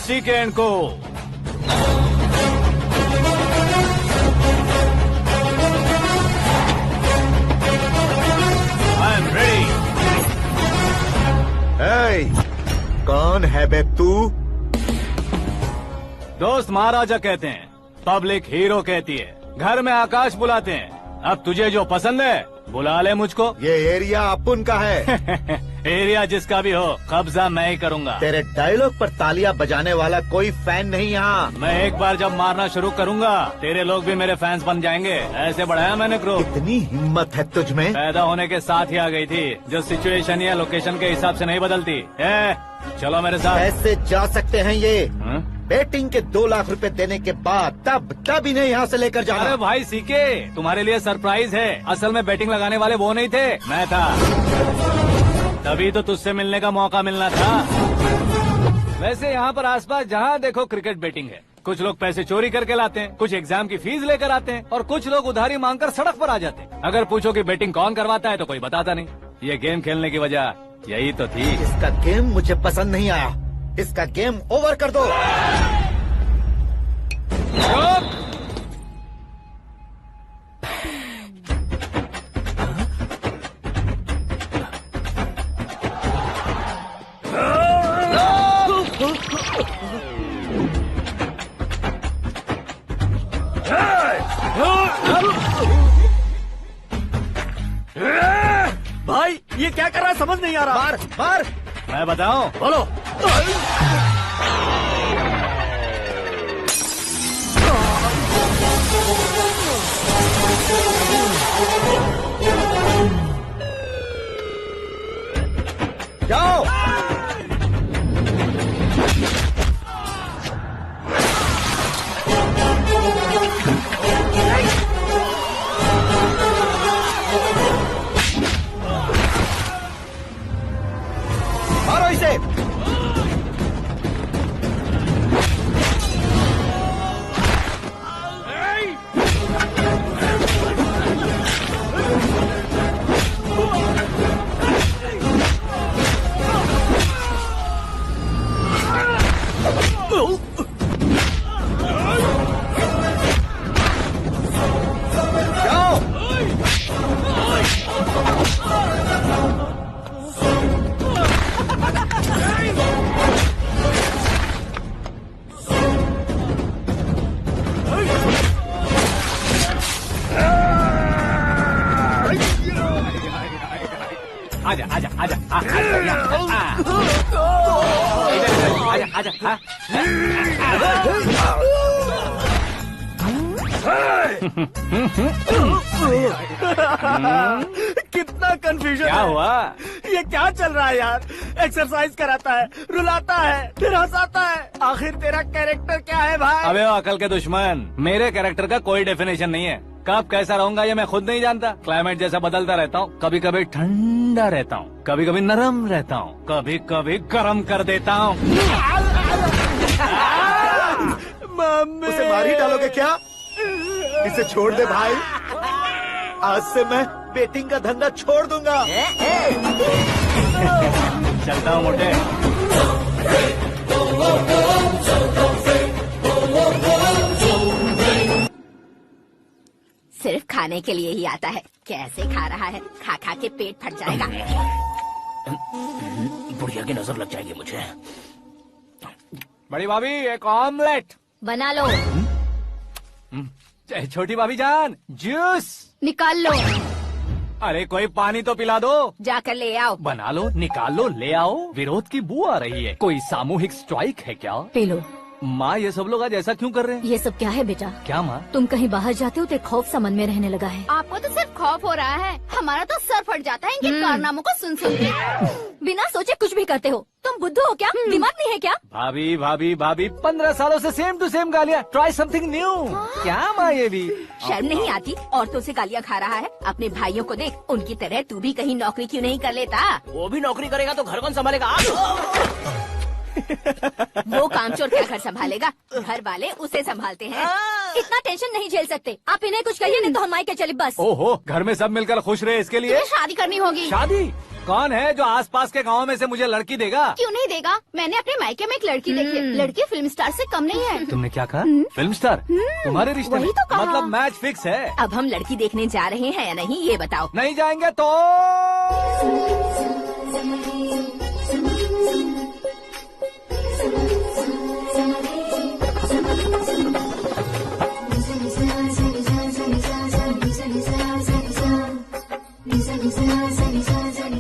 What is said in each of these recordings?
C K and को। I am ready. कौन है बे तू? दोस्त महाराजा कहते हैं, पब्लिक हीरो कहती है, घर में आकाश बुलाते हैं। अब तुझे जो पसंद है बुला ले मुझको। ये एरिया अपुन का है। एरिया जिसका भी हो, कब्जा मैं ही करूंगा। तेरे डायलॉग पर तालियां बजाने वाला कोई फैन नहीं यहाँ। मैं एक बार जब मारना शुरू करूंगा, तेरे लोग भी मेरे फैंस बन जाएंगे। ऐसे बढ़ाया मैंने ग्रुप। कितनी हिम्मत है तुझ में। पैदा होने के साथ ही आ गई थी, जो सिचुएशन या लोकेशन के हिसाब से नहीं बदलती। चलो मेरे साथ। ऐसे जा सकते हैं ये? हाँ? बेटिंग के 2 लाख रुपए देने के बाद तब इन्हें यहाँ से लेकर जाना। अरे भाई सीके, तुम्हारे लिए सरप्राइज है। असल में बैटिंग लगाने वाले वो नहीं थे, मैं था। तभी तो तुझसे मिलने का मौका मिलना था। वैसे यहाँ पर आसपास जहाँ देखो क्रिकेट बैटिंग है। कुछ लोग पैसे चोरी करके लाते हैं, कुछ एग्जाम की फीस लेकर आते हैं, और कुछ लोग उधारी मांगकर सड़क पर आ जाते हैं। अगर पूछो कि बैटिंग कौन करवाता है तो कोई बताता नहीं। ये गेम खेलने की वजह यही तो थी। इसका गेम मुझे पसंद नहीं आया। इसका गेम ओवर कर दो। भाई ये क्या कर रहा है समझ नहीं आ रहा। मार मार। मैं बताऊं? बोलो। जाओ। मारो इसे। आजा आजा आजा आजा आजा। कितना कंफ्यूजन। क्या हुआ? ये क्या चल रहा है यार? एक्सरसाइज कराता है, रुलाता है, फिर हंसाता है। आखिर तेरा कैरेक्टर क्या है भाई? अबे वो अकल के दुश्मन, मेरे कैरेक्टर का कोई डेफिनेशन नहीं है। कब कैसा रहूंगा ये मैं खुद नहीं जानता। क्लाइमेट जैसा बदलता रहता हूँ। कभी कभी ठंडा रहता हूँ, कभी कभी नरम रहता हूँ, कभी कभी गर्म कर देता हूँ। मम्मी उसे मार ही डालोगे क्या? इसे छोड़ दे भाई। आज से मैं बेटिंग का धंधा छोड़ दूंगा। चलता हूँ मोटे। सिर्फ खाने के लिए ही आता है। कैसे खा रहा है, खा खा के पेट फट जाएगा। बुढ़िया की नजर लग जाएगी मुझे। बड़ी भाभी एक ऑमलेट बना लो। छोटी भाभी जान जूस निकाल लो। अरे कोई पानी तो पिला दो। जाकर ले आओ। बना लो, निकाल लो, ले आओ। विरोध की बू आ रही है। कोई सामूहिक स्ट्राइक है क्या? P low. माँ ये सब लोग आज ऐसा क्यों कर रहे हैं? ये सब क्या है बेटा? क्या माँ? तुम कहीं बाहर जाते हो तो एक खौफ सा मन में रहने लगा है। आपको तो सिर्फ खौफ हो रहा है, हमारा तो सर फट जाता है इनके कारनामों को सुन सुन के। बिना सोचे कुछ भी करते हो। तुम बुद्धू हो क्या? दिमाग नहीं है क्या? भाभी भाभी भाभी 15 सालों से सेम टू सेम गालियाँ। Try something new. क्या माँ ये भी? शर्म नहीं आती? औरतों से गालियाँ खा रहा है। अपने भाइयों को देख, उनकी तरह तू भी कहीं नौकरी क्यों नहीं कर लेता? वो भी नौकरी करेगा तो घर कौन संभालेगा? वो कामचोर क्या घर संभालेगा? घर वाले उसे संभालते हैं। इतना टेंशन नहीं झेल सकते। आप इन्हें कुछ कहिए नहीं तो हम मायके चले बस। ओहो, घर में सब मिलकर खुश रहे इसके लिए। तुम्हें शादी करनी होगी। शादी? कौन है जो आसपास के गाँव में से मुझे लड़की देगा? क्यों नहीं देगा? मैंने अपने मायके में एक लड़की देखी है। लड़की फिल्म स्टार से कम नहीं है। तुमने क्या कहा? Film star? तुम्हारे रिश्ते में? वही तो कहा। मतलब मैच फिक्स है? अब हम लड़की देखने जा रहे हैं या नहीं ये बताओ। नहीं जाएंगे तो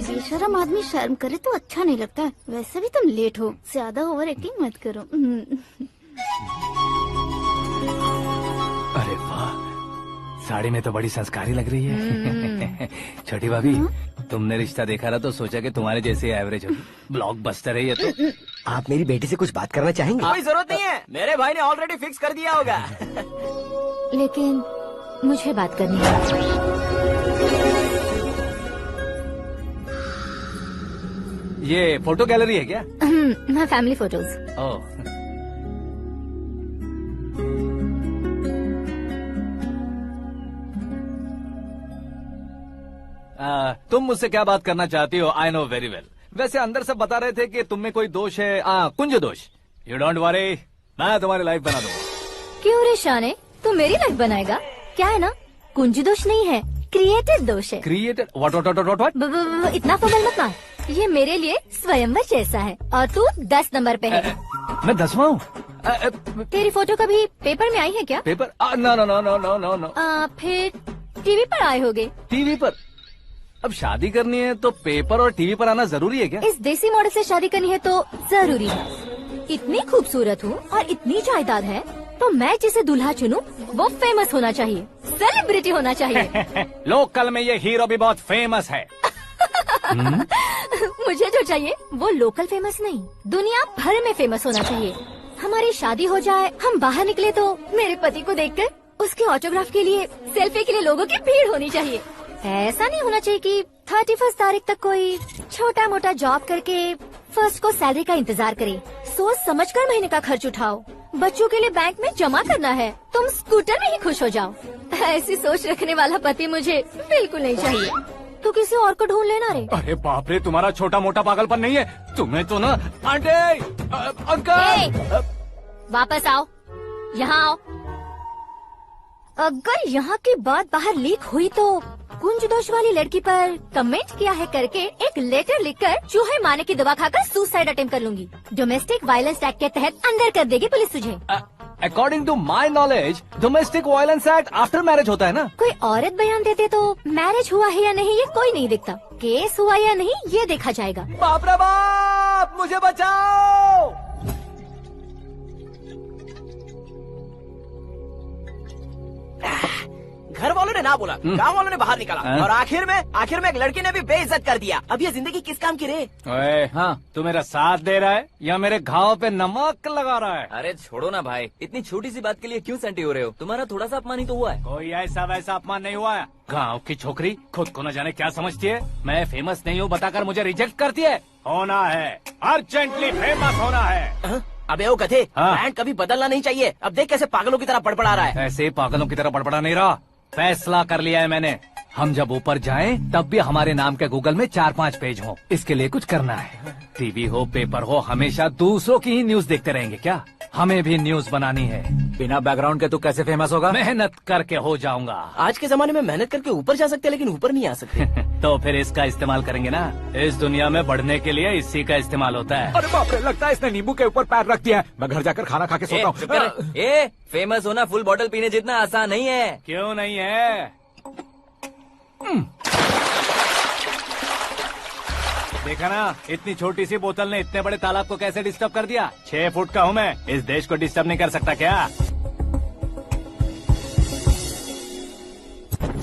बेशरम आदमी शर्म करे तो अच्छा नहीं लगता। वैसे भी तुम लेट हो, ज्यादा ओवर एक्टिंग मत करो। अरे वाह, साड़ी में तो बड़ी संस्कारी लग रही है। छोटी भाभी, तुमने रिश्ता देखा ना तो सोचा कि तुम्हारे जैसे एवरेज होगी। ब्लॉकबस्टर है ये तो। आप मेरी बेटी से कुछ बात करना चाहेंगे? कोई जरूरत नहीं है, मेरे भाई ने ऑलरेडी फिक्स कर दिया होगा। लेकिन मुझे बात करनी है। ये फोटो गैलरी है क्या? मैं फैमिली फोटोज। ओह, तुम मुझसे क्या बात करना चाहती हो? I know very well. वैसे अंदर से बता रहे थे कि तुम में कोई दोष है, कुंज दोष। यू डोंट वरी, मैं तुम्हारी लाइफ बना दूंगा। क्यों रे शाने, तू मेरी लाइफ बनाएगा? क्या है ना, कुंज दोष नहीं है, क्रिएटेड दोष है। क्रिएटेड? व्हाट? इतना फबल मत मार। ये मेरे लिए स्वयंवर जैसा है और तू 10 नंबर पे है। मैं 10वां हूँ? तेरी फोटो कभी पेपर में आई है क्या? Paper? No no no no no no no. फिर टीवी पर आए होगे। टीवी पर? अब शादी करनी है तो पेपर और टीवी पर आना जरूरी है क्या? इस देसी मॉडल से शादी करनी है तो जरूरी है। इतनी खूबसूरत हूँ और इतनी जायदाद है तो मैं जिसे दूल्हा चुनूं वो फेमस होना चाहिए, सेलिब्रिटी होना चाहिए। लोकल में ये हीरो भी बहुत फेमस है। मुझे जो चाहिए वो लोकल फेमस नहीं, दुनिया भर में फेमस होना चाहिए। हमारी शादी हो जाए, हम बाहर निकले तो मेरे पति को देखकर उसके ऑटोग्राफ के लिए, सेल्फी के लिए लोगों की भीड़ होनी चाहिए। ऐसा नहीं होना चाहिए कि 31 तारीख तक कोई छोटा मोटा जॉब करके फर्स्ट को सैलरी का इंतजार करे। सोच समझकर महीने का खर्च उठाओ। बच्चों के लिए बैंक में जमा करना है, तुम स्कूटर में ही खुश हो जाओ। ऐसी सोच रखने वाला पति मुझे बिल्कुल नहीं चाहिए। तो किसी और को ढूंढ लेना रे। अरे बाप रे, तुम्हारा छोटा मोटा पागलपन नहीं है? तुम्हें तो ना आंटी, अंकल। वापस आओ, यहाँ आओ। अगर यहाँ की बात बाहर लीक हुई तो कुंज दोष वाली लड़की पर कमेंट किया है करके एक लेटर लिखकर चूहे मारने की दवा खाकर सुसाइड अटेम्प्ट कर लूंगी। डोमेस्टिक वायलेंस एक्ट के तहत अंदर कर देगी पुलिस तुझे। According to my knowledge domestic violence act after marriage होता है ना? कोई औरत बयान देते तो मैरिज हुआ है या नहीं ये कोई नहीं दिखता, केस हुआ या नहीं ये देखा जाएगा। बाप रे बाप, मुझे बचाओ। घर वालों ने ना बोला, गाँव वालों ने बाहर निकाला और आखिर में एक लड़की ने भी बेइज्जत कर दिया। अब ये जिंदगी किस काम की रे? ओए, हाँ, तू मेरा साथ दे रहा है या मेरे घाव पे नमक लगा रहा है? अरे छोड़ो ना भाई, इतनी छोटी सी बात के लिए क्यों सेंटी हो रहे हो? तुम्हारा थोड़ा सा अपमान ही तो हुआ है। कोई ऐसा वैसा अपमान नहीं हुआ है। गाँव की छोकरी खुद को न जाने क्या समझती है। मैं फेमस नहीं हूँ बताकर मुझे रिजेक्ट करती है। होना है, अर्जेंटली फेमस होना है। अबे ओ गधे, हाँ। ब्रांड कभी बदलना नहीं चाहिए। अब देख कैसे पागलों की तरह बड़बड़ा रहा है। ऐसे पागलों की तरह बड़बड़ा नहीं रहा। फैसला कर लिया है मैंने, हम जब ऊपर जाएं तब भी हमारे नाम के गूगल में 4-5 पेज हो। इसके लिए कुछ करना है। टीवी हो, पेपर हो, हमेशा दूसरों की ही न्यूज देखते रहेंगे क्या? हमें भी न्यूज बनानी है। बिना बैकग्राउंड के तू कैसे फेमस होगा? मेहनत करके हो जाऊंगा। आज के जमाने में मेहनत करके ऊपर जा सकते हैं लेकिन ऊपर नहीं आ सकते। तो फिर इसका इस्तेमाल करेंगे ना। इस दुनिया में बढ़ने के लिए इसी का इस्तेमाल होता है। अरे बाप रे, लगता है इसने नींबू के ऊपर पैर रख दिया है। मैं घर जाकर खाना खा के सोता चुप कर। हूँ। ए, फेमस होना फुल बॉटल पीने जितना आसान नहीं है। क्यों नहीं है? देखा ना, इतनी छोटी सी बोतल ने इतने बड़े तालाब को कैसे डिस्टर्ब कर दिया। 6 फुट का हूँ मैं, इस देश को डिस्टर्ब नहीं कर सकता क्या?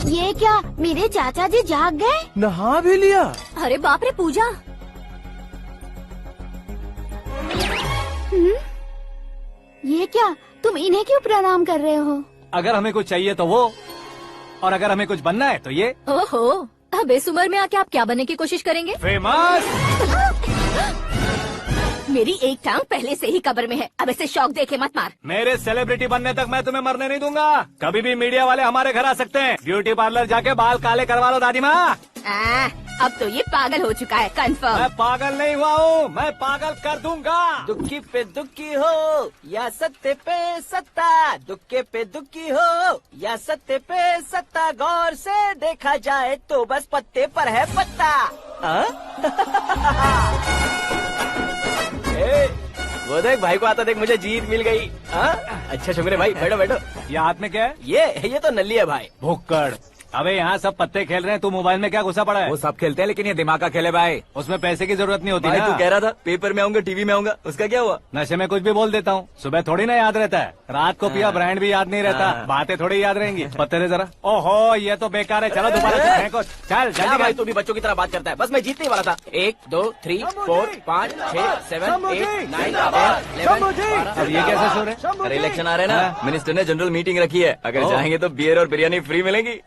ये क्या, मेरे चाचा जी जाग गए? नहा भी लिया? अरे बाप रे पूजा, ये क्या, तुम इन्हें क्यों प्रणाम कर रहे हो? अगर हमें कुछ चाहिए तो वो, और अगर हमें कुछ बनना है तो ये। ओहो, अब इस उम्र में आके आप क्या बनने की कोशिश करेंगे? फेमस। मेरी एक टांग पहले से ही कब्र में है, अब इसे शौक देके मत मार। मेरे सेलिब्रिटी बनने तक मैं तुम्हें मरने नहीं दूंगा। कभी भी मीडिया वाले हमारे घर आ सकते हैं। ब्यूटी पार्लर जाके बाल काले करवा लो दादी माँ। अब तो ये पागल हो चुका है कंफर्म। मैं पागल नहीं हुआ हूँ, मैं पागल कर दूंगा। दुखी पे दुखी हो या सत्य पे सत्ता, दुखे पे दुखी हो या सत्य पे सत्ता, गौर से देखा जाए तो बस पत्ते पर है पत्ता। वो देख भाई को आता देख, मुझे जीत मिल गई। अच्छा शुक्र है भाई, बैठो बैठो। ये हाथ में क्या है? ये तो नल्ली है भाई। भुक्कड़। अबे यहाँ सब पत्ते खेल रहे हैं, तू मोबाइल में क्या घुसा पड़ा है? वो सब खेलते हैं लेकिन ये दिमाग का खेल है भाई। उसमें पैसे की जरूरत नहीं होती भाई ना। तू कह रहा था पेपर में आऊंगा, टीवी में आऊंगा, उसका क्या हुआ? नशे में कुछ भी बोल देता हूँ, सुबह थोड़ी ना याद रहता है। रात को पिया ब्रांड भी याद नहीं रहता, बातें थोड़ी याद रहेंगी। पत्ते दे जरा। ओहो ये तो बेकार है, चलो दोबारा से फेंको। चल क्या जल्दी भाई कर। तू भी बच्चों की तरह बात करता है। बस मैं जीतने वाला था। 1 2 3 4 5 6 7 8 9 10 अब ये कैसे सो रहे? अरे इलेक्शन आ रहे हैं ना, मिनिस्टर ने जनरल मीटिंग रखी है, अगर जाएंगे तो बियर और बिरयानी फ्री मिलेगी।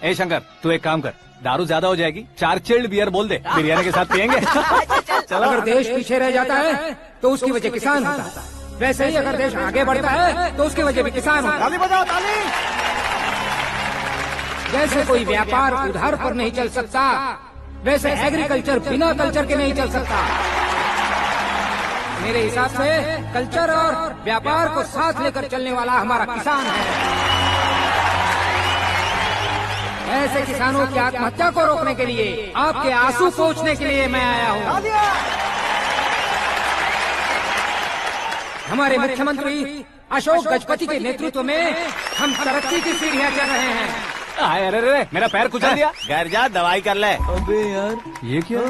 ए शंकर तू एक काम कर, दारू ज्यादा हो जाएगी, 4 चिल्ड बियर बोल दे, बिरयानी के साथ पियेंगे। चलो अगर देश पीछे रह जाता है तो उसकी वजह किसान होता है, वैसे ही अगर देश आगे बढ़ता है तो उसकी वजह भी किसान होता है। ताली बजाओ ताली। जैसे कोई व्यापार उधार पर नहीं चल सकता, वैसे एग्रीकल्चर बिना कल्चर के नहीं चल सकता। मेरे हिसाब से कल्चर और व्यापार को साथ लेकर चलने वाला हमारा किसान है। ऐसे किसानों की आत्महत्या को रोकने के लिए, आपके आंसू पोंछने के लिए मैं आया हूँ। हमारे मुख्यमंत्री अशोक गजपति के नेतृत्व में हम तरक्की की सीढ़ियाँ चढ़ रहे हैं। अरे अरे मेरा पैर कुचल दिया। घर जा दवाई कर ले। अबे यार ये क्या?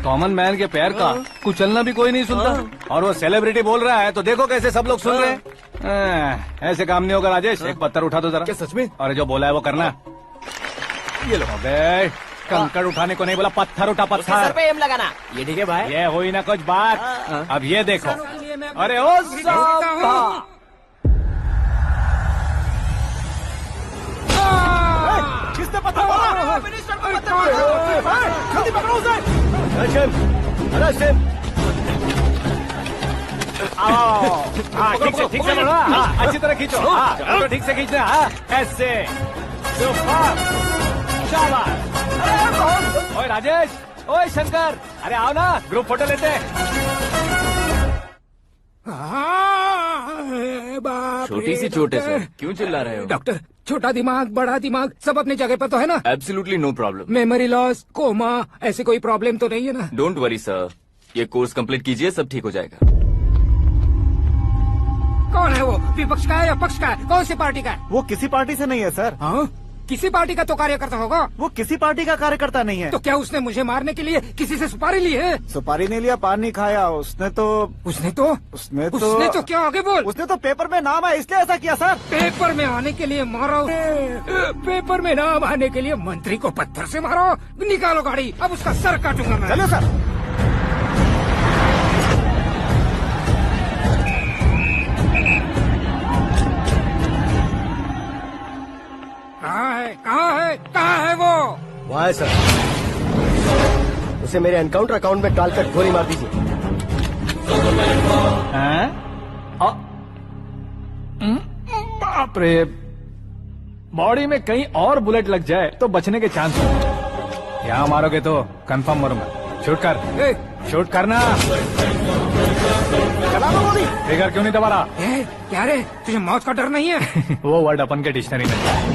कॉमन मैन के पैर का कुचलना भी कोई नहीं सुनता, और वो सेलिब्रिटी बोल रहा है तो देखो कैसे सब लोग सुन रहे हैं। ऐसे काम नहीं होगा राजेश, एक पत्थर उठा दो जरा। क्या सच में? और जो बोला है वो करना। ये लो। अबे कंकड़ उठाने को नहीं बोला, पत्थर उठा सर पत्थर। पे एम लगाना। ये ठीक है भाई। ये हुई ना कुछ बात। अब ये देखो। अरे ओ साहब, किसने पत्थर मारा? मिनिस्टर को पत्थर मारा। जल्दी पकड़ो उसे। हाँ ठीक से पकड़ो। हाँ अच्छी तरह खींचो। हाँ तो ठीक से खींचना। हाँ ऐसे। शाबाश। ओए राजेश, ओए शंकर, अरे आओ ना, ग्रुप फोटो लेते हैं। छोटी सी चोट है सर, क्यों चिल्ला रहे हो? डॉक्टर, छोटा दिमाग बड़ा दिमाग सब अपनी जगह पर तो है ना? Absolutely no problem. Memory loss, coma, ऐसी कोई प्रॉब्लम तो नहीं है ना? डोंट वरी सर, ये कोर्स कंप्लीट कीजिए, सब ठीक हो जाएगा। कौन है वो? विपक्ष का है या पक्ष का है? कौन सी पार्टी का है? वो किसी पार्टी से नहीं है सर। हाँ? किसी पार्टी का तो कार्यकर्ता होगा। वो किसी पार्टी का कार्यकर्ता नहीं है। तो क्या उसने मुझे मारने के लिए किसी से सुपारी ली है? सुपारी नहीं लिया, पान नहीं खाया। उसने तो क्या आगे बोल? उसने तो पेपर में नाम है इसलिए ऐसा किया सर। पेपर में आने के लिए मारो? पेपर में नाम आने के लिए मंत्री को पत्थर से मारो? निकालो गाड़ी, अब उसका सर काटूंगा मैं। चलो सर। कहाँ है वो? वहाँ है सर। उसे मेरे एनकाउंटर अकाउंट में डालकर गोली मार दीजिए। बाप रे, बॉडी में कहीं और बुलेट लग जाए तो बचने के चांस हैं। यहाँ मारोगे तो कंफर्म मरूंगा। शूट कर, शूट करना। फिगर क्यों नहीं दबा रहा? क्या रे, तुझे मौत का डर नहीं है? वो वर्ड अपन के डिक्शनरी में है।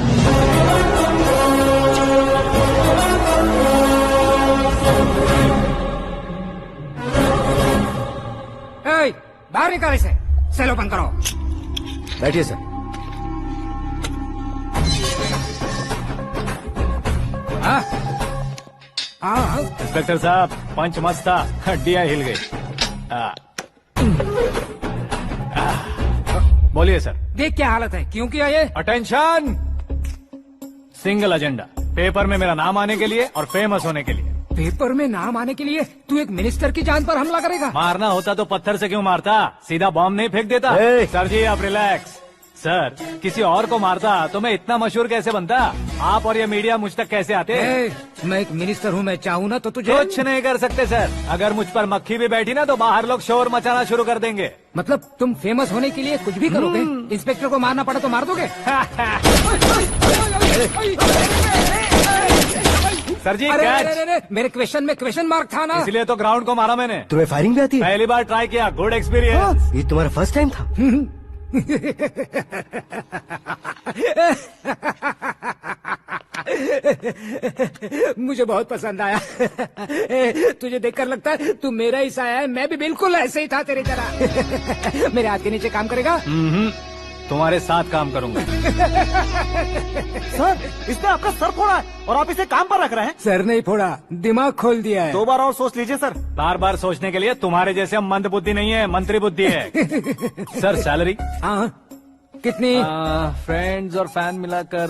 बाहर निकाल इसे, सेल ओपन करो। बैठिए सर। इंस्पेक्टर साहब, पंच मस्त था, हड्डियां हिल गई। बोलिए सर। देख क्या हालत है, क्यों किया ये? अटेंशन, सिंगल एजेंडा, पेपर में मेरा नाम आने के लिए और फेमस होने के लिए। पेपर में नाम आने के लिए तू एक मिनिस्टर की जान पर हमला करेगा? मारना होता तो पत्थर से क्यों मारता, सीधा बॉम्ब नहीं फेंक देता। सर जी आप रिलैक्स। सर, किसी और को मारता तो मैं इतना मशहूर कैसे बनता? आप और ये मीडिया मुझ तक कैसे आते? मैं एक मिनिस्टर हूँ, मैं चाहूँ ना तो तुझे कुछ नहीं कर सकते सर। अगर मुझ पर मक्खी भी बैठी ना तो बाहर लोग शोर मचाना शुरू कर देंगे। मतलब तुम फेमस होने के लिए कुछ भी करोगे? इंस्पेक्टर को मारना पड़ा तो मार दोगे? सर जी अरे, कैच। अरे, अरे, मेरे क्वेश्चन में क्वेश्चन मार्क था ना। इसलिए तो ग्राउंड को मारा मैंने। तुम्हें फायरिंग भी आती है? पहली बार ट्राई किया, गुड एक्सपीरियंस। ये तुम्हारा फर्स्ट टाइम था? मुझे बहुत पसंद आया। तुझे देखकर लगता है तू मेरा ही साया है। मैं भी बिल्कुल ऐसे ही था तेरी तरह। मेरे हाथ के नीचे काम करेगा? तुम्हारे साथ काम करूंगा। सर, इसने आपका सर फोड़ा है और आप इसे काम पर रख रहे हैं। सर नहीं फोड़ा, दिमाग खोल दिया है। 2 बार और सोच लीजिए सर। बार बार सोचने के लिए तुम्हारे जैसे मंद बुद्धि नहीं है, मंत्री बुद्धि है। सर सैलरी हाँ, कितनी? फ्रेंड्स और फैन मिलाकर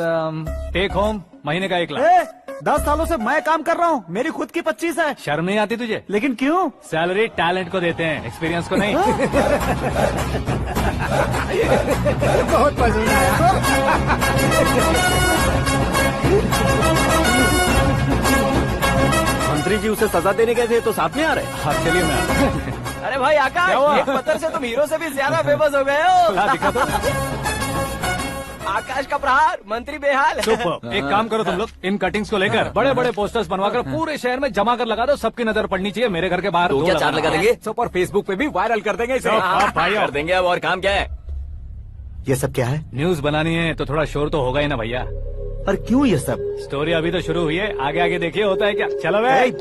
टेक होम महीने का 1 लाख। 10 सालों से मैं काम कर रहा हूँ, मेरी खुद की 25 है। शर्म नहीं आती तुझे? लेकिन क्यों? सैलरी टैलेंट को देते हैं, एक्सपीरियंस को नहीं। बहुत पसंद आया। मंत्री जी उसे सजा देने गए थे तो साथ में आ रहे। हाँ चलिए मैं। अरे भाई क्या हुआ? आकाश, एक पत्थर से तुम हीरो से भी ज्यादा फेमस हो गए हो। ला दिखा दो। आकाश का प्रहार, मंत्री बेहाल। सुपर। एक काम करो तुम लोग, इन कटिंग्स को लेकर बड़े बड़े पोस्टर्स बनवाकर पूरे शहर में जमा कर लगा दो। सबकी नजर पड़नी चाहिए मेरे घर के बाहर। तो क्या चार्ज लगा देंगे? और फेसबुक पे भी वायरल कर देंगे इसे। भाई कर देंगे। अब और काम क्या है? ये सब क्या है? न्यूज बनानी है तो थोड़ा शोर तो होगा ही ना भैया। पर क्यों ये सब? स्टोरी अभी तो शुरू हुई है, आगे आगे देखिए होता है क्या। चलो भाई।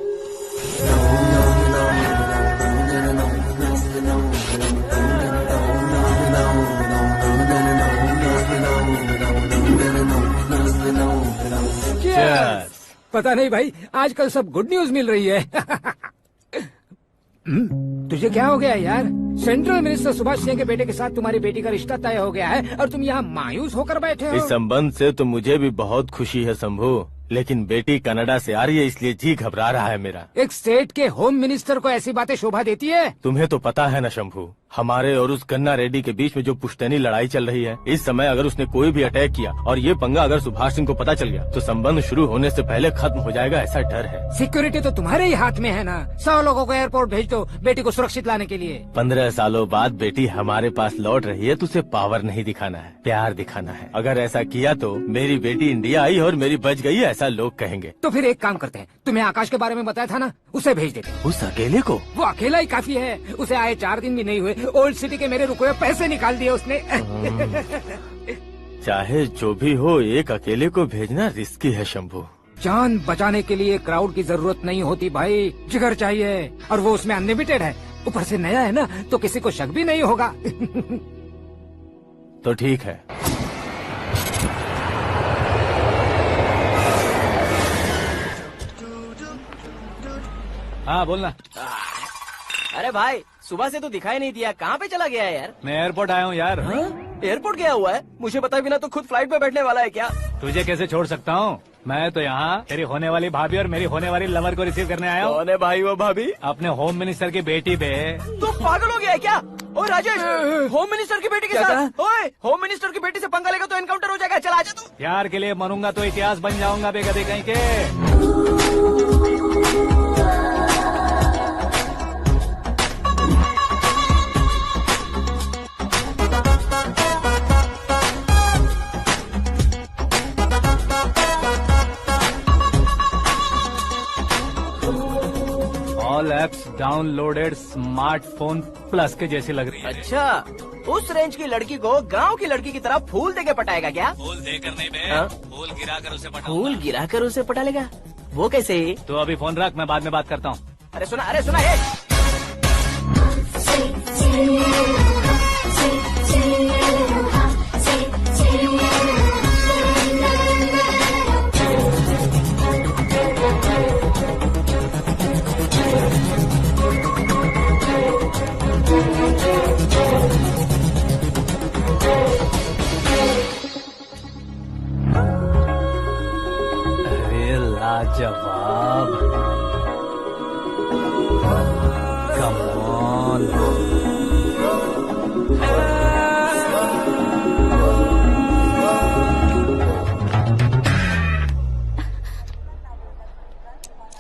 Cheers. पता नहीं भाई, आजकल सब गुड न्यूज मिल रही है। तुझे क्या हो गया यार? सेंट्रल मिनिस्टर सुभाष सिंह के बेटे के साथ तुम्हारी बेटी का रिश्ता तय हो गया है और तुम यहाँ मायूस होकर बैठे हो। इस संबंध से तो मुझे भी बहुत खुशी है शंभू, लेकिन बेटी कनाडा से आ रही है इसलिए जी घबरा रहा है मेरा। एक स्टेट के होम मिनिस्टर को ऐसी बातें शोभा देती है? तुम्हें तो पता है ना शंभू, हमारे और उस गन्ना रेड्डी के बीच में जो पुश्तैनी लड़ाई चल रही है। इस समय अगर उसने कोई भी अटैक किया और ये पंगा अगर सुभाष सिंह को पता चल गया तो संबंध शुरू होने से पहले खत्म हो जाएगा, ऐसा डर है। सिक्योरिटी तो तुम्हारे ही हाथ में है ना। 100 लोगों को एयरपोर्ट भेज दो बेटी को सुरक्षित लाने के लिए। 15 सालों बाद बेटी हमारे पास लौट रही है तो उसे पावर नहीं दिखाना है, प्यार दिखाना है। अगर ऐसा किया तो मेरी बेटी इंडिया आई और मेरी बच गई, ऐसा लोग कहेंगे। तो फिर एक काम करते हैं, तुम्हें आकाश के बारे में बताया था ना, उसे भेज देते हैं। उस अकेले को? वो अकेला ही काफी है। उसे आए 4 दिन भी नहीं हुए, ओल्ड सिटी के मेरे रुके हुए पैसे निकाल दिए उसने। चाहे जो भी हो, एक अकेले को भेजना रिस्की है शंभू। जान बचाने के लिए क्राउड की जरूरत नहीं होती भाई, जिगर चाहिए, और वो उसमें अनलिमिटेड है। ऊपर से नया है ना, तो किसी को शक भी नहीं होगा। तो ठीक है। हाँ बोलना। अरे भाई, सुबह से तो दिखाई नहीं दिया, कहाँ पे चला गया है यार? मैं एयरपोर्ट आया हूँ यार। एयरपोर्ट गया हुआ है? मुझे बताए बिना तो खुद फ्लाइट पे बैठने वाला है क्या? तुझे कैसे छोड़ सकता हूँ? मैं तो यहाँ तेरी होने वाली भाभी और मेरी होने वाली लवर को रिसीव करने आया हूँ। कौन है भाई वो भाभी? अपने होम मिनिस्टर की बेटी पे। तू पागल हो गया है क्या? ओए राजेश, होम मिनिस्टर की बेटी के साथ? ओए, होम मिनिस्टर की बेटी से पंगा लेगा तो एनकाउंटर हो जाएगा। चल आजा तू। प्यार के लिए मरूंगा तो इतिहास बन जाऊंगा बेगदे कहीं के। All apps downloaded smartphone plus के जैसी लग रही है। अच्छा, उस रेंज की लड़की को गांव की लड़की की तरह फूल देके पटाएगा क्या? फूल देकर नहीं बे, हाँ? फूल गिराकर उसे पटा। फूल गिराकर उसे पटा लेगा? वो कैसे? तो अभी फोन रख, मैं बाद में बात करता हूँ। अरे सुना है। अरे लाजवाब, कम ऑन।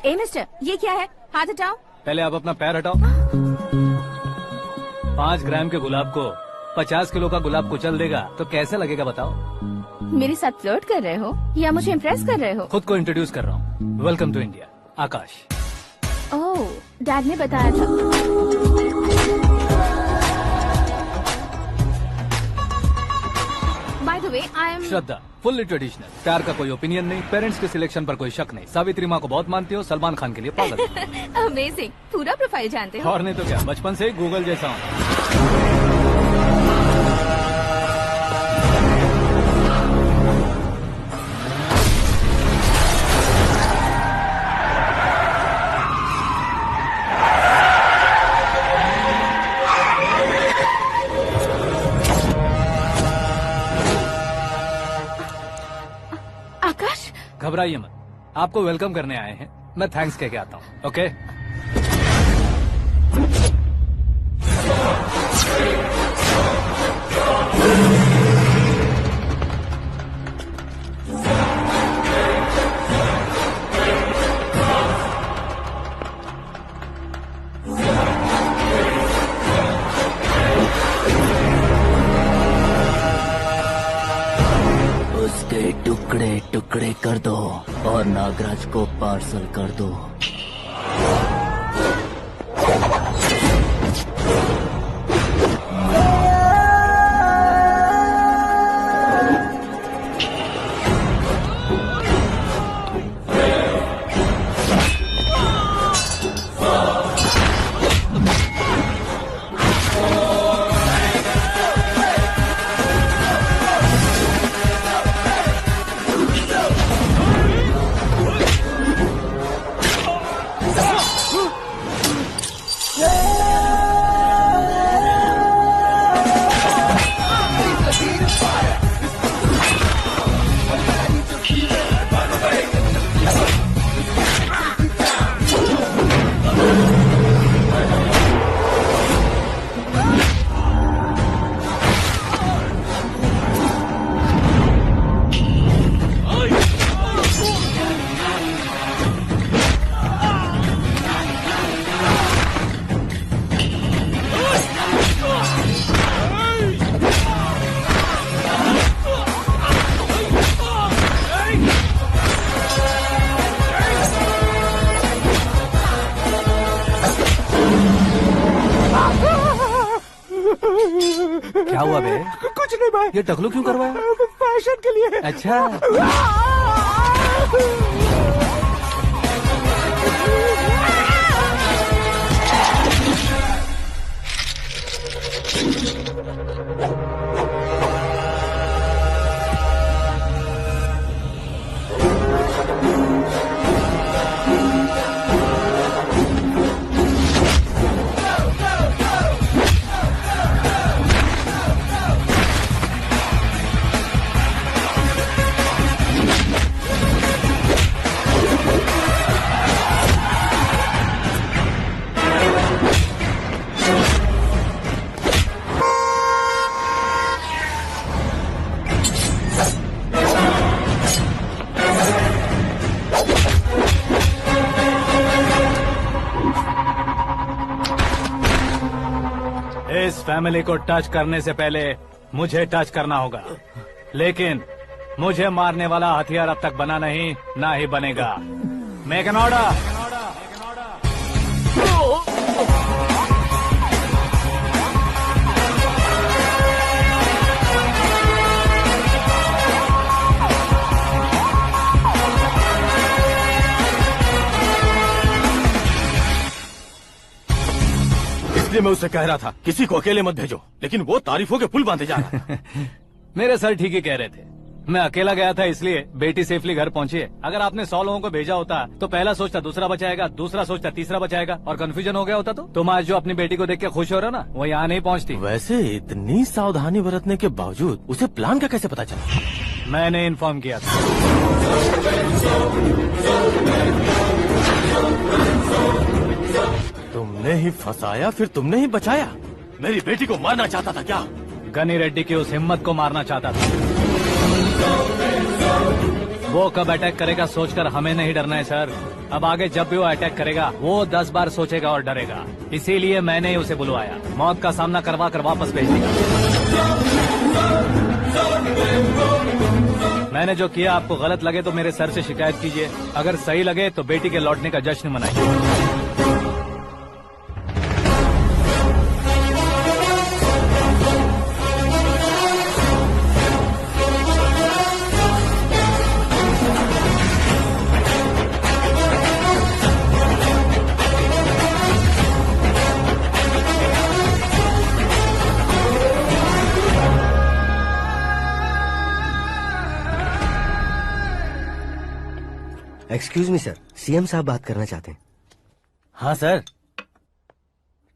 ए मिस्टर, ये क्या है? हाथ हटाओ। पहले आप अपना पैर हटाओ। 5 ग्राम के गुलाब को 50 किलो का गुलाब कुचल देगा तो कैसे लगेगा बताओ? मेरे साथ फ्लर्ट कर रहे हो या मुझे इम्प्रेस कर रहे हो? खुद को इंट्रोड्यूस कर रहा हूँ। Welcome to India. Aakash. Oh, dad ने बताया था। By the way, I am Shraddha, fully traditional. प्यार का कोई ओपिनियन नहीं, पेरेंट्स के सिलेक्शन पर कोई शक नहीं। सावित्री माँ को बहुत मानती हो, सलमान खान के लिए पागल। अमेजिंग, पूरा प्रोफाइल जानते हो। और नहीं तो क्या, बचपन से ही गूगल जैसा हूँ। आकाश। घबराइए मत, आपको वेलकम करने आए हैं। मैं थैंक्स कह के आता हूँ। ओके। उसके टुकड़े टुकड़े कर दो और नागराज को पार्सल कर दो। क्या हुआ बे? कुछ नहीं भाई। ये टकलू क्यों करवाया? फैशन के लिए। अच्छा। इस फैमिली को टच करने से पहले मुझे टच करना होगा, लेकिन मुझे मारने वाला हथियार अब तक बना नहीं, ना ही बनेगा। Make an order. इसलिए मैं उससे कह रहा था किसी को अकेले मत भेजो, लेकिन वो तारीफों के पुल बांधे जा रहा है। मेरे सर ठीक ही कह रहे थे। मैं अकेला गया था इसलिए बेटी सेफली घर पहुंची है। अगर आपने 100 लोगों को भेजा होता तो पहला सोचता दूसरा बचाएगा, दूसरा सोचता तीसरा बचाएगा, और कंफ्यूजन हो गया होता तो तुम आज जो अपनी बेटी को देख के खुश हो रहे हो ना, वो यहाँ नहीं पहुँचती। वैसे इतनी सावधानी बरतने के बावजूद उसे प्लान का कैसे पता चला? मैंने इन्फॉर्म किया था। तुमने ही फंसाया, फिर तुमने ही बचाया। मेरी बेटी को मारना चाहता था क्या? गनी रेड्डी की उस हिम्मत को मारना चाहता था। वो कब अटैक करेगा सोचकर हमें नहीं डरना है सर। अब आगे जब भी वो अटैक करेगा वो 10 बार सोचेगा और डरेगा। इसीलिए मैंने ही उसे बुलवाया, मौत का सामना करवा कर वापस भेज दिया। मैंने जो किया आपको गलत लगे तो मेरे सर से शिकायत कीजिए, अगर सही लगे तो बेटी के लौटने का जश्न मनाइए। एक्सक्यूज मी सर, सीएम साहब बात करना चाहते हैं। हाँ सर,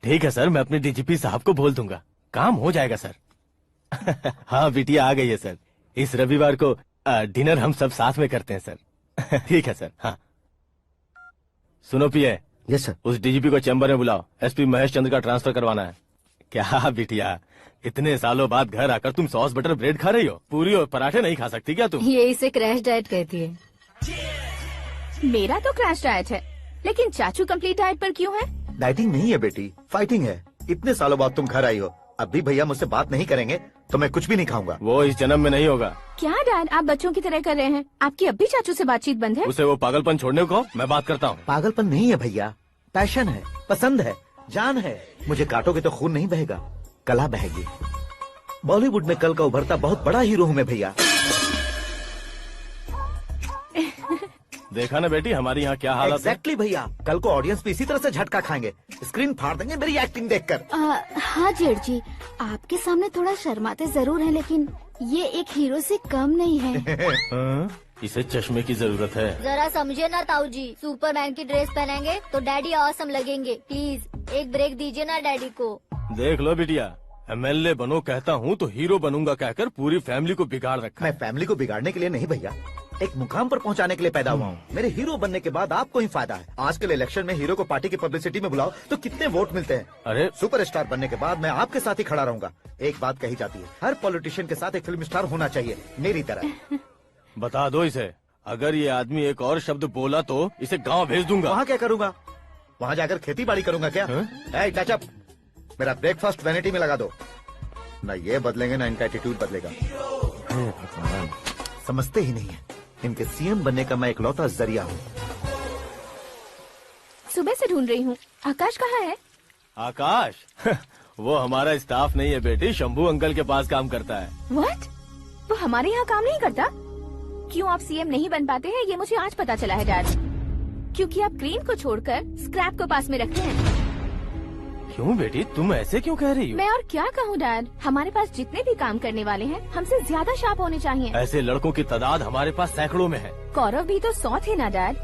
ठीक है सर, मैं अपने डीजीपी साहब को बोल दूंगा, काम हो जाएगा सर। हाँ बिटिया आ गई है सर, इस रविवार को डिनर हम सब साथ में करते हैं सर। ठीक है सर। हाँ सुनो पिए। Yes sir. उस डीजीपी को चैम्बर में बुलाओ, एसपी महेश चंद्र का ट्रांसफर करवाना है। क्या बिटिया, इतने सालों बाद घर आकर तुम सॉस बटर ब्रेड खा रही हो? पूरी और पराठे नहीं खा सकती क्या तुम? ये इसे क्रैश डाइट कहती है। मेरा तो क्रैश डाइट है, लेकिन चाचू कंप्लीट डाइट पर क्यों है? डाइटिंग नहीं है बेटी, फाइटिंग है। इतने सालों बाद तुम घर आई हो, अब भी भैया मुझसे बात नहीं करेंगे तो मैं कुछ भी नहीं खाऊंगा। वो इस जन्म में नहीं होगा। क्या डैड, आप बच्चों की तरह कर रहे हैं? आपकी अब भी चाचू से बातचीत बंद है? उसे वो पागलपन छोड़ने को मैं बात करता हूँ। पागलपन नहीं है भैया, पैशन है, पसंद है, जान है। मुझे काटोगे तो खून नहीं बहेगा, कला बहेगी। बॉलीवुड में कल का उभरता बहुत बड़ा हीरो हूँ मैं भैया। देखा ना बेटी हमारी यहाँ क्या हालत है। एग्जैक्टली भैया, कल को ऑडियंस भी इसी तरह से झटका खाएंगे, स्क्रीन फाड़ देंगे मेरी एक्टिंग देखकर। हाँ जेठ जी, आपके सामने थोड़ा शर्माते जरूर हैं, लेकिन ये एक हीरो से कम नहीं है। इसे चश्मे की जरूरत है। जरा समझे ना ताऊ जी, सुपरमैन की ड्रेस पहनेंगे तो डैडी ऑसम लगेंगे। प्लीज एक ब्रेक दीजिए ना डैडी को। देख लो बिटिया, एमएलए बनो कहता हूँ तो हीरो बनूंगा कहकर पूरी फैमिली को बिगाड़ रखा। मैं फैमिली को बिगाड़ने के लिए नहीं भैया, एक मुकाम पर पहुंचाने के लिए पैदा हुआ हूँ। मेरे हीरो बनने के बाद आपको ही फायदा है। आजकल इलेक्शन में हीरो को पार्टी की पब्लिसिटी में बुलाओ तो कितने वोट मिलते हैं। अरे सुपरस्टार बनने के बाद मैं आपके साथ ही खड़ा रहूंगा। एक बात कही जाती है, हर पॉलिटिशियन के साथ एक फिल्म स्टार होना चाहिए, मेरी तरह। बता दो इसे, अगर ये आदमी एक और शब्द बोला तो इसे गाँव भेज दूंगा। वहाँ क्या करूँगा? वहाँ जाकर खेती बाड़ी करूँगा क्या? टच अप, मेरा ब्रेकफास्ट वैनिटी में लगा दो। न ये बदलेंगे न इनका एटीट्यूड बदलेगा। समझते ही नहीं है, इनके सीएम बनने का मैं इकलौता जरिया हूँ। सुबह से ढूंढ रही हूँ, आकाश कहाँ है? आकाश? वो हमारा स्टाफ नहीं है बेटी, शंभू अंकल के पास काम करता है। व्हाट? वो हमारे यहाँ काम नहीं करता? क्यों आप सीएम नहीं बन पाते हैं ये मुझे आज पता चला है डैड। क्योंकि आप क्लीन को छोड़कर स्क्रैप को पास में रखते हैं। क्यों बेटी, तुम ऐसे क्यों कह रही हो? मैं और क्या कहूँ डैड, हमारे पास जितने भी काम करने वाले हैं हमसे ज्यादा शार्प होने चाहिए। ऐसे लड़कों की तादाद हमारे पास सैकड़ों में है। गौरव भी तो 100 थे ना डैड।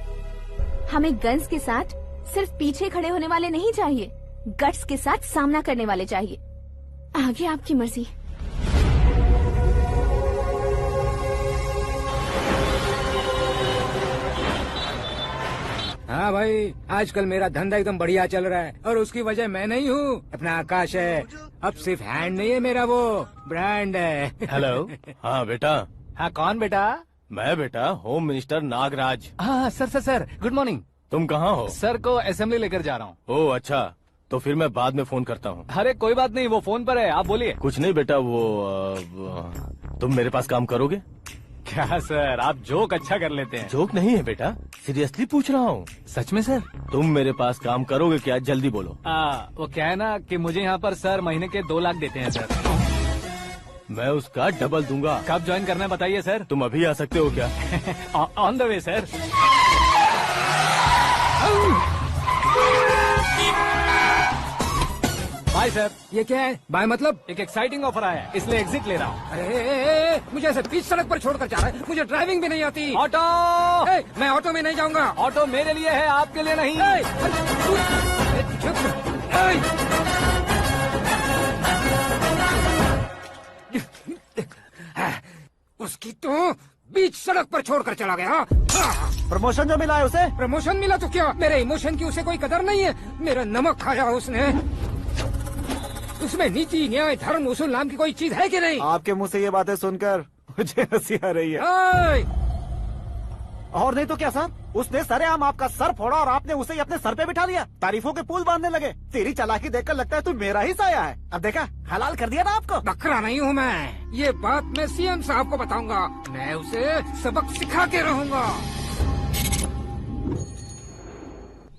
हमें गन्स के साथ सिर्फ पीछे खड़े होने वाले नहीं चाहिए, गट्स के साथ सामना करने वाले चाहिए। आगे आपकी मर्जी। हाँ भाई, आजकल मेरा धंधा एकदम बढ़िया चल रहा है और उसकी वजह मैं नहीं हूँ, अपना आकाश है। अब सिर्फ हैंड नहीं है मेरा, वो ब्रांड है। हेलो। हाँ बेटा। हाँ कौन बेटा? मैं बेटा होम मिनिस्टर नागराज। हाँ सर सर गुड मॉर्निंग। तुम कहाँ हो? सर को असेंबली लेकर जा रहा हूँ। ओह अच्छा, तो फिर मैं बाद में फोन करता हूँ। अरे कोई बात नहीं, वो फोन पर है, आप बोलिए। कुछ नहीं बेटा, तुम मेरे पास काम करोगे? क्या सर, आप जोक अच्छा कर लेते हैं। जोक नहीं है बेटा, सीरियसली पूछ रहा हूँ। सच में सर? तुम मेरे पास काम करोगे क्या? जल्दी बोलो। वो क्या है ना कि मुझे यहाँ पर सर महीने के 2 लाख देते हैं सर। मैं उसका डबल दूंगा। कब ज्वाइन करना है बताइए सर। तुम अभी आ सकते हो क्या? On the way sir. Bye sir. ये क्या है? बाय मतलब? एक एक्साइटिंग ऑफर आया है, इसलिए एग्जिट ले रहा हूँ। अरे मुझे ऐसे बीच सड़क पर छोड़कर जा रहा है, मुझे ड्राइविंग भी नहीं आती। ऑटो! मैं ऑटो में नहीं जाऊंगा। ऑटो मेरे लिए है, आपके लिए नहीं। उसकी तो बीच सड़क पर छोड़कर चला गया। प्रमोशन जो मिला है उसे? प्रमोशन मिला तो क्या, मेरे इमोशन की उसे कोई कदर नहीं है। मेरा नमक खाया उसने। उसमें नीति न्याय धर्म उसूल नाम की कोई चीज है कि नहीं? आपके मुंह से ये बातें सुनकर मुझे हंसी आ रही है। और नहीं तो क्या सर, उसने सरेआम आपका सर फोड़ा और आपने उसे ही अपने सर पे बिठा लिया। तारीफों के पुल बांधने लगे। तेरी चालाकी देखकर लगता है तू मेरा ही साया है। अब देखा, हलाल कर दिया ना आपको। बकरा नहीं हूँ मैं, ये बात मैं सीएम साहब को बताऊंगा। मैं उसे सबक सिखा के रहूंगा।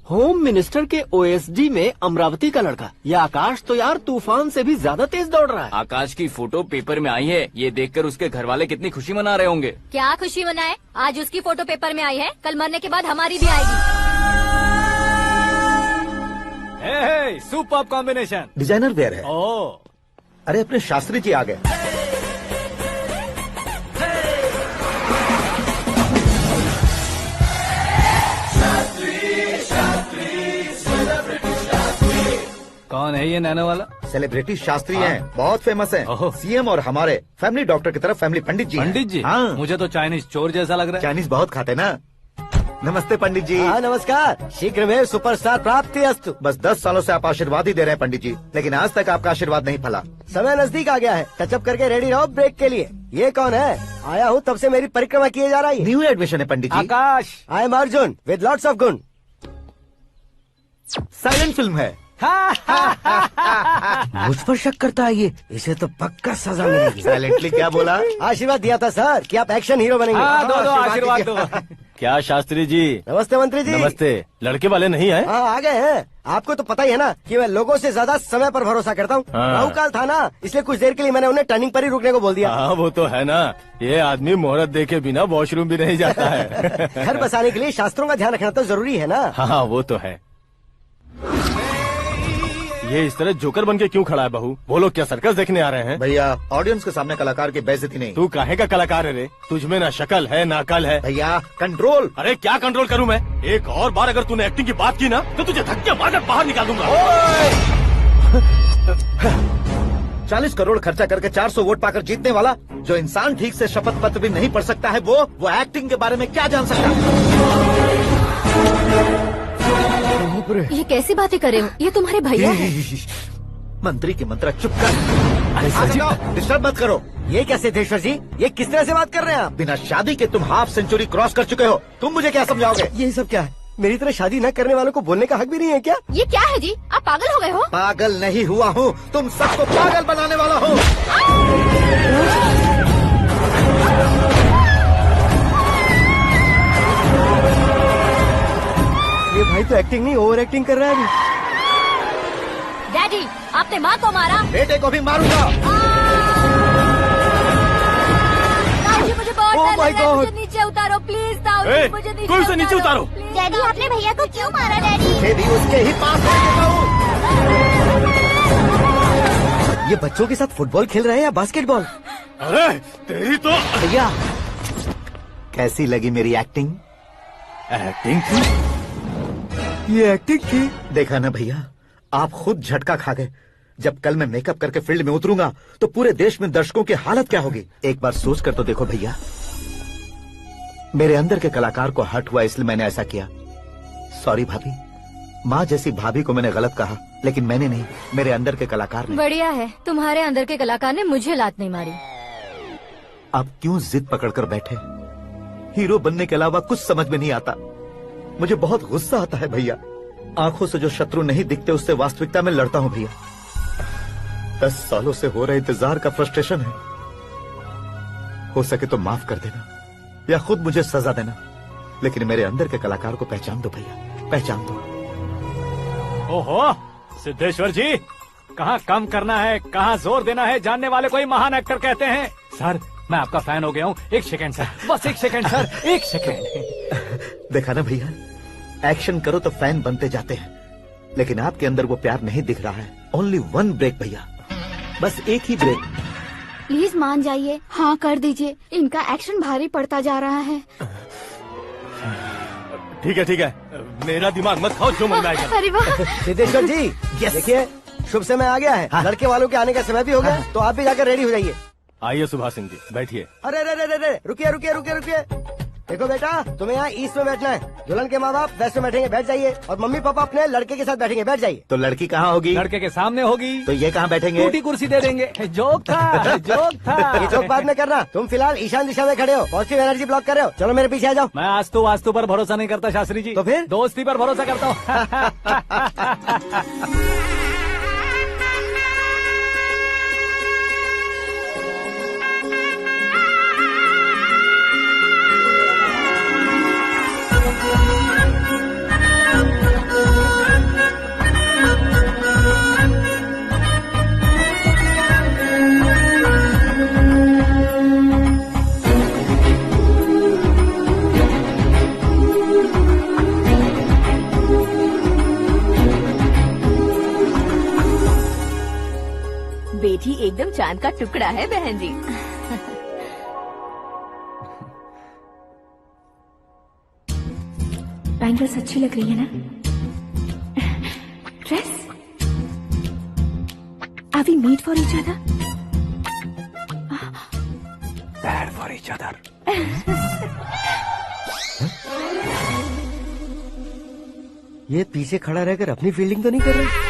होम मिनिस्टर के ओएसडी में अमरावती का लड़का, ये आकाश तो यार तूफान से भी ज्यादा तेज दौड़ रहा है। आकाश की फोटो पेपर में आई है, ये देखकर उसके घर वाले कितनी खुशी मना रहे होंगे। क्या खुशी मनाए, आज उसकी फोटो पेपर में आई है, कल मरने के बाद हमारी भी आएगी। Superb combination. डिजाइनर वेयर है। ओह, अरे अपने शास्त्री जी आ गए। कौन है ये नैनो वाला? सेलिब्रिटी शास्त्री हैं, बहुत फेमस हैं। ओहो। सीएम और हमारे फैमिली डॉक्टर की तरफ फैमिली पंडित जी हैं। पंडित जी? हाँ, मुझे तो चाइनीज चोर जैसा लग रहा है। चाइनीज बहुत खाते ना। नमस्ते पंडित जी। हाँ नमस्कार, शीघ्र में सुपरस्टार प्राप्ति अस्तु। बस 10 सालों से आप आशीर्वाद ही दे रहे हैं पंडित जी, लेकिन आज तक आपका आशीर्वाद नहीं फला। समय नजदीक आ गया है, टचअप करके रेडी रहो ब्रेक के लिए। ये कौन है? आया हूँ तब से मेरी परिक्रमा किए जा रही है। न्यू एडमिशन है Pandit ji. Aakash. I am Arjun with lots of गुण। साइलेंट फिल्म है। मुझ पर शक करता है ये, इसे तो पक्का सजा मिलेगी। साइलेंटली क्या बोला? आशीर्वाद दिया था सर कि आप एक्शन हीरो बनेंगे। हाँ, दो आशीर्वाद दो। क्या शास्त्री जी? नमस्ते मंत्री जी। नमस्ते। लड़के वाले नहीं आए? हाँ आ गए हैं। आपको तो पता ही है ना कि मैं लोगों से ज्यादा समय पर भरोसा करता हूँ। हाँ। राहु काल था ना, इसलिए कुछ देर के लिए मैंने उन्हें टर्निंग पर ही रुकने को बोल दिया। हाँ वो तो है ना, ये आदमी मुहूर्त देखे बिना वॉशरूम भी नहीं जाता है। घर बसाने के लिए शास्त्रों का ध्यान रखना तो जरूरी है ना। हाँ वो तो है। ये इस तरह जोकर बन के क्यों खड़ा है बहू? वो लोग क्या सर्कस देखने आ रहे हैं? भैया ऑडियंस के सामने कलाकार की बेइज्जती नहीं। तू काहे का कलाकार है रे? तुझमें ना शक्ल है ना अकल है। भैया कंट्रोल। अरे क्या कंट्रोल करूं मैं? एक और बार अगर तूने एक्टिंग की बात की ना तो तुझे धक्के मारकर बाहर निकाल दूंगा। 40 करोड़ खर्चा करके 400 वोट पाकर जीतने वाला जो इंसान ठीक से शपथ पत्र भी नहीं पढ़ सकता है, वो एक्टिंग के बारे में क्या जान सकता है? ये कैसी बातें कर रहे हो? ये तुम्हारे भैया हैं। मंत्री की मंत्रा चुप कर। अरे सर जी डिस्टर्ब मत करो। ये क्या सिद्धेश्वर जी, ये किस तरह से बात कर रहे हैं आप? बिना शादी के तुम हाफ सेंचुरी क्रॉस कर चुके हो, तुम मुझे क्या समझाओगे? ये सब क्या है? मेरी तरह शादी न करने वालों को बोलने का हक भी नहीं है क्या? ये क्या है जी, आप पागल हो गए हो? पागल नहीं हुआ हूँ, तुम सबको पागल बनाने वाला हूँ। ये भाई तो एक्टिंग नहीं ओवर एक्टिंग कर रहा है अभी। डैडी, आपने माँ को मारा। बेटे को भी मारूंगा। ताऊजी मुझे बहुत Oh डर my लग रहा है, God! मुझे नीचे उतारो प्लीज। ताऊजी मुझे नीचे कोई उसे नीचे उतारो। डैडी आपने भैया को क्यों मारा डैडी? मुझे भी उसके ही पास लेके जाऊं। ये बच्चों के साथ फुटबॉल खेल रहे हैं या बास्केटबॉल? अरे तेरी तो भैया कैसी लगी मेरी एक्टिंग? एक्टिंग थी। ये एक्टिंग थी। देखा ना भैया, आप खुद झटका खा गए। जब कल मैं मेकअप करके फील्ड में उतरूंगा तो पूरे देश में दर्शकों की हालत क्या होगी? एक बार सोच कर तो देखो भैया। मेरे अंदर के कलाकार को हर्ट हुआ इसलिए मैंने ऐसा किया। सॉरी भाभी। माँ जैसी भाभी को मैंने गलत कहा, लेकिन मैंने नहीं, मेरे अंदर के कलाकार ने। बढ़िया है, तुम्हारे अंदर के कलाकार ने मुझे लात नहीं मारी। आप क्यों जिद पकड़कर बैठे? हीरो बनने के अलावा कुछ समझ में नहीं आता। मुझे बहुत गुस्सा आता है भैया। आंखों से जो शत्रु नहीं दिखते उससे वास्तविकता में लड़ता हूँ भैया। 10 सालों से हो रहे इंतजार का फ्रस्ट्रेशन है। हो सके तो माफ कर देना या खुद मुझे सजा देना, लेकिन मेरे अंदर के कलाकार को पहचान दो भैया, पहचान दो। ओहो सिद्धेश्वर जी, कहाँ कम करना है कहाँ जोर देना है, जानने वाले को ही महान एक्टर कहते हैं। सर मैं आपका फैन हो गया हूँ। एक सेकंड सर, बस एक सेकंड सर, एक सेकंड। देखा ना भैया, एक्शन करो तो फैन बनते जाते हैं, लेकिन आपके अंदर वो प्यार नहीं दिख रहा है। ओनली 1 ब्रेक भैया, बस एक ही ब्रेक। प्लीज मान जाइए, हाँ कर दीजिए। इनका एक्शन भारी पड़ता जा रहा है। ठीक है, मेरा दिमाग मत खाओ, जो मन में आएगा। अरे वाह सिद्धेश्वर जी देखिए, शुभ समय आ गया है। हाँ। लड़के वालों के आने का समय भी हो गया, तो आप भी जाकर रेडी हो जाइए। आइए सुभाष सिंह जी, बैठिए। अरे रुकिए। देखो बेटा, तुम्हें यहाँ ईस्ट में बैठना है। दुल्हन के माँ बाप वेस्ट में बैठेंगे, बैठ जाइए। और मम्मी पापा अपने लड़के के साथ बैठेंगे, बैठ जाइए। तो लड़की कहाँ होगी? लड़के के सामने होगी। तो ये कहाँ बैठेंगे? टूटी कुर्सी दे देंगे। जोक था, जोक था। ये जोक बाद में करना। तुम फिलहाल ईशान दिशा में खड़े हो, पॉजिटिव एनर्जी ब्लॉक कर रहे हो। चलो मेरे पीछे आ जाओ। मैं वास्तु पर भरोसा नहीं करता शास्त्री जी। तो फिर? दोस्ती पर भरोसा करता हूँ। बेटी एकदम चांद का टुकड़ा है बहन जी। बैंगल्स अच्छी लग रही है ना? Dress? Are we made for each other? Bad for each other. ये पीछे खड़ा रहकर अपनी फील्डिंग तो नहीं कर रहा?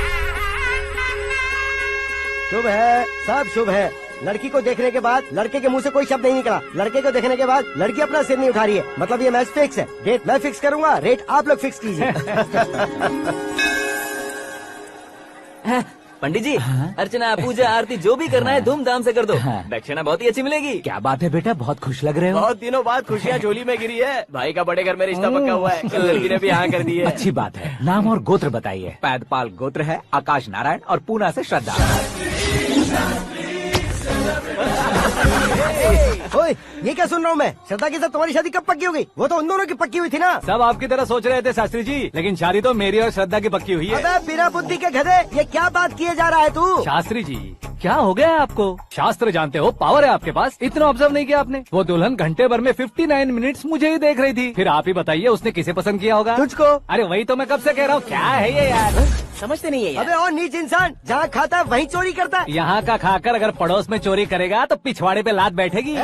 शुभ है, सब शुभ है। लड़की को देखने के बाद लड़के के मुंह से कोई शब्द नहीं निकला। लड़के को देखने के बाद लड़की अपना सिर नहीं उठा रही है। मतलब ये मैच फिक्स है। डेट मैं फिक्स करूंगा, रेट आप लोग फिक्स कीजिए। पंडित जी, अर्चना पूजा आरती जो भी करना है धूमधाम से कर दो। दक्षिणा बहुत ही अच्छी मिलेगी। क्या बात है बेटा, बहुत खुश लग रहे हो। बहुत दिनों बाद खुशियाँ झोली में गिरी है। भाई का बड़े घर में रिश्ता पक्का हुआ है। कल लड़की ने भी हाँ कर दी है। अच्छी बात है। नाम और गोत्र बताइए। पैदपाल गोत्र है, आकाश नारायण और पूना से श्रद्धा। ओए, ये क्या सुन रहा हूँ मैं? श्रद्धा के साथ तुम्हारी शादी कब पक्की हो गई? वो तो उन दोनों की पक्की हुई थी ना। सब आपकी तरह सोच रहे थे शास्त्री जी, लेकिन शादी तो मेरी और श्रद्धा की पक्की हुई है। अबे बिना बुद्धि के गधे, ये क्या बात किए जा रहा है तू? शास्त्री जी, क्या हो गया है आपको? शास्त्र जानते हो, पावर है आपके पास। इतना ऑब्जर्व नहीं किया आपने? वो दुल्हन घंटे भर में 59 मिनट्स मुझे ही देख रही थी। फिर आप ही बताइए उसने किसे पसंद किया होगा? तुझको। अरे वही तो मैं कब से कह रहा हूँ, क्या है ये यार? समझते नहीं है यार। अबे और नीच इंसान, जहाँ खाता है वहीं चोरी करता है। यहाँ का खाकर अगर पड़ोस में चोरी करेगा तो पिछवाड़े पे लात बैठेगी।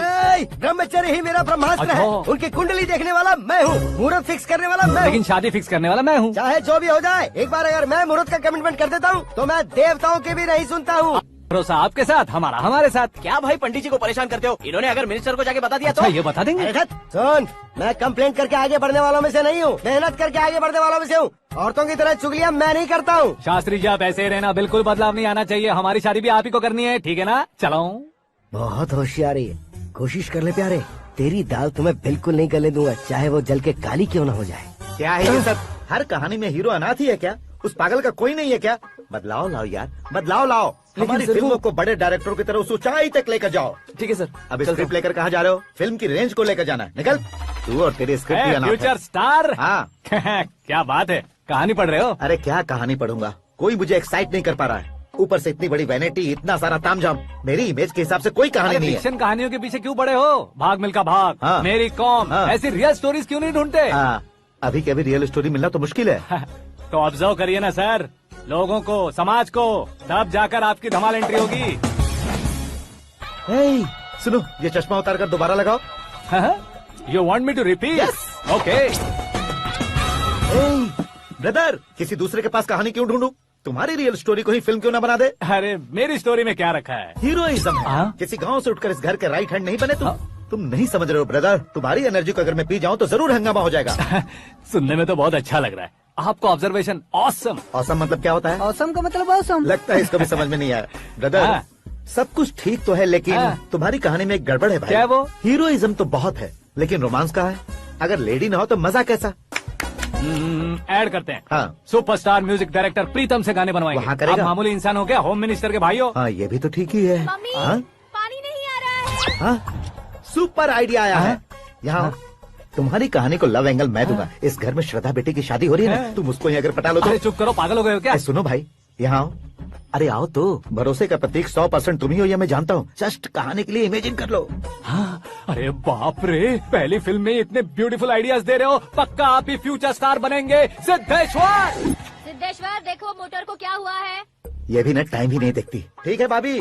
ब्रह्मचर्य ही मेरा ब्रह्मास्त्र है। अच्छा। उनकी कुंडली देखने वाला मैं हूँ, मुहूर्त फिक्स करने वाला मैं लेकिन हूँ। शादी फिक्स करने वाला मैं हूँ। चाहे जो भी हो जाए, एक बार अगर मैं मुहूर्त का कमिटमेंट कर देता हूँ तो मैं देवताओं के भी नहीं सुनता हूँ। भरोसा आपके साथ, हमारा हमारे साथ। क्या भाई पंडित जी को परेशान करते हो? इन्होंने अगर मिनिस्टर को जाके बता दिया तो? अच्छा, ये बता देंगे? अरे धत, सुन, मैं कंप्लेंट करके आगे बढ़ने वालों में से नहीं हूँ, मेहनत करके आगे बढ़ने वालों में से हूँ। औरतों की तरह चुगलियाँ मैं नहीं करता हूँ। शास्त्री जी आप ऐसे ही रहना, बिल्कुल बदलाव नहीं आना चाहिए। हमारी शादी भी आप ही को करनी है, ठीक है ना? चलो। बहुत होशियारी है, कोशिश कर ले प्यारे। तेरी दाल तुम्हें बिल्कुल नहीं गलने दूंगा, चाहे वो जल के काली क्यों न हो जाए। क्या है ये सब? हर कहानी में हीरो अनाथ ही है क्या? उस पागल का कोई नहीं है क्या? बदलाव लाओ यार, बदलाव लाओ। हमारी फिल्मों को बड़े डायरेक्टरों की तरह उस ऊंचाई तक लेकर जाओ। ठीक है सर। अब स्क्रिप्ट लेकर कहाँ जा रहे हो? फिल्म की रेंज को लेकर जाना है। निकल तू और तेरे स्क्रिप्ट भी अनाथ है। Future star. हाँ। क्या बात है, कहानी पढ़ रहे हो? अरे क्या कहानी पढ़ूंगा, कोई मुझे एक्साइट नहीं कर पा रहा है। ऊपर से इतनी बड़ी वैनिटी, इतना सारा तामझाम। मेरी इमेज के हिसाब से कोई कहानी नहीं है। फिक्शन कहानियों के पीछे क्यों पड़े हो? भाग मिल्खा भाग, हाँ। मेरी कॉम, हाँ। ऐसी रियल स्टोरीज क्यों नहीं ढूंढते? हाँ, अभी के अभी रियल स्टोरी मिलना तो मुश्किल है। तो ऑब्जर्व करिए ना सर, लोगों को, समाज को, तब जाकर आपकी धमाल एंट्री होगी। सुनो, ये चश्मा उतार कर दोबारा लगाओ। You want me to repeat? Okay. Brother, किसी दूसरे के पास कहानी क्यों ढूंढूं? तुम्हारी रियल स्टोरी को ही फिल्म क्यों ना बना दे? अरे मेरी स्टोरी में क्या रखा है? हीरोइज्म है। किसी गांव से उठकर इस घर के राइट हैंड नहीं बने तुम। तुम नहीं समझ रहे हो ब्रदर, तुम्हारी एनर्जी को अगर मैं पी जाऊं तो जरूर हंगामा हो जाएगा। सुनने में तो बहुत अच्छा लग रहा है आपको। Observation awesome. ऑसम मतलब क्या होता है? औसम का मतलब औसम। लगता है इसको भी समझ में नहीं आया। ब्रदर, सब कुछ ठीक तो है, लेकिन तुम्हारी कहानी में एक गड़बड़ है भाई। क्या वो? हीरोइज्म तो बहुत है, लेकिन रोमांस कहाँ है? अगर लेडी ना हो तो मजा कैसा? ऐड करते हैं। हाँ। सुपरस्टार म्यूजिक डायरेक्टर प्रीतम से गाने बनवाएंगे। वहाँ करेगा? आप मामूली इंसान हो क्या, होम मिनिस्टर के भाई हो? हाँ, ये भी तो ठीक ही है। मम्मी, हाँ? पानी नहीं आ रहा है। हाँ? सुपर आइडिया आया है। यहाँ तुम्हारी कहानी को लव एंगल मैं दूंगा। इस घर में श्रद्धा बेटी की शादी हो रही है ना, तुम उसको ही अगर पटा लो तो। अरे चुप करो, पागल हो गए हो क्या? सुनो भाई, यहाँ आओ। अरे आओ तो, भरोसे का प्रतीक 100% तुम ही हो, ये मैं जानता हूँ। जस्ट कहानी के लिए इमेजिन कर लो। हाँ, अरे बाप रे, पहली फिल्म में इतने ब्यूटीफुल आइडियाज दे रहे हो। पक्का आप ही फ्यूचर स्टार बनेंगे। सिद्धेश्वर, सिद्धेश्वर देखो मोटर को क्या हुआ है। ये भी ना टाइम ही नहीं देखती। ठीक है भाभी।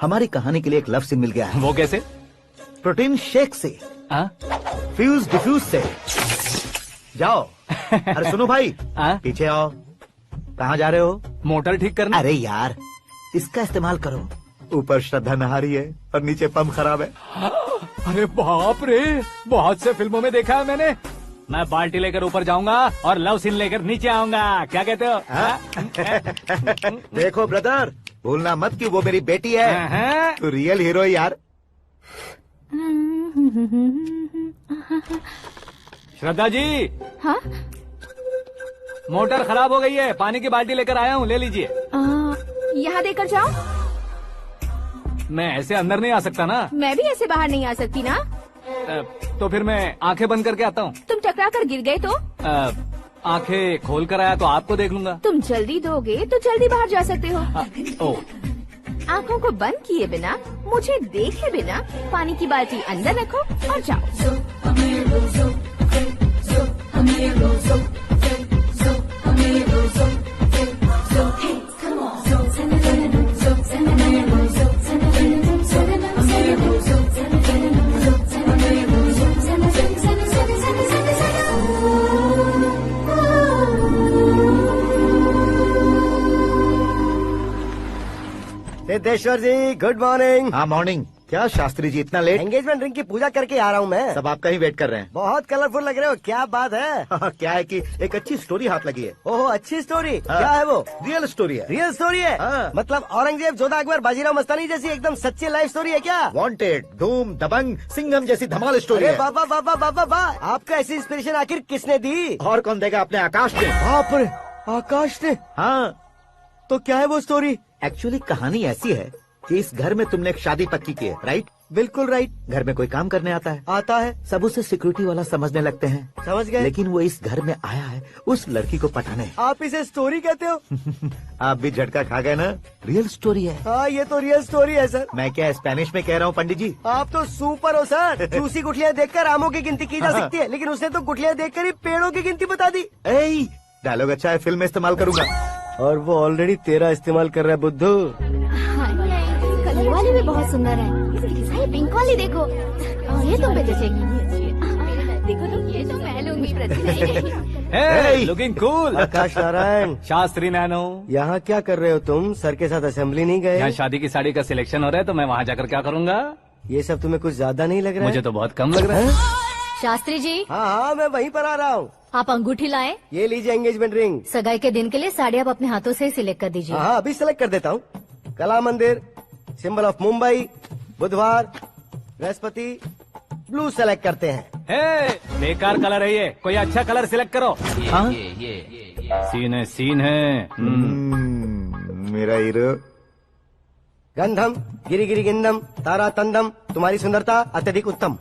हमारी कहानी के लिए एक लव सीन मिल गया है। वो कैसे? प्रोटीन शेक से फ्यूज डिफ्यूज से जाओ। अरे सुनो भाई, पीछे आओ। कहाँ जा रहे हो? मोटर ठीक करना। अरे यार, इसका इस्तेमाल करो। ऊपर श्रद्धा नहा रही है और नीचे पंप खराब है। अरे बाप रे, बहुत से फिल्मों में देखा है मैंने। मैं बाल्टी लेकर ऊपर जाऊंगा और लव सीन लेकर नीचे आऊंगा। क्या कहते हो? देखो ब्रदर, भूलना मत कि वो मेरी बेटी है। तू रियल हीरो है यार। श्रद्धा जी। हाँ? मोटर खराब हो गई है, पानी की बाल्टी लेकर आया हूँ, ले लीजिए। यहाँ देकर जाओ। मैं ऐसे अंदर नहीं आ सकता ना। मैं भी ऐसे बाहर नहीं आ सकती ना। तो फिर मैं आंखें बंद करके आता हूँ। तुम टकरा कर गिर गए तो? आंखें खोल कर आया तो आपको देख लूंगा। तुम जल्दी दोगे तो जल्दी बाहर जा सकते हो। ओ, आँखों को बंद किए बिना, मुझे देखे बिना पानी की बाल्टी अंदर रखो और जाओ। सिद्धेश्वर जी, गुड मॉर्निंग। हाँ मॉर्निंग। क्या शास्त्री जी इतना लेट? एंगेजमेंट रिंग की पूजा करके आ रहा हूँ मैं। सब आपका ही वेट कर रहे हैं। बहुत कलरफुल लग रहे हो, क्या बात है? क्या है कि एक अच्छी स्टोरी हाथ लगी है। ओहो, अच्छी स्टोरी। क्या है वो? रियल स्टोरी है। रियल स्टोरी है? मतलब औरंगजेब, जोधा अकबर, बाजीराव मस्तानी जैसी एकदम सच्ची लाइफ स्टोरी है क्या? वांटेड, धूम, दबंग, सिंघम जैसी धमाल स्टोरी है। बाबा बाबा बाबा बा, आपको ऐसी इंस्पिरेशन आखिर किसने दी? और कौन देगा? अपने आकाश ने। बाप रे, आकाश ने? हाँ। तो क्या है वो स्टोरी? एक्चुअली कहानी ऐसी है कि इस घर में तुमने एक शादी पक्की की है, राइट? बिल्कुल राइट। घर में कोई काम करने आता है? आता है। सब उसे सिक्योरिटी वाला समझने लगते हैं। समझ गए। लेकिन वो इस घर में आया है उस लड़की को पटाने। आप इसे स्टोरी कहते हो? आप भी झटका खा गए ना। रियल स्टोरी है। हाँ, ये तो रियल स्टोरी है सर। मैं क्या स्पेनिश में कह रहा हूँ पंडित जी? आप तो सुपर हो सर। चूसी गुठलियाँ देखकर आमों की गिनती की जा सकती है, लेकिन उसने तो गुठलियाँ देखकर ही पेड़ों की गिनती बता दी। डायलॉग अच्छा है, फिल्म में इस्तेमाल करूंगा। और वो ऑलरेडी तेरा इस्तेमाल कर रहा है बुद्धू। कलर वाली भी बहुत सुंदर है। ये पिंक वाली देखो, ये तुम पे जचेगी। देखो तो ये तो मैं लूंगी। Looking cool. Aakash Narayan. Shastri Nano. यहाँ क्या कर रहे हो तुम? सर के साथ असेंबली नहीं गए? यहाँ शादी की साड़ी का सिलेक्शन हो रहा है, तो मैं वहाँ जाकर क्या करूँगा? ये सब तुम्हें कुछ ज्यादा नहीं लग रहा है? मुझे तो बहुत कम लग रहा है। शास्त्री जी। हाँ, मैं वहीं पर आ रहा हूँ। आप अंगूठी लाए। ये लीजिए एंगेजमेंट रिंग। सगाई के दिन के लिए साड़ी आप अपने हाथों से ही सिलेक्ट कर दीजिए। हाँ, अभी सिलेक्ट कर देता हूँ। कला मंदिर, सिंबल ऑफ मुंबई, बुधवार, बृहस्पति, ब्लू सेलेक्ट करते हैं। बेकार कलर है ये, कोई अच्छा कलर सिलेक्ट करो। सीन है। मेरा हीरो। गंधम, गिरी गिरी गिंदम, तारा तंदम, तुम्हारी सुंदरता अत्यधिक उत्तम।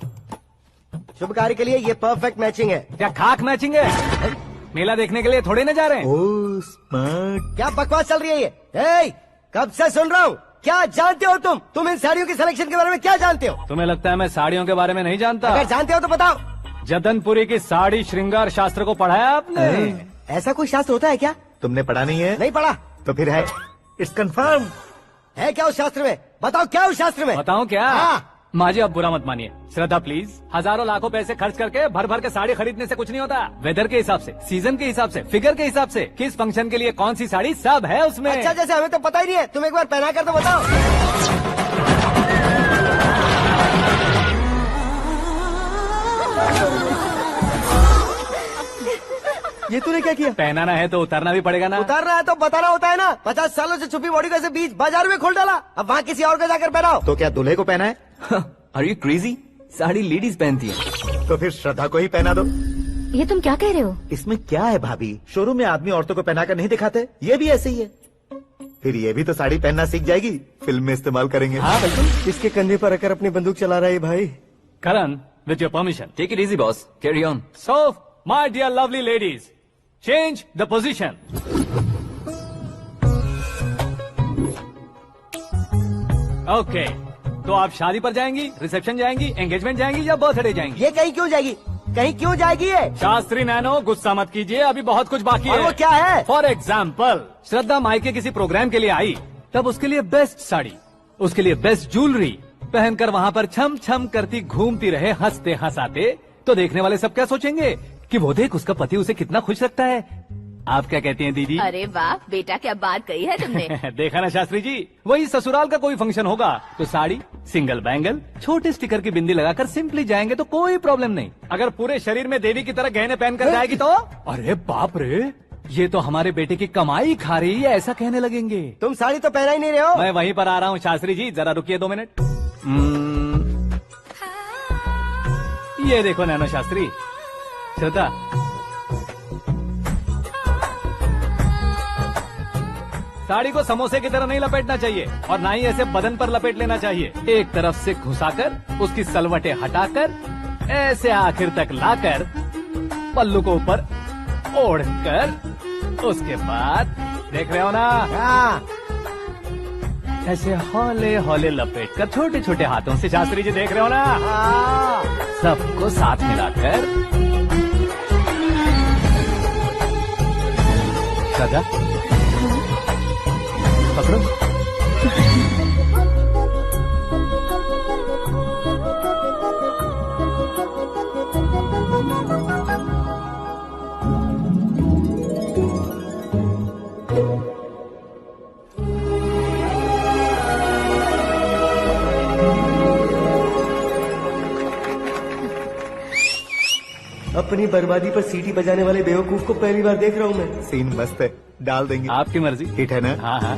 शुभ कार्य के लिए ये परफेक्ट मैचिंग है। क्या खाक मैचिंग है? मेला देखने के लिए थोड़े न जा रहे हैं। Oh smart. क्या बकवास चल रही है ये? कब से सुन रहा हूँ। क्या जानते हो तुम? तुम इन साड़ियों की सिलेक्शन के बारे में क्या जानते हो? तुम्हें लगता है मैं साड़ियों के बारे में नहीं जानता? अगर जानते हो तो बताओ। जदनपुरी की साड़ी श्रृंगार शास्त्र को पढ़ाया आपने? ऐसा कोई शास्त्र होता है क्या? तुमने पढ़ा नहीं है? नहीं पढ़ा। तो फिर है। It's confirm. है क्या उस शास्त्र में? बताओ क्या उस शास्त्र में? बताऊं क्या? हाँ। माँ जी, आप बुरा मत मानिए। श्रद्धा प्लीज, हजारों लाखों पैसे खर्च करके भर भर के साड़ी खरीदने से कुछ नहीं होता। वेदर के हिसाब से, सीजन के हिसाब से, फिगर के हिसाब से, किस फंक्शन के लिए कौन सी साड़ी, सब है उसमें। अच्छा, जैसे हमें तो पता ही नहीं है। तुम एक बार पहना कर तो बताओ। ये तूने क्या किया? पहनाना है तो उतारना भी पड़ेगा ना। उतारना है तो बताना होता है ना। 50 सालों से छुपी बॉडी को ऐसे बीच बाजार में खोल डाला, अब वहाँ किसी और को जाकर पहनाओ। तो क्या दूल्हे को पहना है? Are you crazy? Sari ladies पहनती है। तो फिर श्रद्धा को ही पहना दो। ये तुम क्या कह रहे हो? इसमें क्या है भाभी? शोरूम में आदमी औरतों को पहनाकर नहीं दिखाते? ये भी ऐसे ही है। फिर ये भी तो साड़ी पहनना सीख जाएगी, फिल्म में इस्तेमाल करेंगे। हाँ बिल्कुल। इसके कंधे पर रखकर अपनी बंदूक चला रहा है भाई। Karan, with your permission. Take it easy boss, carry on. So my dear lovely ladies, change the position. Okay, तो आप शादी पर जाएंगी, रिसेप्शन जाएंगी, एंगेजमेंट जाएंगी या बर्थडे जाएंगी? ये कहीं क्यों जाएगी? कहीं क्यों जाएगी ये? शास्त्री नैनो, गुस्सा मत कीजिए, अभी बहुत कुछ बाकी और है। वो क्या है? फॉर एग्जाम्पल, श्रद्धा माई के किसी प्रोग्राम के लिए आई, तब उसके लिए बेस्ट साड़ी, उसके लिए बेस्ट ज्वेलरी, पहनकर वहाँ पर छम छम करती घूमती रहे हंसते हंसाते, तो देखने वाले सब क्या सोचेंगे कि वो देख उसका पति उसे कितना खुश रखता है। आप क्या कहती हैं दीदी? अरे वाह बेटा, क्या बात कही है तुमने। देखा ना शास्त्री जी, वही ससुराल का कोई फंक्शन होगा तो साड़ी, सिंगल बैंगल, छोटे स्टिकर की बिंदी लगाकर सिंपली जाएंगे तो कोई प्रॉब्लम नहीं। अगर पूरे शरीर में देवी की तरह गहने पहनकर जाएगी तो अरे बाप रे, ये तो हमारे बेटे की कमाई खा रही है, ऐसा कहने लगेंगे। तुम साड़ी तो पहना ही नहीं रहे हो। मैं वहीं पर आ रहा हूँ शास्त्री जी, जरा रुकिए 2 मिनट। ये देखो नैनो शास्त्री, श्रद्धा, साड़ी को समोसे की तरह नहीं लपेटना चाहिए और ना ही ऐसे बदन पर लपेट लेना चाहिए। एक तरफ से घुसाकर उसकी सलवटें हटाकर ऐसे आखिर तक लाकर पल्लू को ऊपर ओढ़कर उसके बाद देख रहे हो ना, ऐसे हौले हौले लपेट कर छोटे छोटे हाथों से, शास्त्री जी देख रहे हो ना, सबको साथ मिलाकर सदा पकड़ो। अपनी बर्बादी पर सीटी बजाने वाले बेवकूफ को पहली बार देख रहा हूँ मैं। सीन मस्त है, डाल देंगे। आपकी मर्जी। हिट है ना? हाँ हाँ।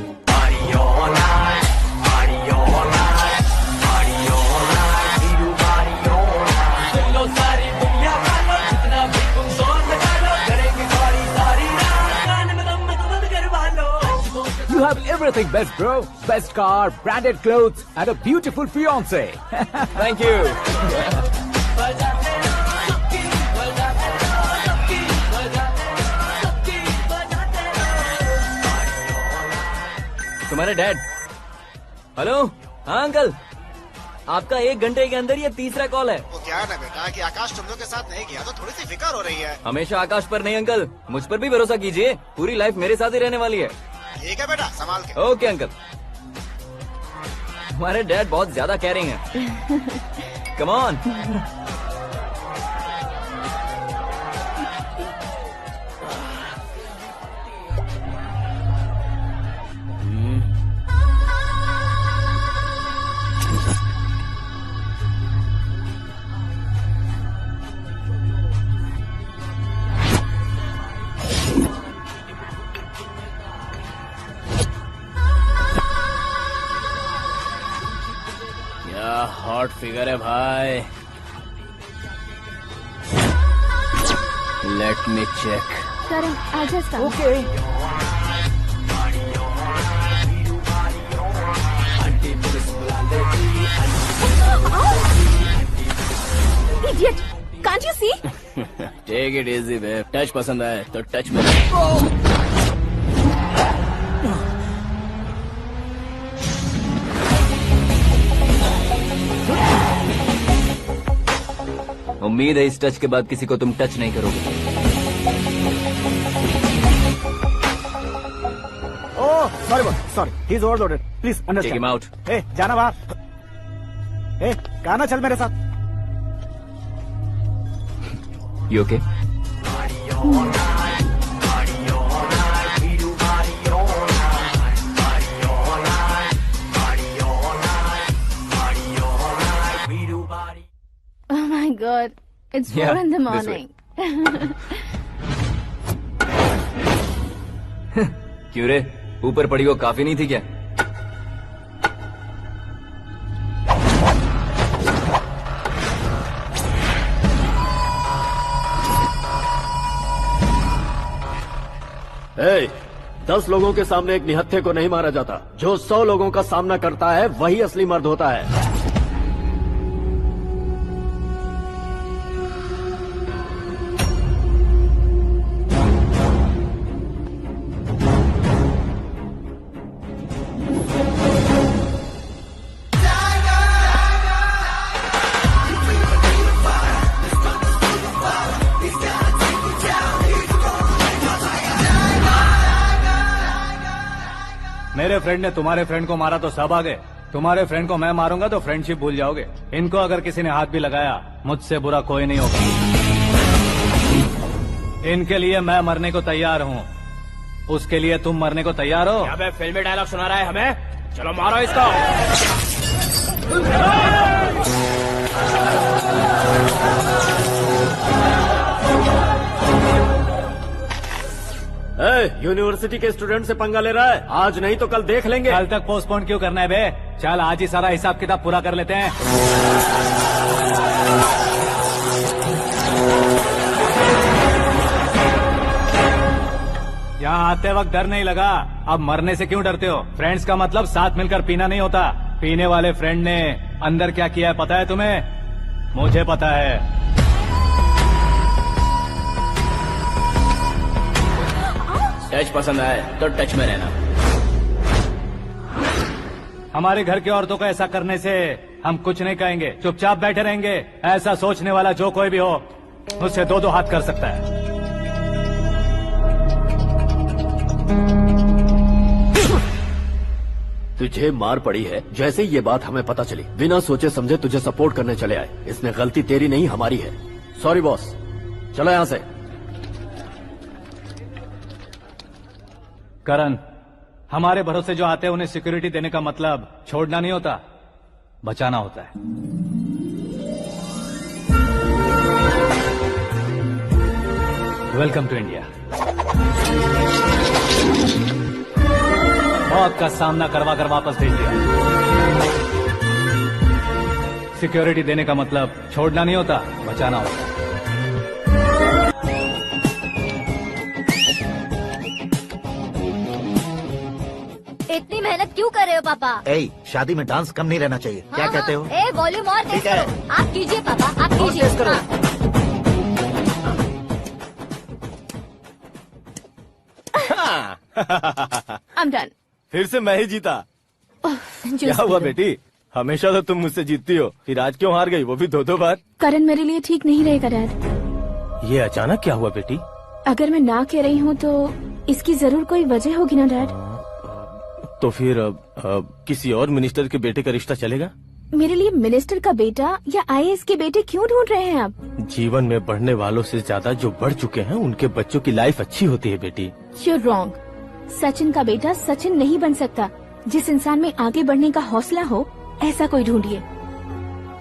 You have everything best, bro. Best car, branded clothes, and a beautiful fiance. Thank you. तुम्हारे डैड। हेलो, हाँ अंकल, आपका 1 घंटे के अंदर ये तीसरा कॉल है। वो क्या है ना बेटा कि आकाश तुम लोग के साथ नहीं गया तो थोड़ी सी फिक्र हो रही है। हमेशा आकाश पर नहीं अंकल, मुझ पर भी भरोसा कीजिए, पूरी लाइफ मेरे साथ ही रहने वाली है। ठीक है बेटा, संभाल के। Okay uncle. हमारे डैड बहुत ज्यादा केयरिंग है। Come on. हॉट फिगर है भाई। Let me check. Karan, I just come. Okay. Idiot! Can't you see? Take it easy babe. Touch पसंद आए तो टच में। उम्मीद है इस टच के बाद किसी को तुम टच नहीं करोगे। Oh sorry, he is overloaded, please take understand. Him out. ए जाना बाहर। ए गाना चल मेरे साथ। You okay? Oh my God, it's 4 in the this morning. क्यों रे, ऊपर पड़ी वो काफी नहीं थी क्या? Hey, 10 लोगों के सामने एक निहत्थे को नहीं मारा जाता। जो 100 लोगों का सामना करता है वही असली मर्द होता है। मेरे फ्रेंड ने तुम्हारे फ्रेंड को मारा तो सब आ गए, तुम्हारे फ्रेंड को मैं मारूंगा तो फ्रेंडशिप भूल जाओगे। इनको अगर किसी ने हाथ भी लगाया, मुझसे बुरा कोई नहीं होगा। इनके लिए मैं मरने को तैयार हूँ, उसके लिए तुम मरने को तैयार हो? अबे फिल्मी डायलॉग सुना रहा है हमें, चलो मारो इसको। यूनिवर्सिटी के स्टूडेंट से पंगा ले रहा है, आज नहीं तो कल देख लेंगे। कल तक पोस्टपोन क्यों करना है बे? चल आज ही सारा हिसाब किताब पूरा कर लेते हैं। यहाँ आते वक्त डर नहीं लगा, अब मरने से क्यों डरते हो? फ्रेंड्स का मतलब साथ मिलकर पीना नहीं होता। पीने वाले फ्रेंड ने अंदर क्या किया है पता है तुम्हें? मुझे पता है। टच पसंद आए तो टच में रहना। हमारे घर की औरतों को ऐसा करने से हम कुछ नहीं कहेंगे, चुपचाप बैठे रहेंगे। ऐसा सोचने वाला जो कोई भी हो, उससे दो हाथ कर सकता है। तुझे मार पड़ी है, जैसे ये बात हमें पता चली बिना सोचे समझे तुझे सपोर्ट करने चले आए। इसमें गलती तेरी नहीं हमारी है। सॉरी बॉस, चलो यहाँ से। करण, हमारे भरोसे जो आते हैं उन्हें सिक्योरिटी देने का मतलब छोड़ना नहीं होता, बचाना होता है। Welcome to India. मौत का सामना करवा कर वापस भेज दिया। सिक्योरिटी देने का मतलब छोड़ना नहीं होता, बचाना होता है। इतनी मेहनत क्यों कर रहे हो पापा? शादी में डांस कम नहीं रहना चाहिए। क्या कहते हो? वॉल्यूम और तेज करो। आप कीजिए पापा, आप कीजिए। I'm done. फिर से मैं ही जीता। क्या हुआ बेटी? हमेशा तो तुम मुझसे जीतती हो, फिर आज क्यों हार गई, वो भी दो बार? करण मेरे लिए ठीक नहीं रहेगा डैड। ये अचानक क्या हुआ बेटी? अगर मैं ना कह रही हूँ तो इसकी जरूर कोई वजह होगी ना डैड। तो फिर किसी और मिनिस्टर के बेटे का रिश्ता चलेगा? मेरे लिए मिनिस्टर का बेटा या IAS के बेटे क्यों ढूंढ रहे हैं आप? जीवन में बढ़ने वालों से ज्यादा जो बढ़ चुके हैं उनके बच्चों की लाइफ अच्छी होती है बेटी। You're wrong. सचिन का बेटा सचिन नहीं बन सकता। जिस इंसान में आगे बढ़ने का हौसला हो, ऐसा कोई ढूंढिए।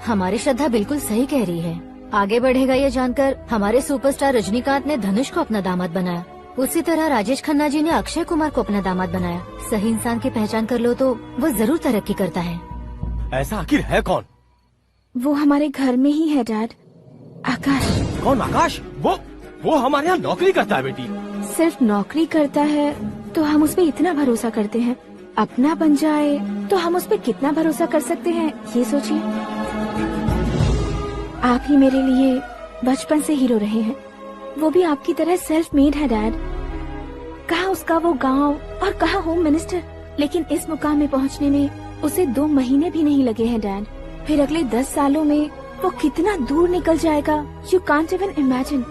हमारी श्रद्धा बिल्कुल सही कह रही है। आगे बढ़ेगा ये जानकर हमारे सुपरस्टार रजनीकांत ने धनुष को अपना दामाद बनाया। उसी तरह राजेश खन्ना जी ने अक्षय कुमार को अपना दामाद बनाया। सही इंसान की पहचान कर लो तो वो जरूर तरक्की करता है। ऐसा आखिर है कौन? वो हमारे घर में ही है डैड, आकाश। कौन आकाश? वो हमारे यहाँ नौकरी करता है बेटी। सिर्फ नौकरी करता है तो हम उस पे इतना भरोसा करते हैं, अपना बन जाए तो हम उस पे कितना भरोसा कर सकते हैं, ये सोचिए। आप ही मेरे लिए बचपन से हीरो रहे हैं, वो भी आपकी तरह सेल्फ मेड है डैड। कहाँ उसका वो गांव और कहाँ होम मिनिस्टर, लेकिन इस मुकाम में पहुँचने में उसे 2 महीने भी नहीं लगे हैं डैड। फिर अगले 10 सालों में वो कितना दूर निकल जाएगा, यू कांट इवन इमेजिन।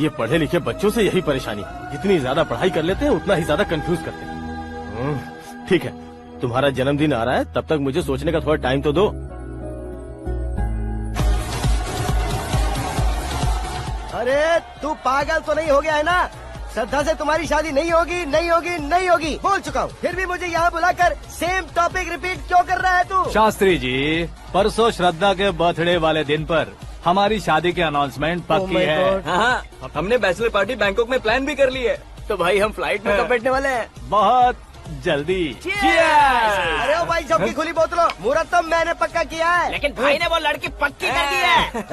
ये पढ़े लिखे बच्चों से यही परेशानी, जितनी ज्यादा पढ़ाई कर लेते हैं उतना ही ज्यादा कंफ्यूज करते हैं। ठीक है, तुम्हारा जन्मदिन आ रहा है, तब तक मुझे सोचने का थोड़ा टाइम तो दो। अरे तू पागल तो नहीं हो गया है ना? श्रद्धा से तुम्हारी शादी नहीं होगी, नहीं होगी, नहीं होगी, बोल चुका हूँ। फिर भी मुझे यहाँ बुलाकर सेम टॉपिक रिपीट क्यों कर रहा है तू? शास्त्री जी, परसों श्रद्धा के बर्थडे वाले दिन पर हमारी शादी की अनाउंसमेंट पक्की है। हाँ, हमने बैचलर पार्टी बैंकॉक में प्लान भी कर ली है। तो भाई हम फ्लाइट में कब बैठने वाले हैं? बहुत जल्दी। अरे ओ भाई, सबकी खुली बोतलों, मुहूर्त तो मैंने पक्का किया है। लेकिन भाई ने वो लड़की पक्की कर दी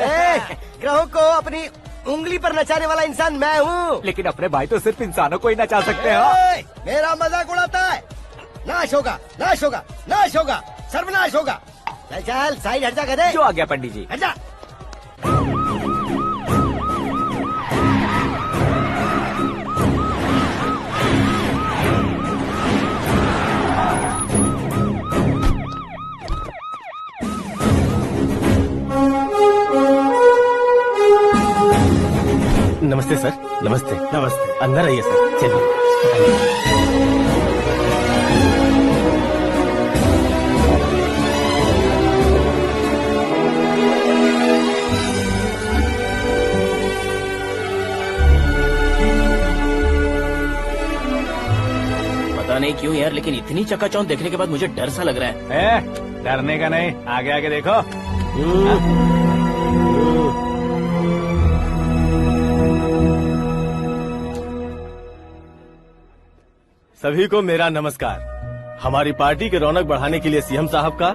है। ग्रहों को अपनी उंगली पर नचाने वाला इंसान मैं हूँ। लेकिन अपने भाई तो सिर्फ इंसानों को ही नचा सकते हैं। मेरा मजाक उड़ाता है? नाश होगा, नाश होगा, नाश होगा, सर्वनाश होगा। चल साइड हट जा, गधे। जो आ गया पंडित जी। हट जा। नमस्ते सर। नमस्ते। नमस्ते। अंदर आइए सर, चलिए। नहीं क्यों यार, लेकिन इतनी चकाचौंध देखने के बाद मुझे डर सा लग रहा है। डरने का नहीं, आगे आगे देखो। सभी को मेरा नमस्कार। हमारी पार्टी के रौनक बढ़ाने के लिए सीएम साहब का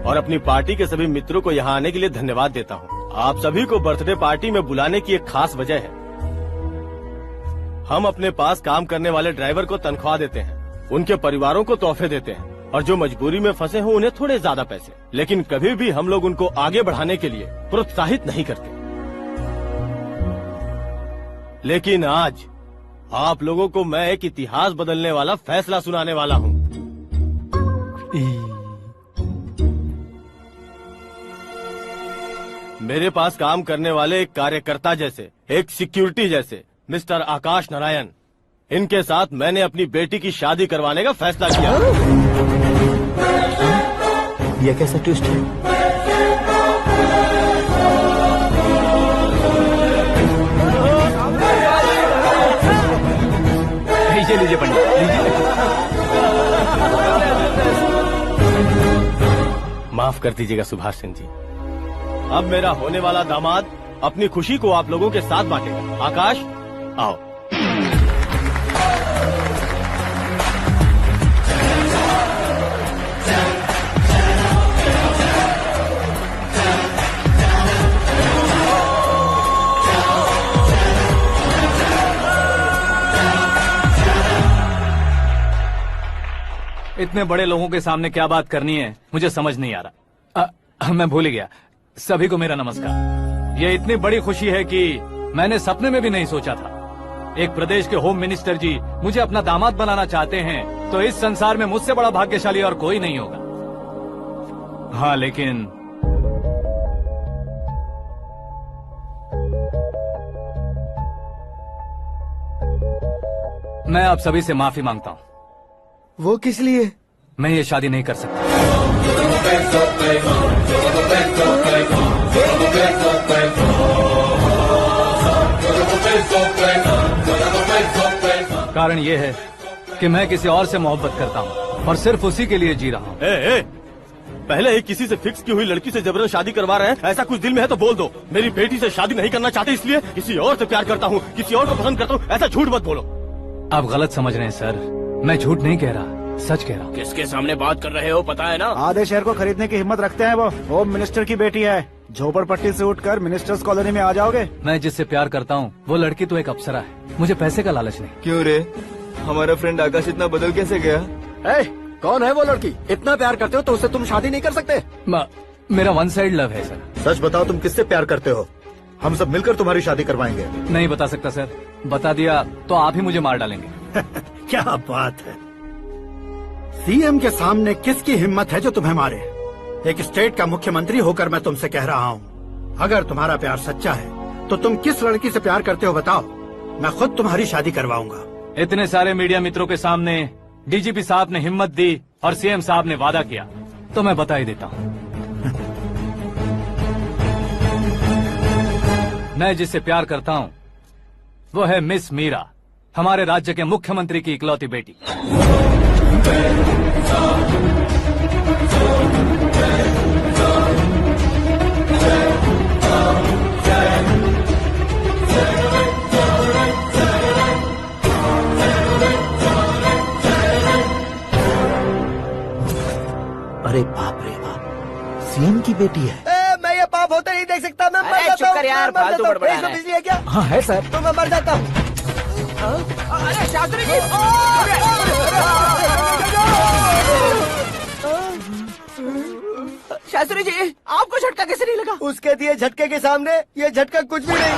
और अपनी पार्टी के सभी मित्रों को यहाँ आने के लिए धन्यवाद देता हूँ। आप सभी को बर्थडे पार्टी में बुलाने की एक खास वजह है। हम अपने पास काम करने वाले ड्राइवर को तनख्वाह देते हैं, उनके परिवारों को तोहफे देते हैं और जो मजबूरी में फंसे हो उन्हें थोड़े ज्यादा पैसे, लेकिन कभी भी हम लोग उनको आगे बढ़ाने के लिए प्रोत्साहित नहीं करते। लेकिन आज आप लोगों को मैं एक इतिहास बदलने वाला फैसला सुनाने वाला हूँ। मेरे पास काम करने वाले एक कार्यकर्ता जैसे, एक सिक्योरिटी जैसे मिस्टर आकाश नारायण, इनके साथ मैंने अपनी बेटी की शादी करवाने का फैसला किया। यह कैसा ट्विस्ट है? लीजिए पंडित, माफ कर दीजिएगा सुभाष सिंह जी। अब मेरा होने वाला दामाद अपनी खुशी को आप लोगों के साथ बांटेगा। आकाश, आओ। इतने बड़े लोगों के सामने क्या बात करनी है मुझे समझ नहीं आ रहा। मैं भूल ही गया। सभी को मेरा नमस्कार। ये इतनी बड़ी खुशी है कि मैंने सपने में भी नहीं सोचा था। एक प्रदेश के होम मिनिस्टर जी मुझे अपना दामाद बनाना चाहते हैं तो इस संसार में मुझसे बड़ा भाग्यशाली और कोई नहीं होगा। हाँ, लेकिन मैं आप सभी से माफी मांगता हूँ। वो किस लिए? मैं ये शादी नहीं कर सकता। कारण ये है कि मैं किसी और से मोहब्बत करता हूँ और सिर्फ उसी के लिए जी रहा हूँ। पहले ही किसी से फिक्स की हुई लड़की से जबरन शादी करवा रहे हैं। ऐसा कुछ दिल में है तो बोल दो। मेरी बेटी से शादी नहीं करना चाहते इसलिए किसी और से प्यार करता हूँ, किसी और को पसंद करता हूँ, ऐसा झूठ मत बोलो। आप गलत समझ रहे हैं सर, मैं झूठ नहीं कह रहा, सच कह रहा हूँ। किसके सामने बात कर रहे हो पता है ना? आधे शहर को खरीदने की हिम्मत रखते हैं वो। होम मिनिस्टर की बेटी है। झोपड़पट्टी से उठकर मिनिस्टर्स कॉलोनी में आ जाओगे। मैं जिससे प्यार करता हूँ वो लड़की तो एक अप्सरा है। मुझे पैसे का लालच नहीं। क्यों रे, हमारा फ्रेंड आकाश इतना बदल कैसे गया? कौन है वो लड़की? इतना प्यार करते हो तो उससे तुम शादी नहीं कर सकते? मेरा वन साइड लव है सर। सच बताओ, तुम किससे प्यार करते हो? हम सब मिलकर तुम्हारी शादी करवाएंगे। नहीं बता सकता सर, बता दिया तो आप ही मुझे मार डालेंगे। क्या बात है, सीएम के सामने किसकी हिम्मत है जो तुम्हें मारे? एक स्टेट का मुख्यमंत्री होकर मैं तुमसे कह रहा हूँ, अगर तुम्हारा प्यार सच्चा है तो तुम किस लड़की से प्यार करते हो बताओ, मैं खुद तुम्हारी शादी करवाऊंगा। इतने सारे मीडिया मित्रों के सामने डीजीपी साहब ने हिम्मत दी और सीएम साहब ने वादा किया तो मैं बता ही देता हूँ। मैं जिससे प्यार करता हूँ वो है मिस मीरा, हमारे राज्य के मुख्यमंत्री की इकलौती बेटी। अरे बाप रे बाप, सीएम की बेटी है। मैं ये पाप होते नहीं देख सकता। मैं मर अरे जाता चुप हूँ, कर यार, मैं मर फालतू जाता हूँ। बड़बड़ा रहा है। बिजली है क्या? हाँ है सर। तो मैं मर जाता हूँ। अरे शास्त्री जी, शास्त्री जी आपको झटका कैसे नहीं लगा? उसके दिए झटके के सामने ये झटका कुछ भी नहीं।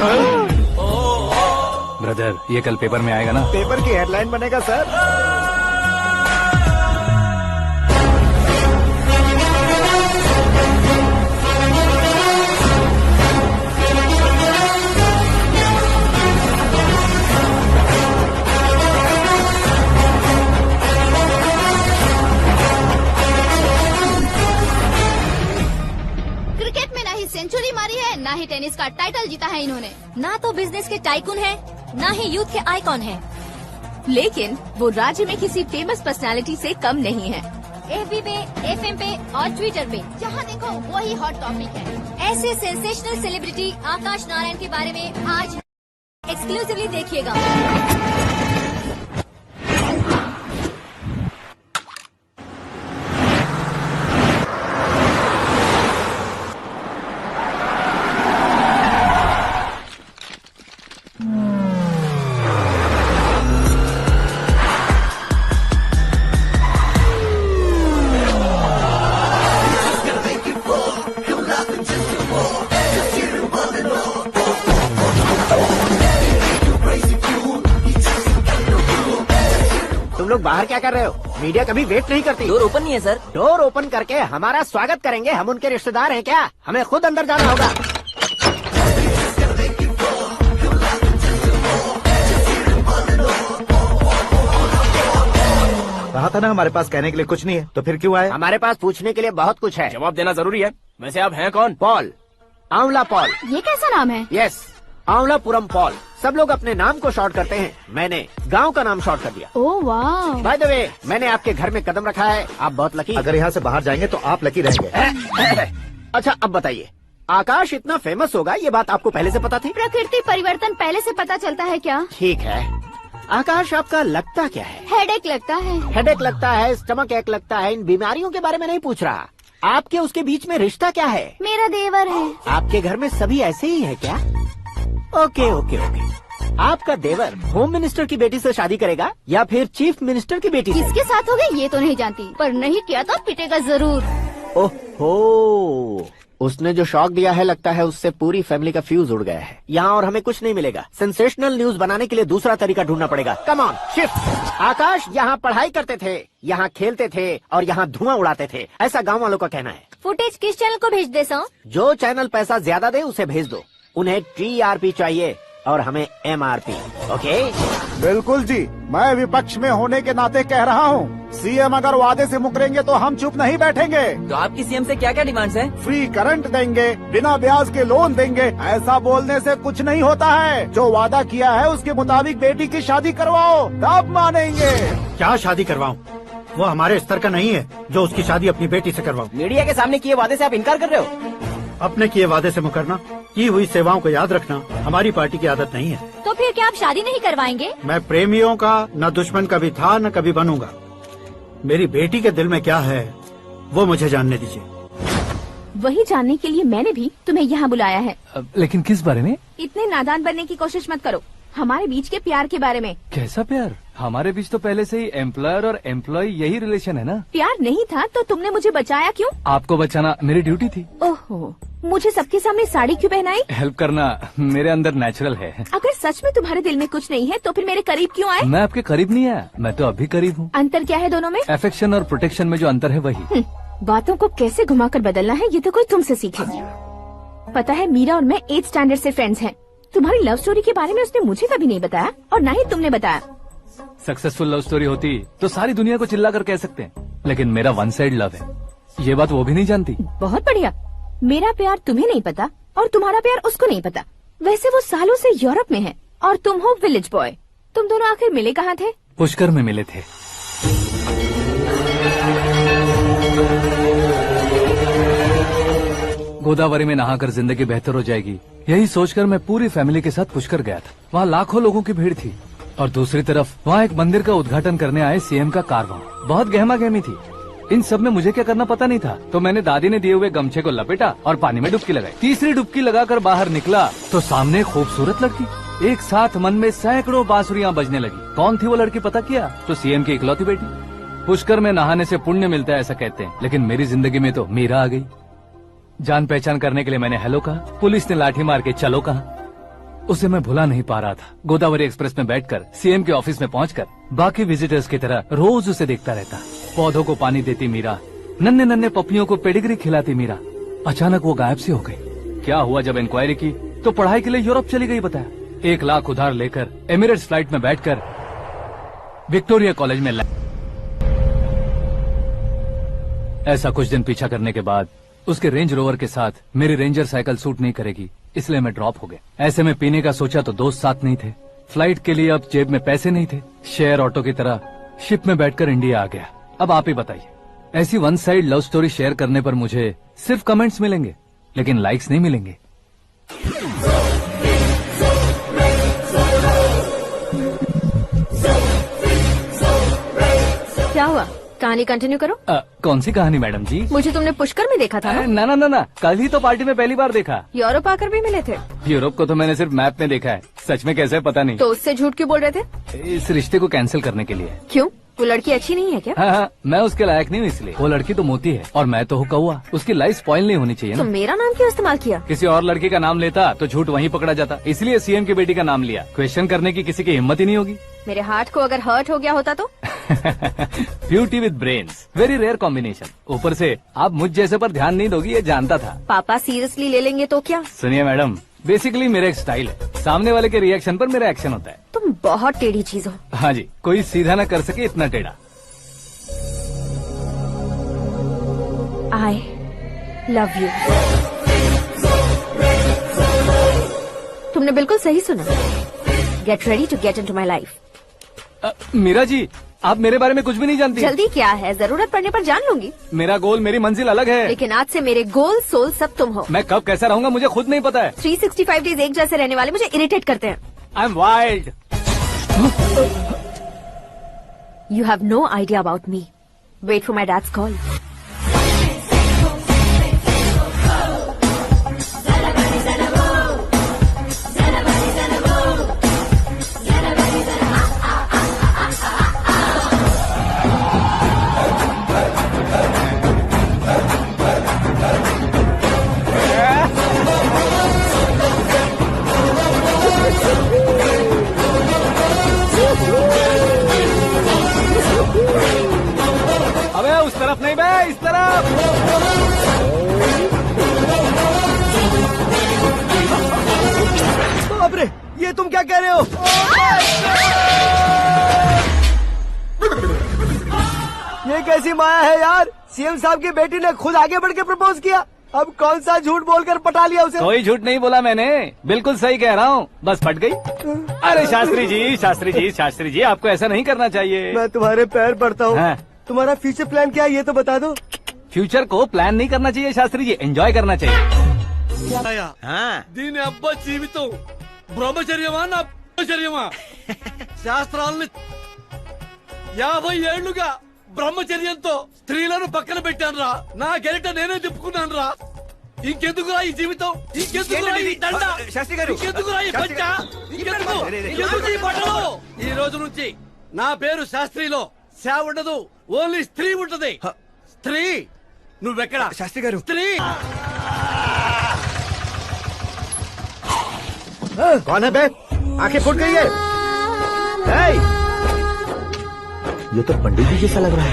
ब्रदर, ये कल पेपर में आएगा ना? पेपर की हेडलाइन बनेगा सर। क्रिकेट में ना ही सेंचुरी मारी है, ना ही टेनिस का टाइटल जीता है इन्होंने। ना तो बिजनेस के टाइकून है, ना ही यूथ के आइकॉन है। लेकिन वो राज्य में किसी फेमस पर्सनालिटी से कम नहीं है। FB पे, FM पे और ट्विटर पे जहाँ देखो वही हॉट टॉपिक है। ऐसे सेंसेशनल सेलिब्रिटी आकाश नारायण के बारे में आज एक्सक्लूसिवली देखिएगा। तुम लोग बाहर क्या कर रहे हो? मीडिया कभी वेट नहीं करती। डोर ओपन नहीं है सर। डोर ओपन करके हमारा स्वागत करेंगे? हम उनके रिश्तेदार हैं क्या? हमें खुद अंदर जाना होगा। कहा था ना हमारे पास कहने के लिए कुछ नहीं है, तो फिर क्यों आए? हमारे पास पूछने के लिए बहुत कुछ है। जवाब देना जरूरी है। वैसे आप हैं कौन? पॉल, आंवला पॉल। ये कैसा नाम है? Yes, Aanwalapuram Paul. सब लोग अपने नाम को शॉर्ट करते हैं, मैंने गांव का नाम शॉर्ट कर दिया। ओह वाह। बाय द वे, मैंने आपके घर में कदम रखा है, आप बहुत लकी। अगर यहाँ से बाहर जाएंगे तो आप लकी रहेंगे। अच्छा अब बताइए, आकाश इतना फेमस होगा ये बात आपको पहले से पता थी? प्रकृति परिवर्तन पहले से पता चलता है क्या? ठीक है, आकाश आपका लगता क्या है? हेडेक लगता है। हेडेक लगता है, स्टमक एक लगता है, इन बीमारियों के बारे में नहीं पूछ रहा। आपके उसके बीच में रिश्ता क्या है? मेरा देवर है। आपके घर में सभी ऐसे ही है क्या? Okay okay okay. आपका देवर होम मिनिस्टर की बेटी से शादी करेगा या फिर चीफ मिनिस्टर की बेटी से? किसके साथ होगा ये तो नहीं जानती, पर नहीं किया तो पिटेगा जरूर। ओहो, उसने जो शॉक दिया है लगता है उससे पूरी फैमिली का फ्यूज उड़ गया है। यहाँ और हमें कुछ नहीं मिलेगा। सेंसेशनल न्यूज बनाने के लिए दूसरा तरीका ढूंढना पड़ेगा। Come on shift. आकाश यहाँ पढ़ाई करते थे, यहाँ खेलते थे और यहाँ धुआं उड़ाते थे, ऐसा गाँव वालों का कहना है। फुटेज किस चैनल को भेज दे सो? जो चैनल पैसा ज्यादा दे उसे भेज दो। उन्हें TRP चाहिए और हमें MRP। ओके बिल्कुल जी, मैं विपक्ष में होने के नाते कह रहा हूँ, सीएम अगर वादे से मुकरेंगे तो हम चुप नहीं बैठेंगे। तो आपकी सीएम से क्या क्या डिमांड्स हैं? फ्री करंट देंगे, बिना ब्याज के लोन देंगे। ऐसा बोलने से कुछ नहीं होता है। जो वादा किया है उसके मुताबिक बेटी की शादी करवाओ, तब मानेंगे। क्या शादी करवाऊं? वो हमारे स्तर का नहीं है जो उसकी शादी अपनी बेटी से करवाऊं। मीडिया के सामने किए वादे से आप इनकार कर रहे हो? अपने किए वादे से मुकरना, की हुई सेवाओं को याद रखना हमारी पार्टी की आदत नहीं है। तो फिर क्या आप शादी नहीं करवाएंगे? मैं प्रेमियों का न दुश्मन कभी था न कभी बनूंगा। मेरी बेटी के दिल में क्या है वो मुझे जानने दीजिए। वही जानने के लिए मैंने भी तुम्हें यहाँ बुलाया है। लेकिन किस बारे में? इतने नादान बनने की कोशिश मत करो। हमारे बीच के प्यार के बारे में। कैसा प्यार? हमारे बीच तो पहले से ही एम्प्लॉयर और एम्प्लॉय यही रिलेशन है ना। प्यार नहीं था तो तुमने मुझे बचाया क्यों? आपको बचाना मेरी ड्यूटी थी। ओहो, मुझे सबके सामने साड़ी क्यों पहनाई? हेल्प करना मेरे अंदर नेचुरल है। अगर सच में तुम्हारे दिल में कुछ नहीं है तो फिर मेरे करीब क्यों आए? मैं आपके करीब नहीं आया, मैं तो अभी करीब हूँ। अंतर क्या है दोनों में? अफेक्शन और प्रोटेक्शन में जो अंतर है वही। बातों को कैसे घुमाकर बदलना है ये तो कोई तुमसे सीखे। पता है मीरा और मैं 8th स्टैंडर्ड से फ्रेंड्स हैं। तुम्हारी लव स्टोरी के बारे में उसने मुझे कभी नहीं बताया और न ही तुमने बताया। सक्सेसफुल लव स्टोरी होती तो सारी दुनिया को चिल्ला कर कह सकते हैं, लेकिन मेरा वन साइड लव है, ये बात वो भी नहीं जानती। बहुत बढ़िया। मेरा प्यार तुम्हें नहीं पता और तुम्हारा प्यार उसको नहीं पता। वैसे वो सालों से यूरोप में है और तुम हो विलेज बॉय। तुम दोनों आखिर मिले कहाँ थे? पुष्कर में मिले थे। गोदावरी में नहाकर जिंदगी बेहतर हो जाएगी, यही सोचकर मैं पूरी फैमिली के साथ पुष्कर गया था। वहाँ लाखों लोगों की भीड़ थी और दूसरी तरफ वहाँ एक मंदिर का उद्घाटन करने आए सीएम का कारवां। बहुत गहमा गहमी थी। इन सब में मुझे क्या करना पता नहीं था, तो मैंने दादी ने दिए हुए गमछे को लपेटा और पानी में डुबकी लगाई। तीसरी डुबकी लगाकर बाहर निकला तो सामने खूबसूरत लड़की। एक साथ मन में सैकड़ों बांसुरियां बजने लगी। कौन थी वो लड़की पता किया? तो सीएम की इकलौती बेटी। पुष्कर में नहाने से पुण्य मिलता है ऐसा कहते हैं, लेकिन मेरी जिंदगी में तो मीरा आ गई। जान पहचान करने के लिए मैंने हेलो कहा, पुलिस ने लाठी मार के चलो कहा। उसे मैं भुला नहीं पा रहा था। गोदावरी एक्सप्रेस में बैठकर सीएम के ऑफिस में पहुंचकर बाकी विजिटर्स की तरह रोज उसे देखता रहता। पौधों को पानी देती मीरा, नन्हे नन्हे पपियों को पेडिग्री खिलाती मीरा। अचानक वो गायब सी हो गई। क्या हुआ? जब इंक्वायरी की तो पढ़ाई के लिए यूरोप चली गई बताया। 1 लाख उधार लेकर एमिरेट्स फ्लाइट में बैठकर विक्टोरिया कॉलेज में ऐसा कुछ दिन पीछा करने के बाद उसके रेंज रोवर के साथ मेरी रेंजर साइकिल सूट नहीं करेगी, इसलिए मैं ड्रॉप हो गया। ऐसे में पीने का सोचा तो दोस्त साथ नहीं थे। फ्लाइट के लिए अब जेब में पैसे नहीं थे। शेयर ऑटो की तरह शिप में बैठकर इंडिया आ गया। अब आप ही बताइए, ऐसी one side love story share करने पर मुझे सिर्फ कमेंट्स मिलेंगे, लेकिन लाइक्स नहीं मिलेंगे। क्या हुआ? कहानी कंटिन्यू करो। कौन सी कहानी मैडम जी? मुझे तुमने पुष्कर में देखा था ना? ना, कल ही तो पार्टी में पहली बार देखा। यूरोप आकर भी मिले थे? यूरोप को तो मैंने सिर्फ मैप में देखा है, सच में कैसे पता नहीं। तो उससे झूठ क्यों बोल रहे थे? इस रिश्ते को कैंसिल करने के लिए। क्यों? वो लड़की अच्छी नहीं है क्या? हाँ, मैं उसके लायक नहीं हूँ इसलिए। वो लड़की तो मोती है और मैं तो हूँ कौवा। उसकी लाइफ स्पॉइल नहीं होनी चाहिए तो ना। मेरा नाम क्यों इस्तेमाल किया? किसी और लड़की का नाम लेता तो झूठ वहीं पकड़ा जाता, इसलिए सीएम की बेटी का नाम लिया। क्वेश्चन करने की किसी की हिम्मत ही नहीं होगी। मेरे हार्ट को अगर हर्ट हो गया होता तो? Beauty with brains, very rare combination. ऊपर से आप मुझ जैसे पर ध्यान नहीं दोगी ये जानता था। पापा सीरियसली ले लेंगे तो क्या? सुनिए मैडम, बेसिकली मेरा एक स्टाइल है, सामने वाले के रिएक्शन पर मेरा एक्शन होता है। तुम बहुत टेढ़ी चीज हो। हाँ जी, कोई सीधा न कर सके इतना टेढ़ा। I love you। तुमने बिल्कुल सही सुना। Get ready to get into my life। Meera ji, आप मेरे बारे में कुछ भी नहीं जानती। जल्दी क्या है, जरूरत पड़ने पर जान लूंगी। मेरा गोल, मेरी मंजिल अलग है। लेकिन आज से मेरे गोल सोल सब तुम हो। मैं कब कैसा रहूंगा मुझे खुद नहीं पता है। 365 डेज एक जैसे रहने वाले मुझे इरिटेट करते हैं। I am wild. You have no idea about me। Wait for my dad's call। अबे उस तरफ नहीं बे, इस तरफ। बाप रे, ये तुम क्या कह रहे हो? ये कैसी माया है यार? सीएम साहब की बेटी ने खुद आगे बढ़ के प्रपोज किया। अब कौन सा झूठ बोलकर पटा लिया उसे? कोई झूठ नहीं बोला मैंने, बिल्कुल सही कह रहा हूँ, बस फट गई। अरे शास्त्री जी आपको ऐसा नहीं करना चाहिए। मैं तुम्हारे पैर पड़ता हूँ। हाँ। तुम्हारा फ्यूचर प्लान क्या है ये तो बता दो। फ्यूचर को प्लान नहीं करना चाहिए शास्त्री जी, एंजॉय करना चाहिए। దీని అబ్బా జీవితం బ్రహ్మచర్యమా నా బ్రహ్మచర్యమా శాస్త్రాలని 50 ఏళ్లుగా బ్రహ్మచర్యంతో స్త్రీలను పక్కన పెట్టాను రా. నా గెరిట నేనే తిప్పుకున్నాను రా. ఇంకెందుకురా ఈ జీవితం? ఇంకెందుకురా ఈ దండ? ఇంకెందుకురా ఈ పంచ? ఇంకెందుకు ఈ బట్టలు? ఈ రోజు నుంచి నా పేరు శాస్త్రిలో సేవ ఉండదు, ఓన్లీ స్త్రీ ఉంటది. స్త్రీ నువ్వెక్కడ? శాస్త్రి గారు స్త్రీ कौन है बे? आंखें फूट गई है। ये तो पंडित जी जैसा लग रहा है।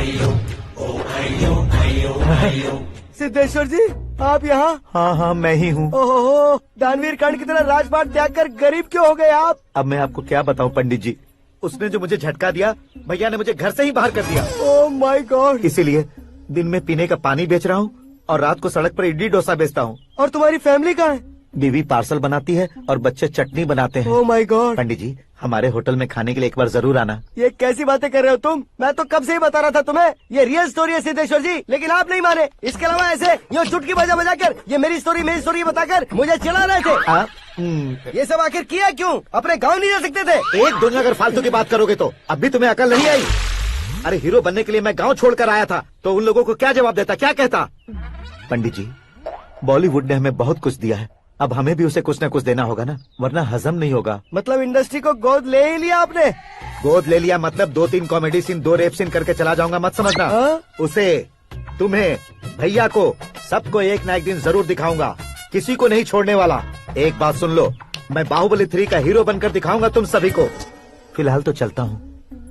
सिद्धेश्वर जी आप यहाँ? हाँ मैं ही हूँ। ओहो, दानवीर कर्ण की तरह राजपाट त्याग कर गरीब क्यों हो गए आप? अब मैं आपको क्या बताऊँ पंडित जी, उसने जो मुझे झटका दिया, भैया ने मुझे घर से ही बाहर कर दिया। ओह माय गॉड। इसीलिए दिन में पीने का पानी बेच रहा हूँ और रात को सड़क पर इडली डोसा बेचता हूँ। और तुम्हारी फैमिली कहाँ है? बीवी पार्सल बनाती है और बच्चे चटनी बनाते हैं। ओह माय गॉड। पंडित जी हमारे होटल में खाने के लिए एक बार जरूर आना। ये कैसी बातें कर रहे हो तुम? मैं तो कब से ही बता रहा था तुम्हें, ये रियल स्टोरी है सिद्धेश्वर जी, लेकिन आप नहीं माने। इसके अलावा ऐसे यूँ चुटकी बजा कर ये मेरी स्टोरी बताकर मुझे चिढ़ा रहे थे। ये सब आखिर किया क्यों? अपने गाँव नहीं जा सकते थे? एक दुनिया अगर फालतू की बात करोगे तो अब भी तुम्हें अकल नहीं आई। अरे हीरो बनने के लिए मैं गाँव छोड़कर आया था तो उन लोगों को क्या जवाब देता, क्या कहता? पंडित जी बॉलीवुड ने हमें बहुत कुछ दिया है, अब हमें भी उसे कुछ न कुछ देना होगा ना, वरना हजम नहीं होगा। मतलब इंडस्ट्री को गोद ले ही लिया आपने? गोद ले लिया मतलब 2-3 कॉमेडी सीन 2 रेप सीन करके चला जाऊंगा मत समझना। उसे, तुम्हें, भैया को, सबको एक ना एक दिन जरूर दिखाऊंगा, किसी को नहीं छोड़ने वाला। एक बात सुन लो, मैं बाहुबली 3 का हीरो बनकर दिखाऊंगा तुम सभी को। फिलहाल तो चलता हूँ,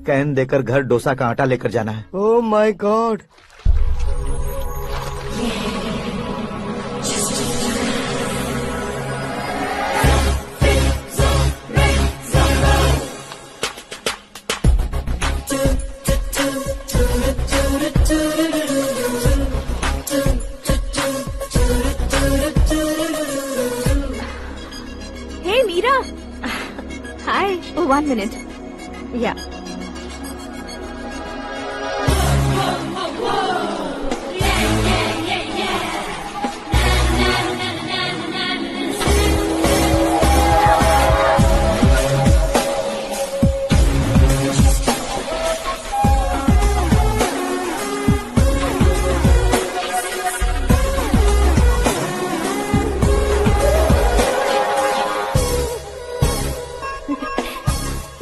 कैन देकर घर डोसा का आटा लेकर जाना है। Oh my God. Hey Meera. Hi. Minute. या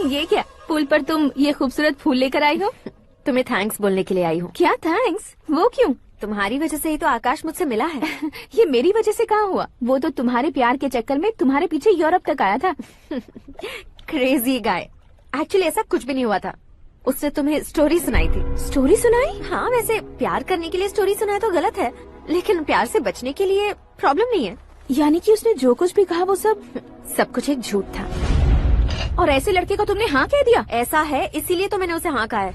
ये क्या, पुल पर तुम ये खूबसूरत फूल लेकर आई हो? तुम्हें थैंक्स बोलने के लिए आई हूँ। क्या थैंक्स? वो क्यों? तुम्हारी वजह से ही तो आकाश मुझसे मिला है। ये मेरी वजह से कहाँ हुआ? वो तो तुम्हारे प्यार के चक्कर में तुम्हारे पीछे यूरोप तक आया था। Crazy guy. एक्चुअली ऐसा कुछ भी नहीं हुआ था। उसने तुम्हें स्टोरी सुनाई थी। स्टोरी सुनाई? हाँ, वैसे प्यार करने के लिए स्टोरी सुनाए तो गलत है, लेकिन प्यार से बचने के लिए प्रॉब्लम नहीं है। यानी कि उसने जो कुछ भी कहा वो सब कुछ एक झूठ था। और ऐसे लड़के को तुमने हाँ कह दिया? ऐसा है, इसीलिए तो मैंने उसे हाँ कहा है।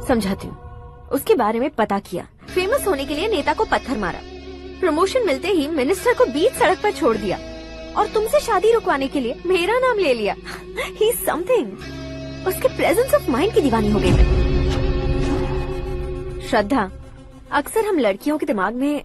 समझाती हूँ। उसके बारे में पता किया, फेमस होने के लिए नेता को पत्थर मारा, प्रमोशन मिलते ही मिनिस्टर को बीच सड़क पर छोड़ दिया और तुमसे शादी रुकवाने के लिए मेरा नाम ले लिया। ही समथिंग। उसके प्रेजेंस ऑफ माइंड की दीवानी हो गई मैं। श्रद्धा, अक्सर हम लड़कियों के दिमाग में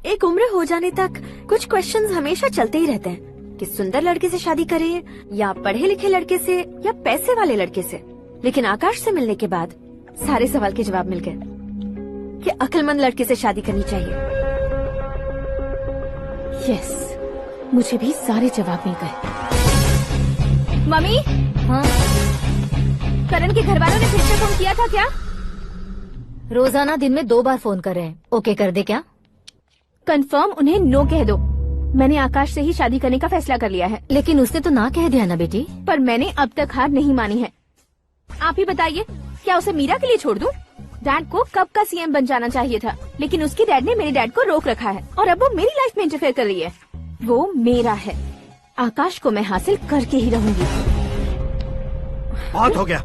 एक उम्र हो जाने तक कुछ क्वेश्चंस हमेशा चलते ही रहते हैं कि सुंदर लड़के से शादी करें या पढ़े लिखे लड़के से या पैसे वाले लड़के से। लेकिन आकाश से मिलने के बाद सारे सवाल के जवाब मिल गए कि अक्लमंद लड़के से शादी करनी चाहिए। यस, मुझे भी सारे जवाब मिल गए। मम्मी, हाँ? करण के घर वालों ने फिर से फोन किया था क्या? रोजाना दिन में 2 बार फोन कर रहे हैं। ओके कर दे क्या? कंफर्म उन्हें नो कह दो। मैंने आकाश से ही शादी करने का फैसला कर लिया है। लेकिन उसने तो ना कह दिया ना बेटी। पर मैंने अब तक हार नहीं मानी है। आप ही बताइए, क्या उसे मीरा के लिए छोड़ दूं? डैड को कब का सीएम बन जाना चाहिए था, लेकिन उसके डैड ने मेरे डैड को रोक रखा है और अब वो मेरी लाइफ में इंटरफेयर कर रही है। वो मेरा है। आकाश को मैं हासिल करके ही रहूंगी। बहुत हो गया,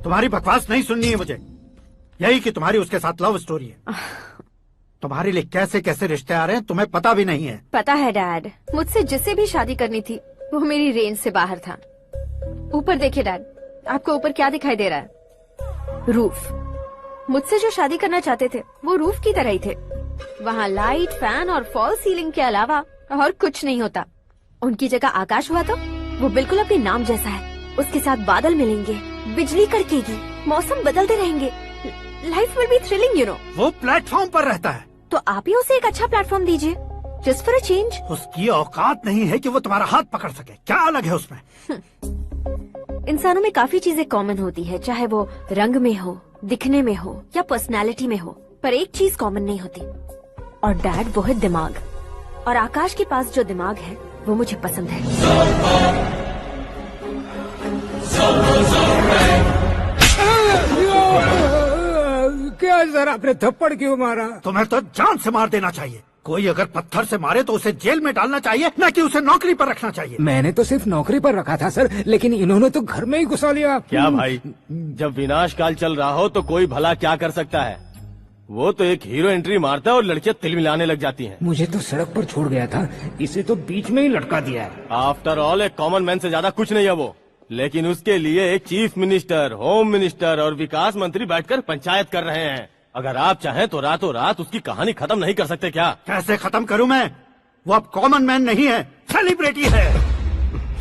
तुम्हारी बकवास नहीं सुननी है मुझे। यही कि तुम्हारी उसके साथ लव स्टोरी है। तुम्हारे लिए कैसे कैसे रिश्ते आ रहे हैं तुम्हें पता भी नहीं है। पता है डैड, मुझसे जिसे भी शादी करनी थी वो मेरी रेंज से बाहर था। ऊपर देखिए डैड, आपको ऊपर क्या दिखाई दे रहा है? रूफ। मुझसे जो शादी करना चाहते थे वो रूफ की तरह ही थे। वहाँ लाइट, फैन और फॉल सीलिंग के अलावा और कुछ नहीं होता। उनकी जगह आकाश हुआ तो वो बिल्कुल अपने नाम जैसा है। उसके साथ बादल मिलेंगे, बिजली कड़केगी, मौसम बदलते रहेंगे, life will be thrilling, you know. वो प्लेटफॉर्म पर रहता है तो आप ही उसे एक अच्छा प्लेटफॉर्म दीजिए, जस्ट फॉर अ चेंज। उसकी औकात नहीं है कि वो तुम्हारा हाथ पकड़ सके। क्या अलग है उसमें? इंसानों में काफी चीजें कॉमन होती है, चाहे वो रंग में हो, दिखने में हो या पर्सनालिटी में हो, पर एक चीज कॉमन नहीं होती, और डैड वो है दिमाग। और आकाश के पास जो दिमाग है वो मुझे पसंद है। क्या सर, आपने थप्पड़ क्यों मारा? तुम्हें तो जान से मार देना चाहिए। कोई अगर पत्थर से मारे तो उसे जेल में डालना चाहिए, न कि उसे नौकरी पर रखना चाहिए। मैंने तो सिर्फ नौकरी पर रखा था सर, लेकिन इन्होंने तो घर में ही घुसा लिया। क्या भाई, जब विनाश काल चल रहा हो तो कोई भला क्या कर सकता है? वो तो एक हीरो एंट्री मारता है और लड़कियां तिल मिलाने लग जाती हैं। मुझे तो सड़क पर छोड़ गया था, इसे तो बीच में ही लटका दिया है। आफ्टर ऑल एक कॉमन मैन से ज्यादा कुछ नहीं है वो, लेकिन उसके लिए एक चीफ मिनिस्टर, होम मिनिस्टर और विकास मंत्री बैठकर पंचायत कर रहे हैं। अगर आप चाहें तो रातों रात उसकी कहानी खत्म नहीं कर सकते क्या? कैसे खत्म करूं मैं? वो अब कॉमन मैन नहीं है, सेलिब्रिटी है।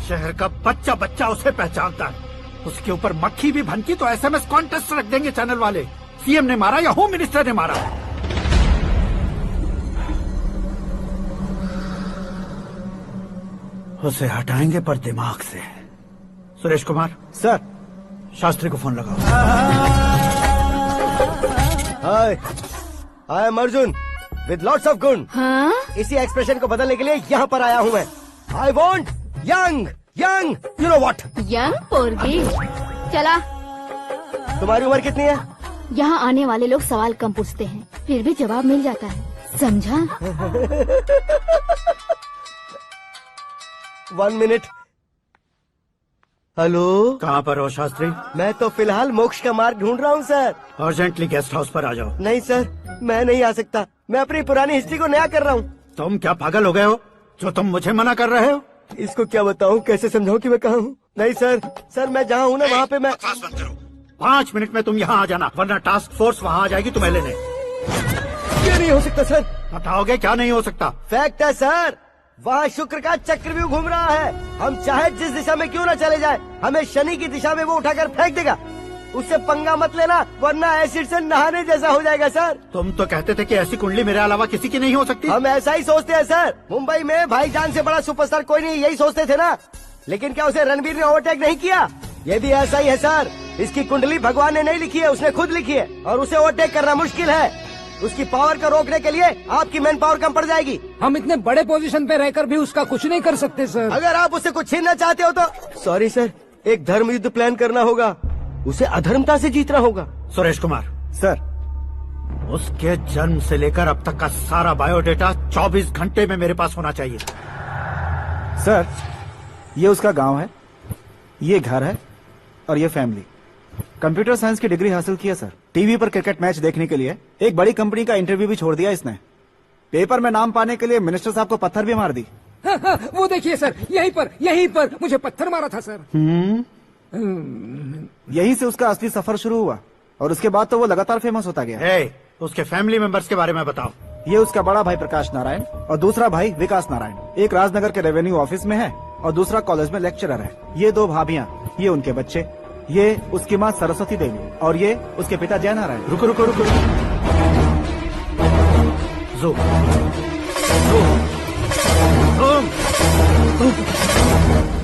शहर का बच्चा बच्चा उसे पहचानता है। उसके ऊपर मक्खी भी भनकी तो एसएमएस कॉन्टेस्ट रख देंगे चैनल वाले। सीएम ने मारा या होम मिनिस्टर ने मारा। उसे हटाएंगे पर दिमाग से। सुरेश कुमार सर, शास्त्री को फोन लगाओ। Hi, I am Arjun with lots of गुण। हाँ? इसी एक्सप्रेशन को बदलने के लिए यहाँ पर आया हूँ मैं। I want young young, you know what? Young पोरगी। चला। तुम्हारी उम्र कितनी है? यहाँ आने वाले लोग सवाल कम पूछते हैं, फिर भी जवाब मिल जाता है, समझा? 1 मिनट। हेलो, कहाँ पर हो शास्त्री? मैं तो फिलहाल मोक्ष का मार्ग ढूंढ रहा हूँ सर। अर्जेंटली गेस्ट हाउस पर आ जाओ। नहीं सर, मैं नहीं आ सकता। मैं अपनी पुरानी हिस्ट्री को नया कर रहा हूँ। तुम क्या पागल हो गए हो जो तुम मुझे मना कर रहे हो? इसको क्या बताऊं, कैसे समझाऊं कि मैं कहाँ हूँ? नहीं सर, सर मैं जहाँ हूँ ना वहाँ पे मैं। 5 मिनट में तुम यहाँ आ जाना, वरना टास्क फोर्स वहाँ आ जाएगी तुम्हें लेने। क्या नहीं हो सकता सर? बताओगे क्या नहीं हो सकता? फैक्ट है सर, वहाँ शुक्र का चक्रव्यूह घूम रहा है। हम चाहे जिस दिशा में क्यों न चले जाए, हमें शनि की दिशा में वो उठाकर फेंक देगा। उससे पंगा मत लेना, वरना एसिड से नहाने जैसा हो जाएगा सर। तुम तो कहते थे कि ऐसी कुंडली मेरे अलावा किसी की नहीं हो सकती। हम ऐसा ही सोचते हैं सर। मुंबई में भाईजान से बड़ा सुपरस्टार कोई नहीं, यही सोचते थे ना। लेकिन क्या उसे रणवीर ने ओवरटेक नहीं किया? ये भी ऐसा ही है सर। इसकी कुंडली भगवान ने नहीं लिखी है, उसने खुद लिखी है, और उसे ओवरटेक करना मुश्किल है। उसकी पावर को रोकने के लिए आपकी मैन पावर कम पड़ जाएगी। हम इतने बड़े पोजीशन पे रहकर भी उसका कुछ नहीं कर सकते सर। अगर आप उससे कुछ छीनना चाहते हो तो सॉरी सर, एक धर्म युद्ध प्लान करना होगा। उसे अधर्मता से जीतना होगा। सुरेश कुमार सर, उसके जन्म से लेकर अब तक का सारा बायोडेटा 24 घंटे में मेरे पास होना चाहिए। सर, ये उसका गांव है, ये घर है और ये फैमिली। कंप्यूटर साइंस की डिग्री हासिल की है सर। टीवी पर क्रिकेट मैच देखने के लिए एक बड़ी कंपनी का इंटरव्यू भी छोड़ दिया इसने। पेपर में नाम पाने के लिए मिनिस्टर साहब को पत्थर भी मार दी। वो देखिए सर, यहीं पर मुझे पत्थर मारा था सर। यहीं से उसका असली सफर शुरू हुआ और उसके बाद तो वो लगातार फेमस होता गया। उसके फैमिली मेंबर्स के बारे में बताओ। ये उसका बड़ा भाई प्रकाश नारायण और दूसरा भाई विकास नारायण। एक राजनगर के रेवेन्यू ऑफिस में है और दूसरा कॉलेज में लेक्चरर है। ये 2 भाभियां, ये उनके बच्चे, ये उसकी माँ सरस्वती देवी और ये उसके पिता जय नारायण। रुको रुको रुको,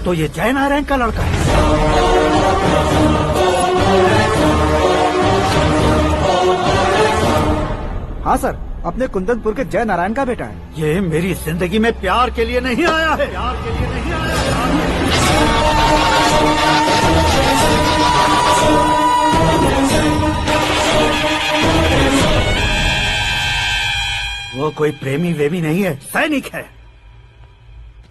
तो ये जय नारायण का लड़का है। हाँ सर, अपने कुंदनपुर के जय नारायण का बेटा है। ये मेरी जिंदगी में प्यार के लिए नहीं आया है। प्यार के लिए नहीं आया वो कोई प्रेमी वेमी नहीं है, सैनिक है।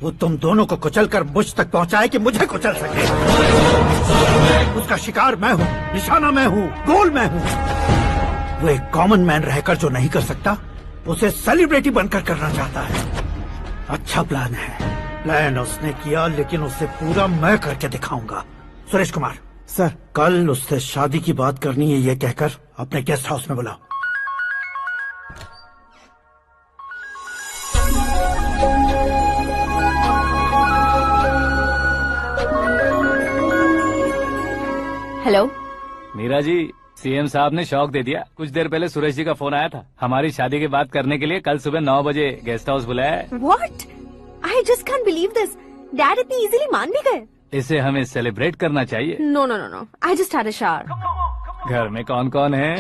वो तुम दोनों को कुचल कर मुझ तक पहुंचाए कि मुझे कुचल सके। उसका शिकार मैं हूँ, निशाना मैं हूँ, गोल मैं हूँ। वो एक कॉमन मैन रहकर जो नहीं कर सकता, उसे सेलिब्रिटी बनकर करना चाहता है। अच्छा प्लान है। प्लान उसने किया, लेकिन उसे पूरा मैं करके दिखाऊंगा। सुरेश कुमार सर, कल उससे शादी की बात करनी है, ये कहकर अपने गेस्ट हाउस में बुलाओ। हेलो मीरा जी, सीएम साहब ने शौक दे दिया। कुछ देर पहले सुरेश जी का फोन आया था, हमारी शादी की बात करने के लिए कल सुबह 9 बजे गेस्ट हाउस बुलाया है। What? I just can't believe this. Dad इतनी इजीली मान भी गए। इसे हमें सेलिब्रेट करना चाहिए। No no no no, I just had a shower. घर में कौन कौन है?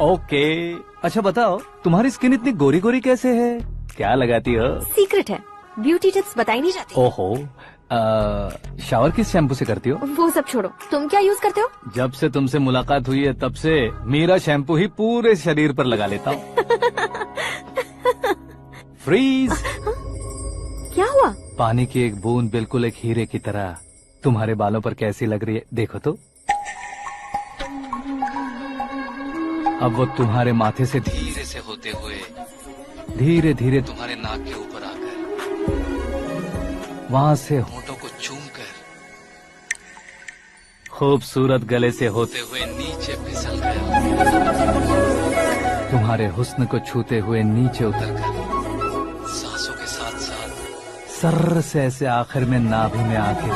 ओके, अच्छा बताओ, तुम्हारी स्किन इतनी गोरी गोरी कैसे है? क्या लगाती हो? सीक्रेट है, ब्यूटी टिप्स बताई नहीं जाती। ओहो, शावर किस शैम्पू से करती हो? वो सब छोड़ो, तुम क्या यूज करते हो? जब से तुमसे मुलाकात हुई है तब से मेरा शैम्पू ही पूरे शरीर पर लगा लेता हूँ। फ्रीज। क्या हुआ? पानी की एक बूंद बिल्कुल एक हीरे की तरह तुम्हारे बालों पर कैसी लग रही है, देखो तो। अब वो तुम्हारे माथे से धीरे से होते हुए धीरे धीरे तुम्हारे नाक के ऊपर आकर वहां से होठों को चूमकर खूबसूरत गले से होते हुए नीचे फिसल कर तुम्हारे हुस्न को छूते हुए नीचे उतरकर सांसों के साथ साथ सर्र से ऐसे आखिर में नाभि में आके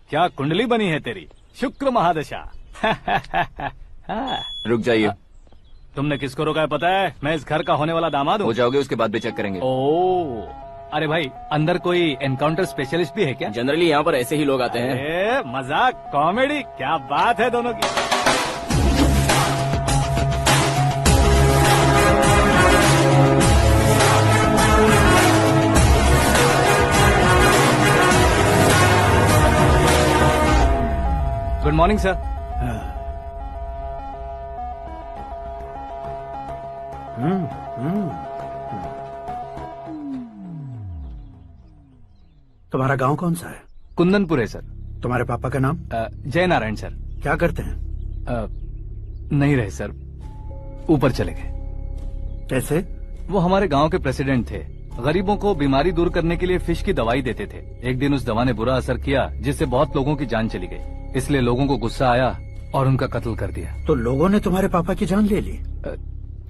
क्या कुंडली बनी है तेरी, शुक्र महादशा। रुक जाइए। तुमने किसको रोका है पता है? मैं इस घर का होने वाला दामाद हूँ। हो जाओगे उसके बाद भी चेक करेंगे। ओ, अरे भाई, अंदर कोई एनकाउंटर स्पेशलिस्ट भी है क्या? जनरली यहाँ पर ऐसे ही लोग आते हैं। अरे मजाक, कॉमेडी, क्या बात है दोनों की। Good morning sir. तुम्हारा गांव कौन सा है? कुंदनपुर है सर। तुम्हारे पापा का नाम? जय नारायण सर। क्या करते हैं? नहीं रहे सर। ऊपर चले गए। कैसे? वो हमारे गांव के प्रेसिडेंट थे। गरीबों को बीमारी दूर करने के लिए फिश की दवाई देते थे। एक दिन उस दवा ने बुरा असर किया जिससे बहुत लोगों की जान चली गई। इसलिए लोगों को गुस्सा आया और उनका कत्ल कर दिया। तो लोगों ने तुम्हारे पापा की जान ले ली?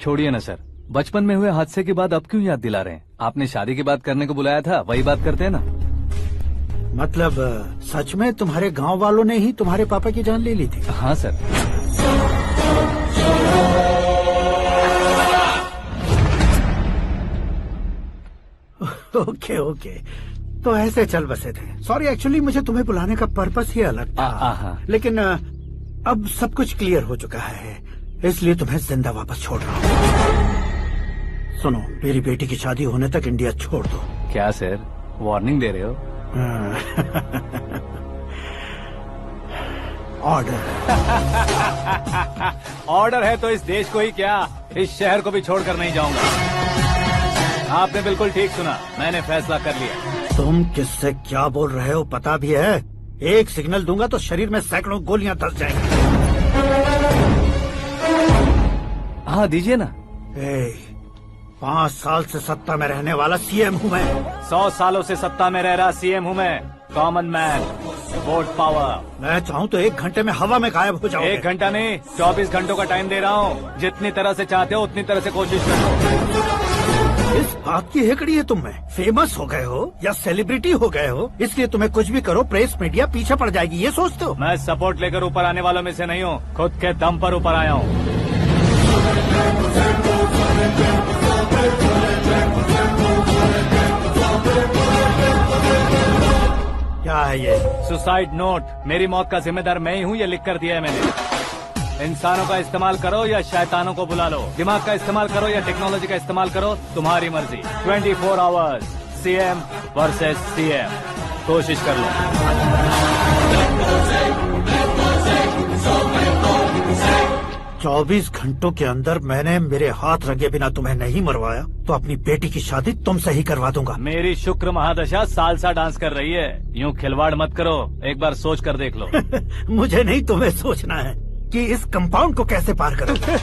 छोड़िए ना सर, बचपन में हुए हादसे के बाद अब क्यों याद दिला रहे हैं? आपने शादी की बात करने को बुलाया था, वही बात करते हैं ना। मतलब सच में तुम्हारे गांव वालों ने ही तुम्हारे पापा की जान ले ली थी? हाँ सर। ओके ओके, तो ऐसे चल बसे थे। सॉरी, एक्चुअली मुझे तुम्हें बुलाने का पर्पस ही अलग था। लेकिन अब सब कुछ क्लियर हो चुका है, इसलिए तुम्हें जिंदा वापस छोड़ रहा हूँ। सुनो, मेरी बेटी की शादी होने तक इंडिया छोड़ दो। क्या सर, वार्निंग दे रहे हो? ऑर्डर। ऑर्डर है तो इस देश को ही क्या, इस शहर को भी छोड़कर नहीं जाऊंगा। आपने बिल्कुल ठीक सुना, मैंने फैसला कर लिया। तुम किससे क्या बोल रहे हो पता भी है? एक सिग्नल दूंगा तो शरीर में सैकड़ों गोलियां धस जाएंगी। हाँ दीजिए ना। 5 साल से सत्ता में रहने वाला सीएम हूँ मैं। 100 सालों से सत्ता में रह रहा सीएम हूँ मैं। Common man, vote power. मैं चाहूँ तो 1 घंटे में हवा में गायब हो जाऊँ। 1 घंटा नहीं, 24 घंटों का टाइम दे रहा हूँ। जितनी तरह से चाहते हो उतनी तरह से कोशिश करो। इस बात की हेकड़ी है तुम में। फेमस हो गए हो या सेलिब्रिटी हो गए हो, इसलिए तुम्हें कुछ भी करो प्रेस मीडिया पीछे पड़ जाएगी, ये सोचते हो? मैं सपोर्ट लेकर ऊपर आने वालों में से नहीं हूँ, खुद के दम पर ऊपर आया हूँ। क्या है ये? Suicide note. मेरी मौत का जिम्मेदार मैं ही हूँ, ये लिख कर दिया है मैंने। इंसानों का इस्तेमाल करो या शैतानों को बुला लो, दिमाग का इस्तेमाल करो या टेक्नोलॉजी का इस्तेमाल करो, तुम्हारी मर्जी। 24 आवर्स, सीएम वर्सेस सीएम। कोशिश कर लो। 24 घंटों के अंदर मैंने मेरे हाथ रंगे बिना तुम्हें नहीं मरवाया तो अपनी बेटी की शादी तुमसे ही करवा दूंगा। मेरी शुक्र महादशा सालसा डांस कर रही है, यूँ खिलवाड़ मत करो, एक बार सोच कर देख लो। मुझे नहीं, तुम्हें सोचना है कि इस कंपाउंड को कैसे पार करोगे।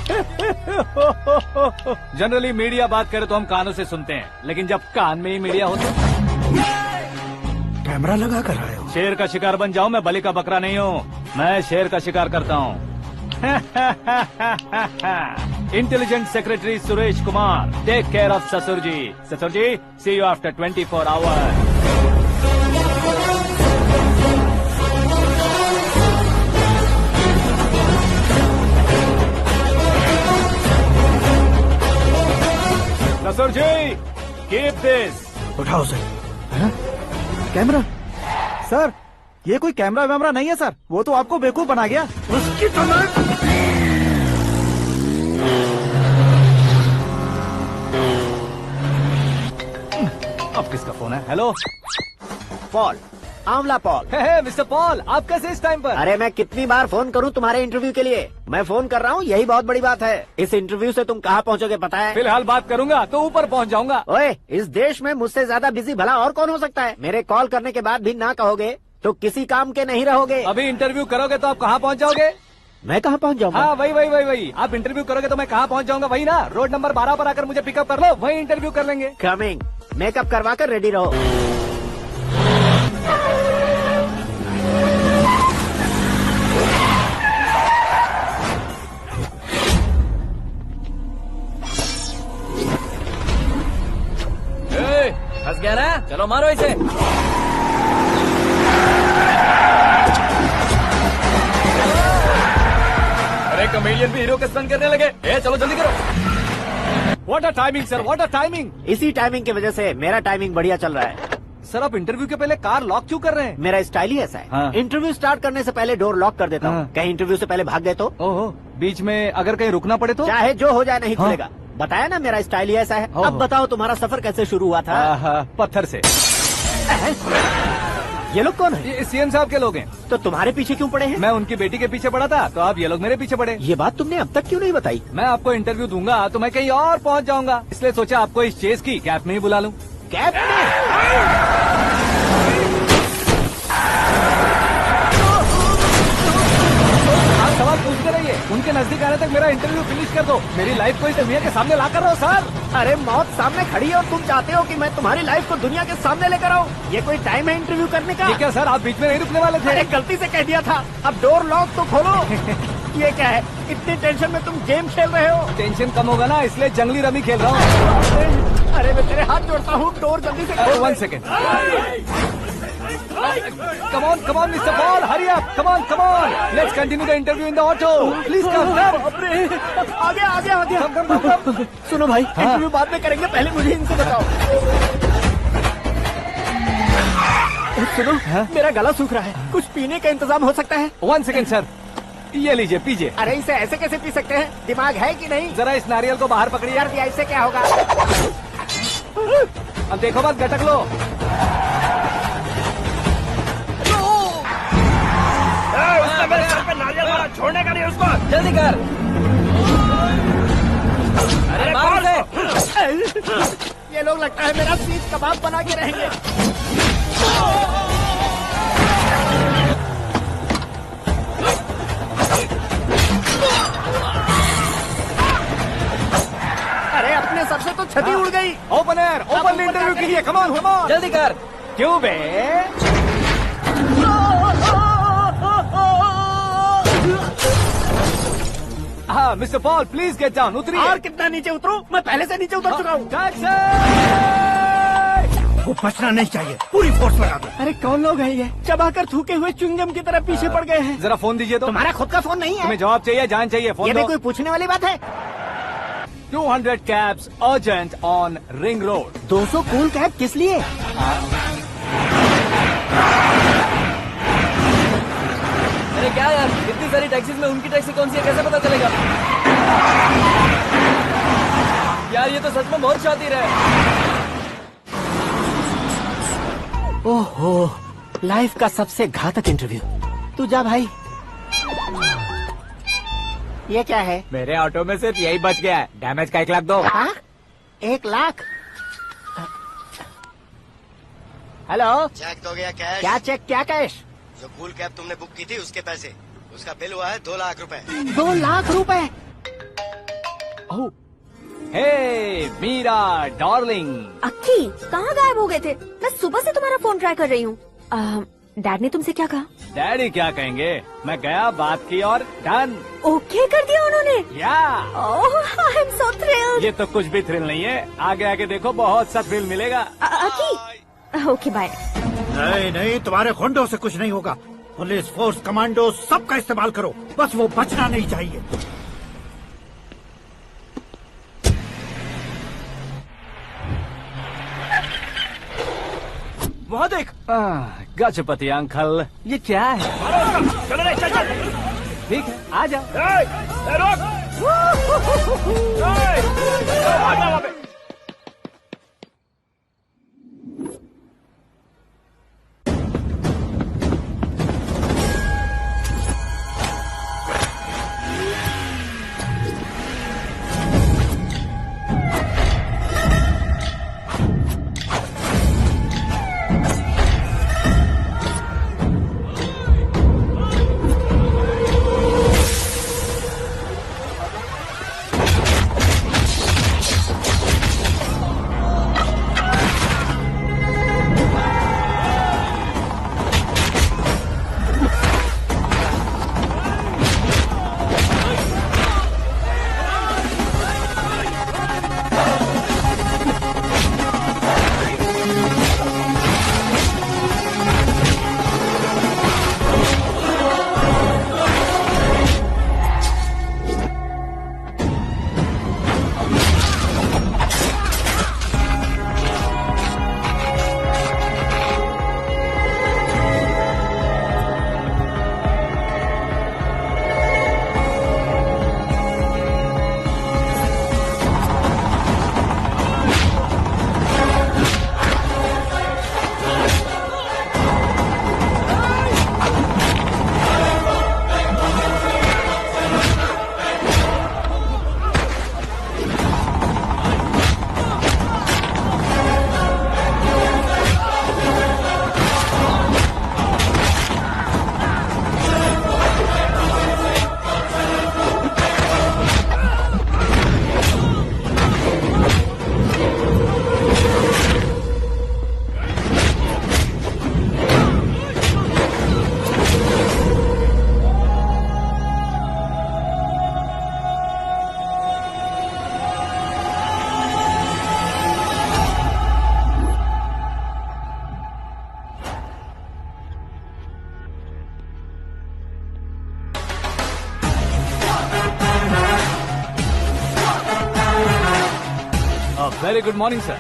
जनरली मीडिया बात करे तो हम कानों से सुनते हैं, लेकिन जब कान में ही मीडिया हो तो कैमरा लगा कर आए हो। शेर का शिकार बन जाऊं, मैं बलि का बकरा नहीं हूँ, मैं शेर का शिकार करता हूँ। Intelligent secretary Suresh Kumar, take care of ससुर जी। ससुर जी, सी यू आफ्टर 24 आवर्स। ससुर जी, कीप दिस। उठाओ सर। कैमरा? सर, ये कोई कैमरा वैमरा नहीं है सर, वो तो आपको बेवकूफ बना गया। उसकी तरह। अब किसका फोन है? हेलो पॉल, आंवला पॉल। मिस्टर पॉल, आप कैसे इस टाइम पर? अरे मैं कितनी बार फोन करूं तुम्हारे इंटरव्यू के लिए? मैं फोन कर रहा हूं, यही बहुत बड़ी बात है। इस इंटरव्यू से तुम कहां पहुंचोगे पता है? फिलहाल बात करूंगा तो ऊपर पहुंच जाऊंगा। ओए, इस देश में मुझसे ज्यादा बिजी भला और कौन हो सकता है? मेरे कॉल करने के बाद भी ना कहोगे तो किसी काम के नहीं रहोगे। अभी इंटरव्यू करोगे तो आप कहाँ पहुँच जाओगे? मैं कहाँ पहुँच जाऊंगा? हाँ वही। आप इंटरव्यू करोगे तो मैं कहाँ पहुँच जाऊंगा? वही ना, रोड नंबर 12 पर आकर मुझे पिकअप कर लो, वही इंटरव्यू कर लेंगे। कमिंग। मेकअप करवा कर रेडी रहो। फंस गया ना, चलो मारो इसे। अरे कॉमेडियन भी हीरो के स्टंट करने लगे। चलो जल्दी करो। What a timing sir, what a timing. इसी टाइमिंग की वजह से मेरा टाइमिंग बढ़िया चल रहा है। सर आप इंटरव्यू के पहले कार लॉक क्यों कर रहे हैं? मेरा स्टाइल ही ऐसा है। हाँ। इंटरव्यू स्टार्ट करने से पहले डोर लॉक कर देता हूँ। कहीं इंटरव्यू से पहले भाग गए तो? ओहो, बीच में अगर कहीं रुकना पड़े तो? चाहे जो हो जाए नहीं खुलेगा। बताया ना मेरा स्टाइल ही ऐसा है। अब बताओ तुम्हारा सफर कैसे शुरू हुआ था? पत्थर से। ये लोग कौन है? ये सीएम साहब के लोग हैं। तो तुम्हारे पीछे क्यों पड़े हैं? मैं उनकी बेटी के पीछे पड़ा था तो आप ये लोग मेरे पीछे पड़े। ये बात तुमने अब तक क्यों नहीं बताई? मैं आपको इंटरव्यू दूंगा तो मैं कहीं और पहुंच जाऊंगा, इसलिए सोचा आपको इस चेस की कैप में ही बुला लूं। कैप में? आप सवाल पूछते रहिए, उनके के नजदीक आने तक मेरा इंटरव्यू फिनिश कर दो। मेरी लाइफ को इस दुनिया के सामने ला कर रहो सर। अरे मौत सामने खड़ी है और तुम चाहते हो कि मैं तुम्हारी लाइफ को दुनिया के सामने लेकर आऊं? ये कोई टाइम है इंटरव्यू करने का? ये क्या सर, आप बीच में नहीं रुकने वाले थे? अरे गलती से कह दिया था, अब डोर लॉक तो खोलो। ये क्या है, इतनी टेंशन में तुम गेम खेल रहे हो? टेंशन कम होगा ना, इसलिए जंगली रमी खेल रहा हूँ। अरे मैं तेरे हाथ जोड़ता हूँ, डोर जल्दी से खोलो। 1 second. Come on, Mr. Paul, hurry up. Come on. Let's continue the interview in the auto. Please come. आगे। सुनो भाई, इंटरव्यू बाद में करेंगे, पहले मुझे इनसे बताओ। सुनो, मेरा गला सूख रहा है, कुछ पीने का इंतजाम हो सकता है? 1 सेकेंड सर, ये लीजिए पीजिए। अरे इसे ऐसे कैसे पी सकते हैं, दिमाग है कि नहीं? जरा इस नारियल को बाहर पकड़िए। कर दिया, इससे क्या होगा? अब देखो मत, गटक लो। मेरे सर पे नारियल मारा, छोड़ने का नहीं उसको। जल्दी कर। अरे मार दे। ये लोग लगता है मेरा सीख कबाब बना के रहेंगे। अरे अपने सर से तो छती उड़ गई। ओपन एयर, ओपन इंटरव्यू कीजिए। कम ऑन जल्दी कर। क्यों बे? हाँ mister Paul, please get down. उतरिए। और कितना नीचे उतरूं? मैं पहले से नीचे उतर चुका हूँ। वो बचना नहीं चाहिए, पूरी फोर्स लगा दो। अरे कौन लोग हैं ये? चबाकर थूके हुए च्युइंगम की तरह पीछे पड़ गए हैं। जरा फोन दीजिए तो। तुम्हारा खुद का फोन नहीं है? तुम्हें जवाब चाहिए, जान चाहिए, फोन ये दो। भी कोई पूछने वाली बात है? 200 cabs urgent on Ring Road. 200 cool cab किस लिए? अरे क्या यार, इतनी सारी टैक्सीज में उनकी टैक्सी कौन सी है, कैसे पता चलेगा? यार ये तो सच में बहुत शातिर है। ओहो, लाइफ का सबसे घातक इंटरव्यू। तू जा भाई। ये क्या है? मेरे ऑटो में सिर्फ यही बच गया है, डैमेज का 1 लाख दो। 1 लाख? हेलो, चेक हो गया कैश? क्या चेक, क्या कैश? जो कूल कैब तुमने बुक की थी उसके पैसे, उसका बिल हुआ है 2 लाख रुपए। 2 लाख रुपए? हे मीरा डार्लिंग। अक्की, कहाँ गायब हो गए थे? मैं सुबह से तुम्हारा फोन ट्राई कर रही हूँ। डैड ने तुमसे क्या कहा? डैडी क्या कहेंगे, मैं गया, बात की और डन। ओके कर दिया उन्होंने? या। I am so thrilled. ये तो कुछ भी थ्रिल नहीं है, आगे आगे देखो बहुत सा थ्रिल मिलेगा। अक्की, ओके बाय। नहीं, तुम्हारे खोंडों से कुछ नहीं होगा। पुलिस फोर्स, कमांडो, सबका इस्तेमाल करो, बस वो बचना नहीं चाहिए। वहाँ देख। गजपति अंकल, ये क्या है? चलो रे, चल चल। ठीक है, आ जा। Very good morning sir.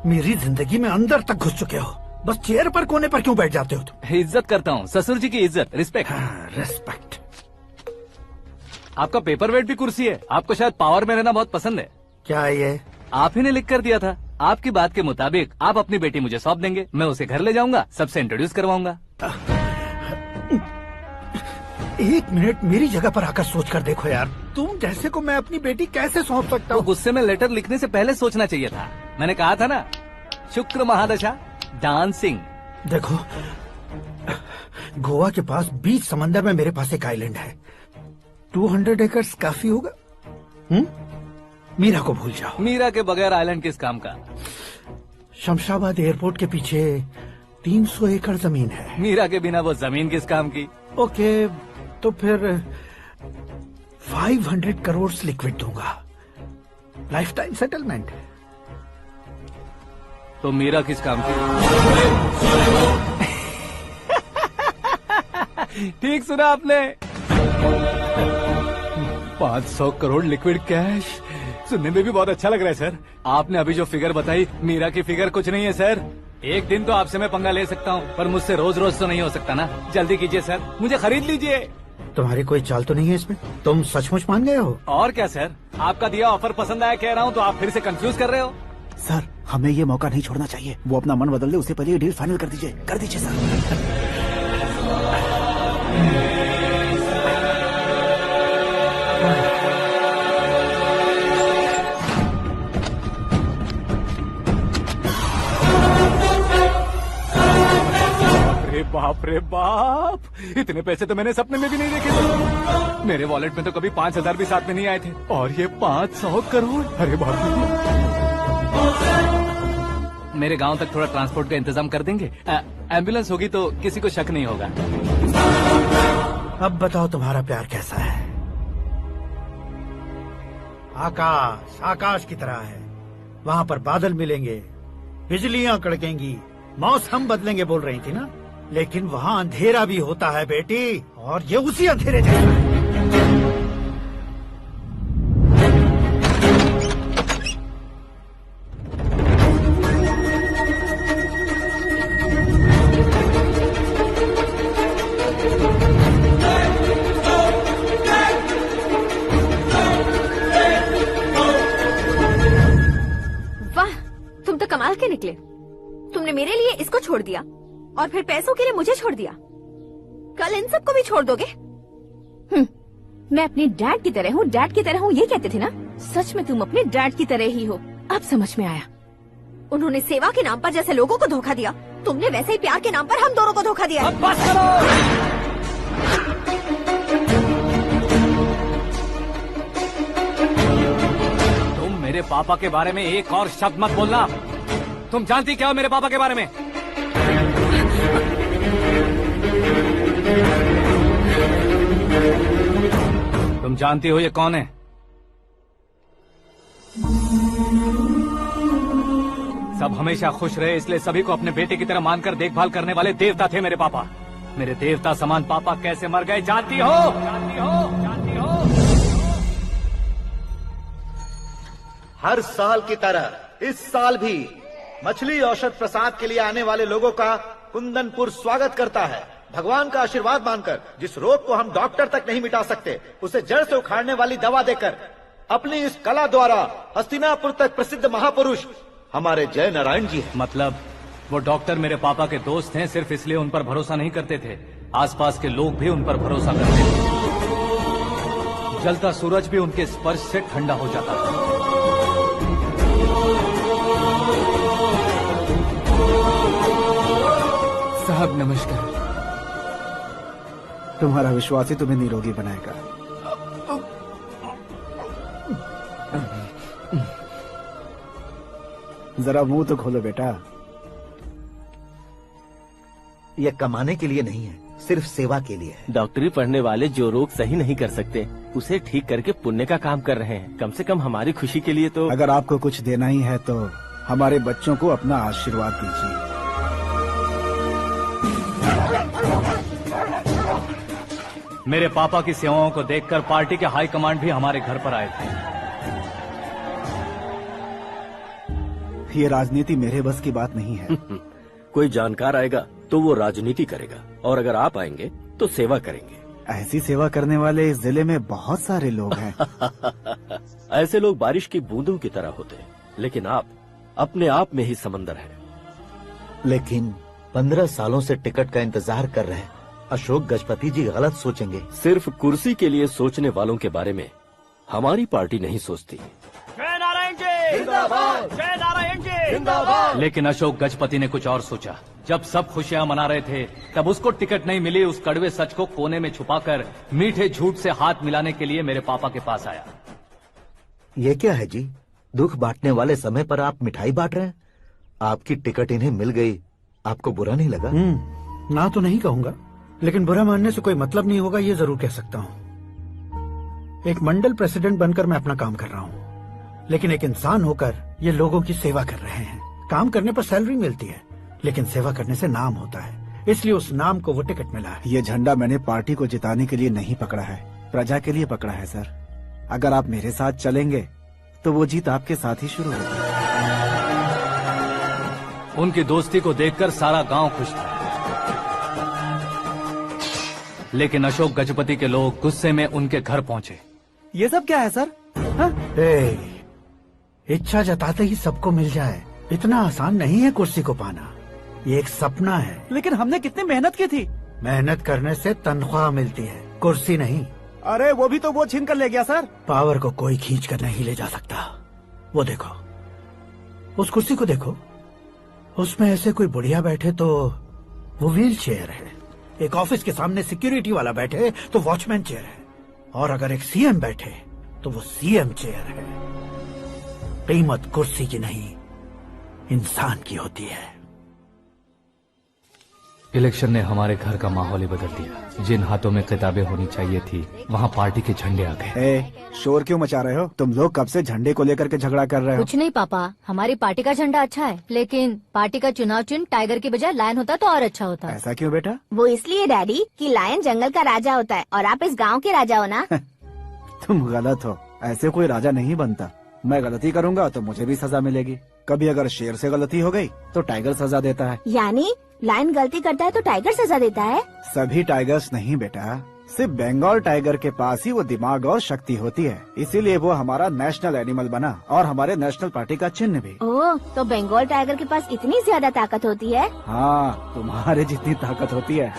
मेरी जिंदगी में अंदर तक घुस चुके हो, बस चेयर पर कोने पर क्यों बैठ जाते हो तुम? इज्जत करता हूँ, ससुर जी की इज्जत, रिस्पेक्ट। रेस्पेक्ट। आपका पेपर वेट भी कुर्सी है। आपको शायद पावर में रहना बहुत पसंद है। क्या है ये? आप ही ने लिख कर दिया था। आपकी बात के मुताबिक आप अपनी बेटी मुझे सौंप देंगे, मैं उसे घर ले जाऊंगा, सबसे इंट्रोड्यूस करवाऊंगा। एक मिनट मेरी जगह पर आकर सोच कर देखो यार, तुम जैसे को मैं अपनी बेटी कैसे सौंप सकता हूँ? गुस्से में लेटर लिखने से पहले सोचना चाहिए था। मैंने कहा था ना, शुक्र महादशा डांसिंग। देखो, गोवा के पास बीच समंदर में मेरे पास एक आइलैंड है, 200 एकर्स काफी होगा। मीरा को भूल जाओ। मीरा के बगैर आइलैंड किस काम का? शमशाबाद एयरपोर्ट के पीछे 300 एकड़ जमीन है। मीरा के बिना वो जमीन किस काम की? ओके, तो फिर 500 करोड़ लिक्विड दूंगा, लाइफ टाइम सेटलमेंट। तो मीरा किस काम की? ठीक सुना आपने, 500 करोड़ लिक्विड कैश। सुनने में भी बहुत अच्छा लग रहा है सर। आपने अभी जो फिगर बताई, मीरा की फिगर कुछ नहीं है सर। एक दिन तो आपसे मैं पंगा ले सकता हूँ, पर मुझसे रोज रोज तो नहीं हो सकता ना। जल्दी कीजिए सर, मुझे खरीद लीजिए। तुम्हारी कोई चाल तो नहीं है इसमें? तुम सचमुच मान गए हो? और क्या सर, आपका दिया ऑफर पसंद आया कह रहा हूँ, तो आप फिर से कंफ्यूज कर रहे हो। सर, हमें ये मौका नहीं छोड़ना चाहिए। वो अपना मन बदल दे, उससे पहले ये डील फाइनल कर दीजिए। कर दीजिए सर। बाप रे बाप, इतने पैसे तो मैंने सपने में भी नहीं देखे थे। मेरे वॉलेट में तो कभी 5000 भी साथ में नहीं आए थे, और ये 500 करोड़। अरे बाप रे। मेरे गांव तक थोड़ा ट्रांसपोर्ट का इंतजाम कर देंगे? एम्बुलेंस होगी तो किसी को शक नहीं होगा। अब बताओ तुम्हारा प्यार कैसा है? आकाश आकाश की तरह है, वहाँ पर बादल मिलेंगे, बिजलियाँ कड़केंगी, मौसम बदलेंगे बोल रही थी ना। लेकिन वहाँ अंधेरा भी होता है बेटी, और ये उसी अंधेरे जैसा है। वाह, तुम तो कमाल के निकले। तुमने मेरे लिए इसको छोड़ दिया और फिर पैसों के लिए मुझे छोड़ दिया। कल इन सबको भी छोड़ दोगे? मैं अपने डैड की तरह हूँ, डैड की तरह हूँ, ये कहते थे ना। सच में तुम अपने डैड की तरह ही हो। अब समझ में आया। उन्होंने सेवा के नाम पर जैसे लोगों को धोखा दिया, तुमने वैसे ही प्यार के नाम पर हम दोनों को धोखा दिया। अब बस करो। तुम मेरे पापा के बारे में एक और शब्द मत बोलना। तुम जानती क्या हो मेरे पापा के बारे में? तुम जानती हो ये कौन है? सब हमेशा खुश रहे, इसलिए सभी को अपने बेटे की तरह मानकर देखभाल करने वाले देवता थे मेरे पापा। मेरे देवता समान पापा कैसे मर गए जानती हो? जानती हो? जानती हो? हर साल की तरह इस साल भी मछली औषध प्रसाद के लिए आने वाले लोगों का कुंदनपुर स्वागत करता है। भगवान का आशीर्वाद मानकर जिस रोग को हम डॉक्टर तक नहीं मिटा सकते, उसे जड़ से उखाड़ने वाली दवा देकर अपनी इस कला द्वारा हस्तिनापुर तक प्रसिद्ध महापुरुष हमारे जय नारायण जी हैं। मतलब वो डॉक्टर मेरे पापा के दोस्त हैं, सिर्फ इसलिए उन पर भरोसा नहीं करते थे, आसपास के लोग भी उन पर भरोसा करते थे। जलता सूरज भी उनके स्पर्श से ठंडा हो जाता था। साहब नमस्कार। तुम्हारा विश्वास ही तुम्हें निरोगी बनाएगा। जरा मुंह तो खोलो बेटा। यह कमाने के लिए नहीं है, सिर्फ सेवा के लिए है। डॉक्टरी पढ़ने वाले जो रोग सही नहीं कर सकते, उसे ठीक करके पुण्य का काम कर रहे हैं। कम से कम हमारी खुशी के लिए तो। अगर आपको कुछ देना ही है तो हमारे बच्चों को अपना आशीर्वाद दीजिए। मेरे पापा की सेवाओं को देखकर पार्टी के हाई कमांड भी हमारे घर पर आए थे। ये राजनीति मेरे बस की बात नहीं है। कोई जानकार आएगा तो वो राजनीति करेगा, और अगर आप आएंगे तो सेवा करेंगे। ऐसी सेवा करने वाले इस जिले में बहुत सारे लोग हैं। ऐसे लोग बारिश की बूंदों की तरह होते हैं, लेकिन आप अपने आप में ही समंदर हैं। लेकिन 15 सालों से टिकट का इंतजार कर रहे हैं। अशोक गजपति जी गलत सोचेंगे। सिर्फ कुर्सी के लिए सोचने वालों के बारे में हमारी पार्टी नहीं सोचती। जय नारायण जी जिंदाबाद, जय नारायण जी जिंदाबाद। लेकिन अशोक गजपति ने कुछ और सोचा। जब सब खुशियां मना रहे थे तब उसको टिकट नहीं मिली। उस कड़वे सच को कोने में छुपाकर मीठे झूठ से हाथ मिलाने के लिए मेरे पापा के पास आया। ये क्या है जी? दुख बांटने वाले समय पर आप मिठाई बांट रहे हैं। आपकी टिकट इन्हें मिल गई, आपको बुरा नहीं लगा? ना तो नहीं कहूंगा, लेकिन बुरा मानने से कोई मतलब नहीं होगा, ये जरूर कह सकता हूँ। एक मंडल प्रेसिडेंट बनकर मैं अपना काम कर रहा हूँ, लेकिन एक इंसान होकर ये लोगों की सेवा कर रहे हैं। काम करने पर सैलरी मिलती है, लेकिन सेवा करने से नाम होता है, इसलिए उस नाम को वो टिकट मिला है। ये झंडा मैंने पार्टी को जिताने के लिए नहीं पकड़ा है, प्रजा के लिए पकड़ा है सर। अगर आप मेरे साथ चलेंगे तो वो जीत आपके साथ ही शुरू होगी। उनकी दोस्ती को देखकर सारा गांव खुश था, लेकिन अशोक गजपति के लोग गुस्से में उनके घर पहुंचे। ये सब क्या है सर? इच्छा जताते ही सबको मिल जाए, इतना आसान नहीं है कुर्सी को पाना। ये एक सपना है। लेकिन हमने कितनी मेहनत की थी। मेहनत करने से तनख्वाह मिलती है, कुर्सी नहीं। अरे वो भी तो वो छीन कर ले गया सर। पावर को कोई खींच कर नहीं ले जा सकता। वो देखो, उस कुर्सी को देखो, उसमें ऐसे कोई बुढ़िया बैठे तो वो व्हील चेयर है। एक ऑफिस के सामने सिक्योरिटी वाला बैठे तो वॉचमैन चेयर है, और अगर एक सीएम बैठे तो वो सीएम चेयर है। कीमत कुर्सी की नहीं, इंसान की होती है। इलेक्शन ने हमारे घर का माहौल ही बदल दिया। जिन हाथों में किताबें होनी चाहिए थी, वहाँ पार्टी के झंडे आ गए। शोर क्यों मचा रहे हो? तुम लोग कब से झंडे को लेकर के झगड़ा कर रहे हो? कुछ नहीं पापा, हमारी पार्टी का झंडा अच्छा है, लेकिन पार्टी का चुनाव चिन्ह टाइगर की बजाय लायन होता तो और अच्छा होता। ऐसा क्यों बेटा? वो इसलिए डैडी कि लायन जंगल का राजा होता है और आप इस गांव के राजा हो ना। तुम गलत हो, ऐसे कोई राजा नहीं बनता। मैं गलती करूंगा तो मुझे भी सजा मिलेगी। कभी अगर शेर से गलती हो गई तो टाइगर सजा देता है। यानी लायन गलती करता है तो टाइगर सजा देता है? सभी टाइगर्स नहीं बेटा, सिर्फ बंगाल टाइगर के पास ही वो दिमाग और शक्ति होती है, इसीलिए वो हमारा नेशनल एनिमल बना और हमारे नेशनल पार्टी का चिन्ह भी। ओह, तो बंगाल टाइगर के पास इतनी ज्यादा ताकत होती है? हाँ, तुम्हारे जितनी ताकत होती है।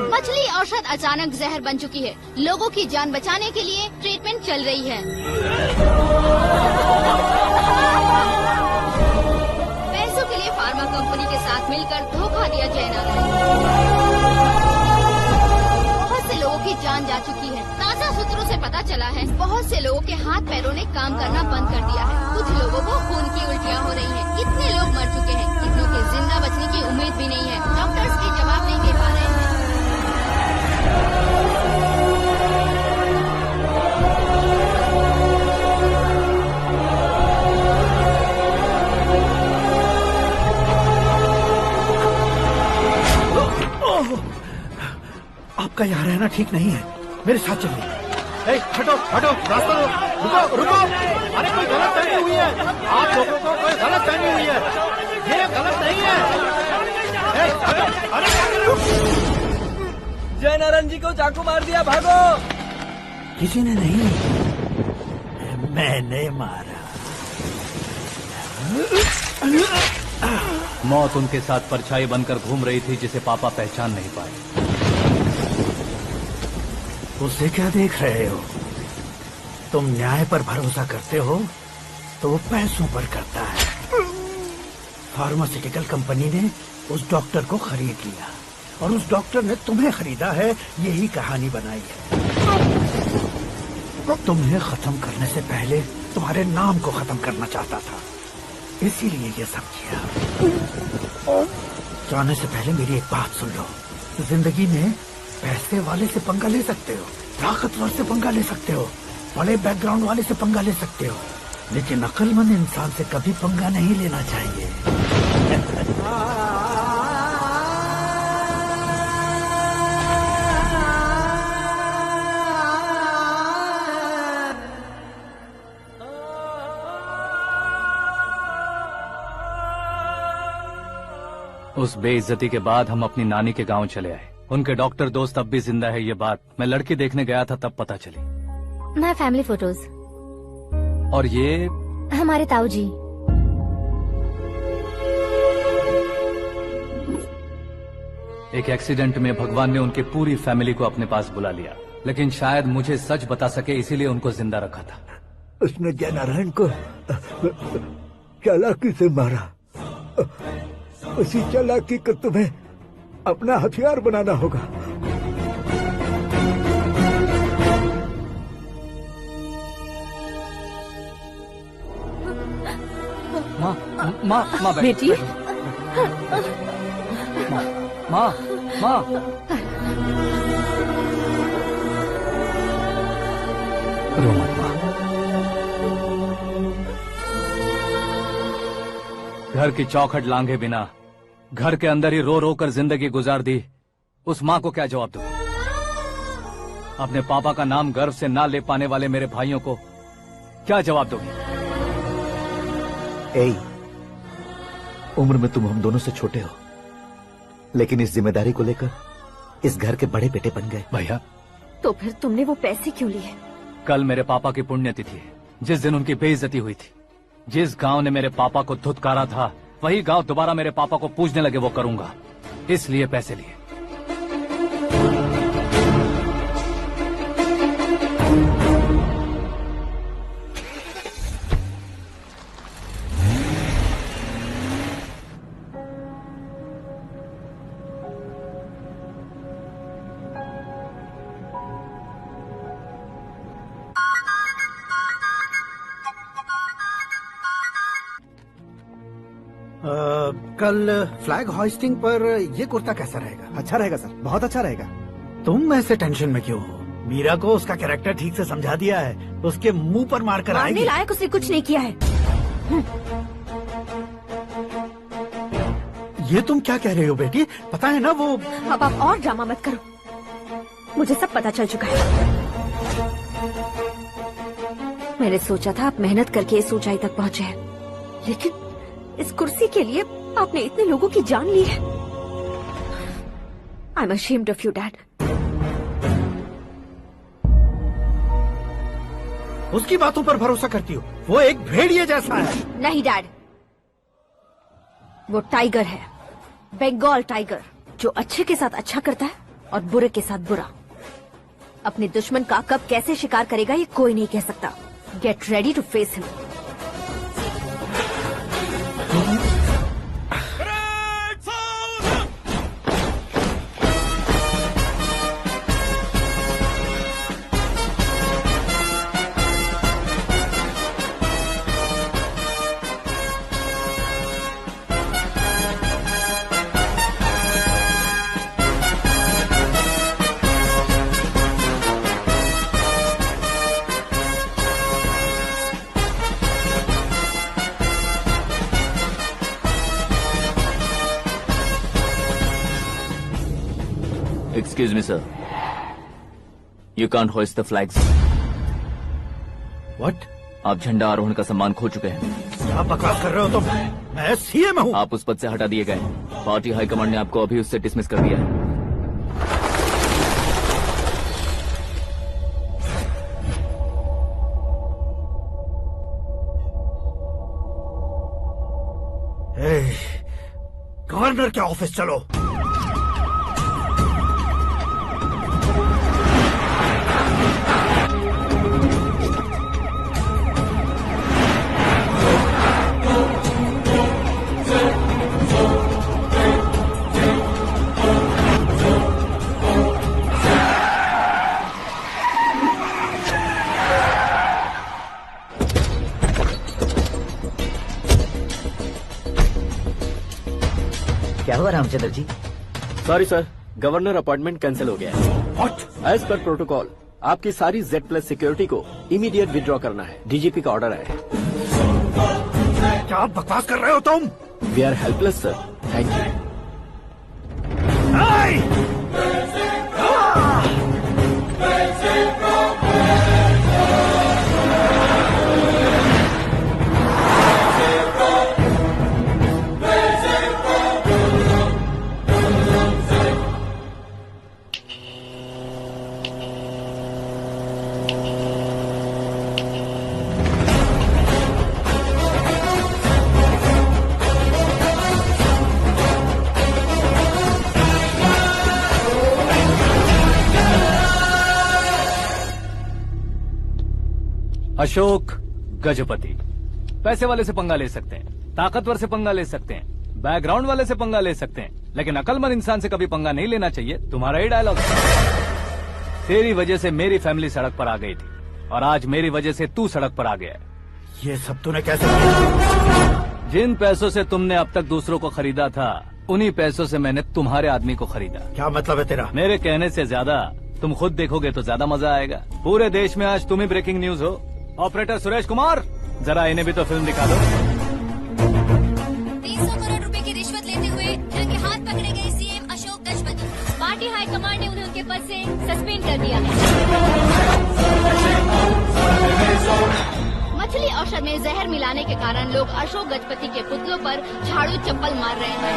मछली औषध अचानक जहर बन चुकी है। लोगों की जान बचाने के लिए ट्रीटमेंट चल रही है। पैसों के लिए फार्मा कंपनी के साथ मिलकर धोखा दिया जयनारायण। बहुत से लोगों की जान जा चुकी है। ताज़ा सूत्रों से पता चला है बहुत से लोगों के हाथ पैरों ने काम करना बंद कर दिया है। कुछ लोगों को खून की उल्टियाँ हो रही हैं। कितने लोग मर चुके हैं, कितनों के जिंदा बचने की उम्मीद भी नहीं है। डॉक्टर्स भी जवाब नहीं दे पा रहे हैं। आपका यहाँ रहना ठीक नहीं है, मेरे साथ चलिए। हटो हटो, रास्ता रुको रुको। अरे कोई गलत फहमी हुई है, आप लोगों को कोई गलत फहमी हुई है, ये गलत नहीं है। हटो, अरे जय नारायण जी को चाकू मार दिया, भागो। किसी ने नहीं, मैंने मारा। मौत उनके साथ परछाई बनकर घूम रही थी, जिसे पापा पहचान नहीं पाए। उसे क्या देख रहे हो? तुम न्याय पर भरोसा करते हो तो वो पैसों पर करता है। फार्मास्यूटिकल कंपनी ने उस डॉक्टर को खरीद लिया और उस डॉक्टर ने तुम्हें खरीदा है, यही कहानी बनाई है। तुम्हें खत्म करने से पहले तुम्हारे नाम को खत्म करना चाहता था, इसीलिए ये सब किया। जाने से पहले मेरी एक बात सुन लो। जिंदगी में पैसे वाले से पंगा ले सकते हो, ताकतवर से पंगा ले सकते हो, बड़े बैकग्राउंड वाले से पंगा ले सकते हो, लेकिन अक्लमंद इंसान से कभी पंगा नहीं लेना चाहिए। उस बेइज्जती के बाद हम अपनी नानी के गांव चले आए। उनके डॉक्टर दोस्त अब भी जिंदा है, ये बात मैं लड़की देखने गया था तब पता चली। My family photos. और ये हमारे ताऊ जी। एक एक्सीडेंट में भगवान ने उनकी पूरी फैमिली को अपने पास बुला लिया, लेकिन शायद मुझे सच बता सके इसीलिए उनको जिंदा रखा था। उसने जयनारायण को चालाकी से मारा। उसी चालाकी को तुम्हें अपना हथियार बनाना होगा। माँ बेटी। माँ रो मत माँ। घर की चौखट लांघे बिना घर के अंदर ही रो रो कर जिंदगी गुजार दी उस माँ को क्या जवाब दूं? अपने पापा का नाम गर्व से ना ले पाने वाले मेरे भाइयों को क्या जवाब दोगे? उम्र में तुम हम दोनों से छोटे हो, लेकिन इस जिम्मेदारी को लेकर इस घर के बड़े बेटे बन गए। भैया तो फिर तुमने वो पैसे क्यों लिए? कल मेरे पापा की पुण्यतिथि है, जिस दिन उनकी बेइज्जती हुई थी। जिस गांव ने मेरे पापा को धुतकारा था वही गांव दोबारा मेरे पापा को पूजने लगे वो करूंगा, इसलिए पैसे लिए। कल फ्लैग होइस्टिंग पर ये कुर्ता कैसा रहेगा? अच्छा रहेगा सर, बहुत अच्छा रहेगा। तुम ऐसे टेंशन में क्यों हो? मीरा को उसका कैरेक्टर ठीक से समझा दिया है, उसके मुंह पर मारकर आएगी। मारने लायक उसने कुछ नहीं किया है। ये तुम क्या कह रहे हो बेटी? पता है ना वो। अब आप और ड्रामा मत करो, मुझे सब पता चल चुका है। मैंने सोचा था आप मेहनत करके इस ऊंचाई तक पहुंचे हैं, लेकिन इस कुर्सी के लिए आपने इतने लोगों की जान ली है। I am ashamed of you dad. उसकी बातों पर भरोसा करती हो? वो एक भेड़िए जैसा है। नहीं डैड, वो टाइगर है, बंगाल टाइगर, जो अच्छे के साथ अच्छा करता है और बुरे के साथ बुरा। अपने दुश्मन का कब कैसे शिकार करेगा ये कोई नहीं कह सकता। Get ready to face him. Excuse me, sir. You can't hoist the flags. What? आप झंडा आरोहण का सम्मान खो चुके हैं। क्या बकवास कर रहे हो तुम? मैं सीएम हूँ। आप उस पद से हटा दिए गए। पार्टी हाईकमांड ने आपको अभी उससे डिसमिस कर दिया है। गवर्नर के ऑफिस चलो। Rajendra ji. Sorry sir, governor appointment cancel हो गया है। एज पर प्रोटोकॉल आपकी सारी Z+ सिक्योरिटी को इमीडिएट विड्रॉ करना है। डीजीपी का ऑर्डर है। क्या बकवास कर रहे हो तुम? We are helpless sir. Thank you. Ashok Gajapati. पैसे वाले से पंगा ले सकते हैं, ताकतवर से पंगा ले सकते हैं, बैकग्राउंड वाले से पंगा ले सकते हैं, लेकिन अकलमंद इंसान से कभी पंगा नहीं लेना चाहिए। तुम्हारा ही डायलॉग। तेरी वजह से मेरी फैमिली सड़क पर आ गई थी और आज मेरी वजह से तू सड़क पर आ गया है। ये सब तूने कैसे किया? जिन पैसों से तुमने अब तक दूसरों को खरीदा था, उन्हीं पैसों से मैंने तुम्हारे आदमी को खरीदा। क्या मतलब है तेरा? मेरे कहने से ज्यादा तुम खुद देखोगे तो ज्यादा मजा आएगा। पूरे देश में आज तुम ही ब्रेकिंग न्यूज हो। ऑपरेटर सुरेश कुमार, जरा इन्हें भी तो फिल्म दिखा दो। 300 करोड़ रुपए की रिश्वत लेते हुए रंगे हाथ पकड़े गए CM Ashok Gajapati. Party high command ने उन्हें उनके पद से सस्पेंड कर दिया है। मछली औषध में जहर मिलाने के कारण लोग अशोक गजपति के पुतलों पर झाड़ू चप्पल मार रहे हैं।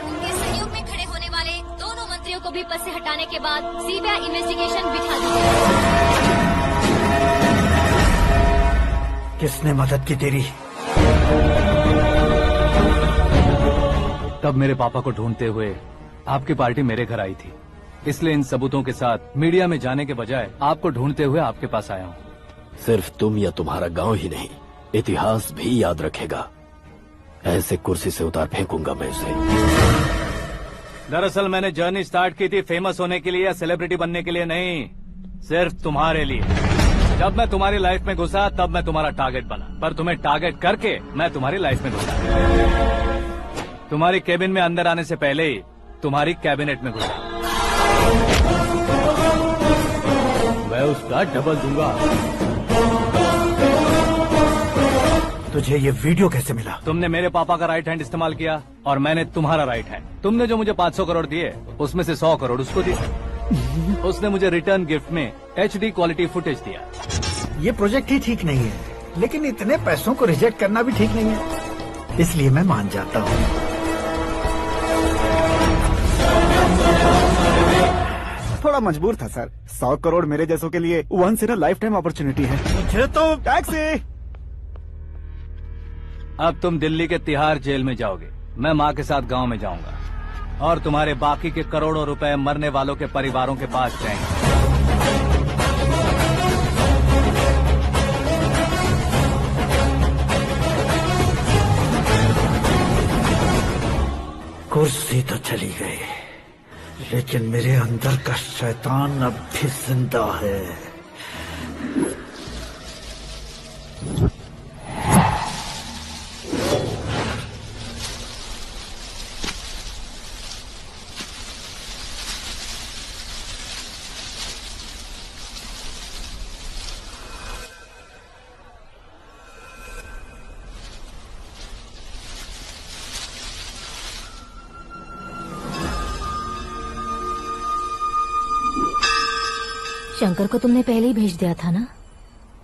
उनके सहयोग में खड़े होने वाले दोनों मंत्रियों को भी पद से हटाने के बाद सीबीआई इन्वेस्टिगेशन बिठा दी है। किसने मदद की तेरी? तब मेरे पापा को ढूंढते हुए आपकी पार्टी मेरे घर आई थी, इसलिए इन सबूतों के साथ मीडिया में जाने के बजाय आपको ढूंढते हुए आपके पास आया हूँ। सिर्फ तुम या तुम्हारा गांव ही नहीं, इतिहास भी याद रखेगा। ऐसे कुर्सी से उतार फेंकूंगा मैं उसे। दरअसल मैंने जर्नी स्टार्ट की थी फेमस होने के लिए या सेलिब्रिटी बनने के लिए नहीं, सिर्फ तुम्हारे लिए। जब मैं तुम्हारी लाइफ में घुसा तब मैं तुम्हारा टारगेट बना, पर तुम्हें टारगेट करके मैं तुम्हारी लाइफ में घुसा। तुम्हारी केबिन में अंदर आने से पहले ही तुम्हारी कैबिनेट में घुसा। मैं उसका डबल दूंगा। तुझे ये वीडियो कैसे मिला? तुमने मेरे पापा का राइट हैंड इस्तेमाल किया और मैंने तुम्हारा राइट हैंड। तुमने जो मुझे 500 करोड़ दिए उसमें से 100 करोड़ उसको दिए। उसने मुझे रिटर्न गिफ्ट में HD क्वालिटी फुटेज दिया। ये प्रोजेक्ट ही ठीक नहीं है, लेकिन इतने पैसों को रिजेक्ट करना भी ठीक नहीं है, इसलिए मैं मान जाता हूँ। थोड़ा मजबूर था सर। 100 करोड़ मेरे जैसों के लिए once in a lifetime opportunity है। मुझे तो टैक्सी। अब तुम दिल्ली के तिहाड़ जेल में जाओगे, मैं माँ के साथ गांव में जाऊंगा और तुम्हारे बाकी के करोड़ों रुपए मरने वालों के परिवारों के पास जाएंगे। कुर्सी तो चली गई, लेकिन मेरे अंदर का शैतान अब भी जिंदा है। शंकर को तुमने पहले ही भेज दिया था ना?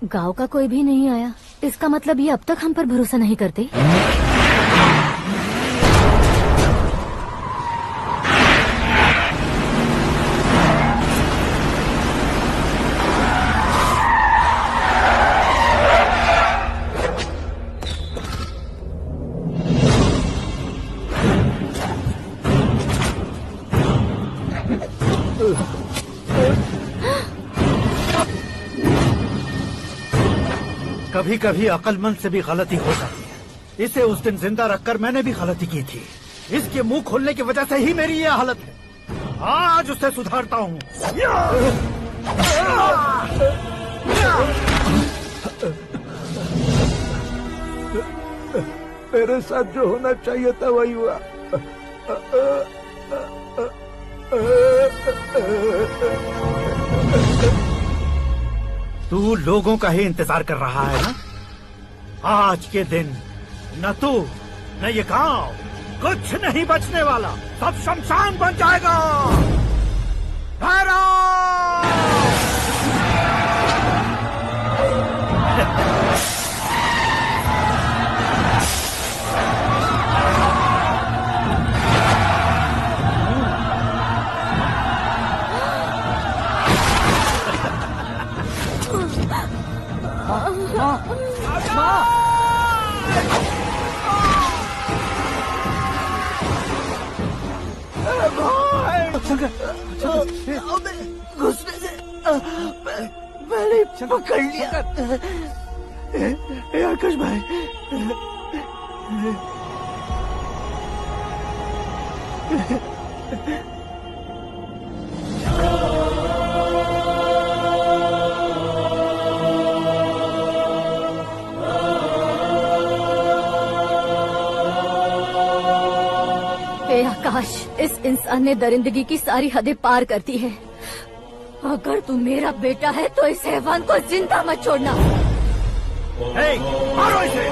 गांव का कोई भी नहीं आया, इसका मतलब ये अब तक हम पर भरोसा नहीं करते। कभी कभी अक्लमंद से भी गलती हो जाती है। इसे उस दिन जिंदा रखकर मैंने भी गलती की थी। इसके मुंह खोलने की वजह से ही मेरी ये हालत है। आज उसे सुधारता हूँ। मेरे साथ जो होना चाहिए था वही हुआ। तू लोगों का ही इंतजार कर रहा है ना? आज के दिन न तू न ये गांव कुछ नहीं बचने वाला, सब शमशान बन जाएगा। घुसने से मैंने पकड़ लिया। आकाश भाई, हे आकाश, इस इंसान ने दरिंदगी की सारी हदें पार कर दी है। अगर तू मेरा बेटा है तो इस हैवान को जिंदा मत छोड़ना। मारो इसे।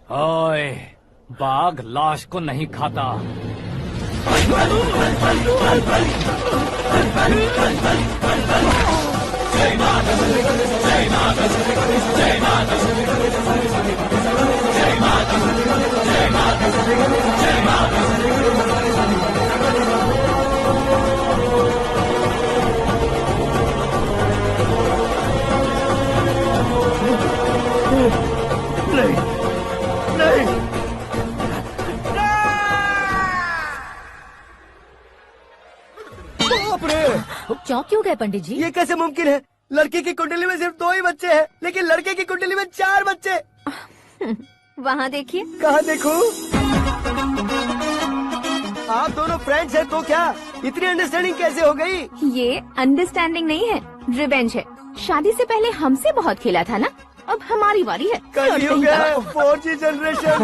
ओए, बाघ लाश को नहीं खाता। जय माता बाप रे! चौंक क्यों गए पंडित जी? ये कैसे मुमकिन है? लड़की की कुंडली में सिर्फ 2 ही बच्चे हैं, लेकिन लड़के की कुंडली में 4 बच्चे। वहाँ देखिए। कहाँ देखूं? आप दोनों फ्रेंड्स हैं तो क्या? इतनी अंडरस्टैंडिंग कैसे हो गई? ये अंडरस्टैंडिंग नहीं है, रिवेंज है। शादी से पहले हमसे बहुत खेला था ना, अब हमारी बारी है। कलयुग है, 4G जनरेशन।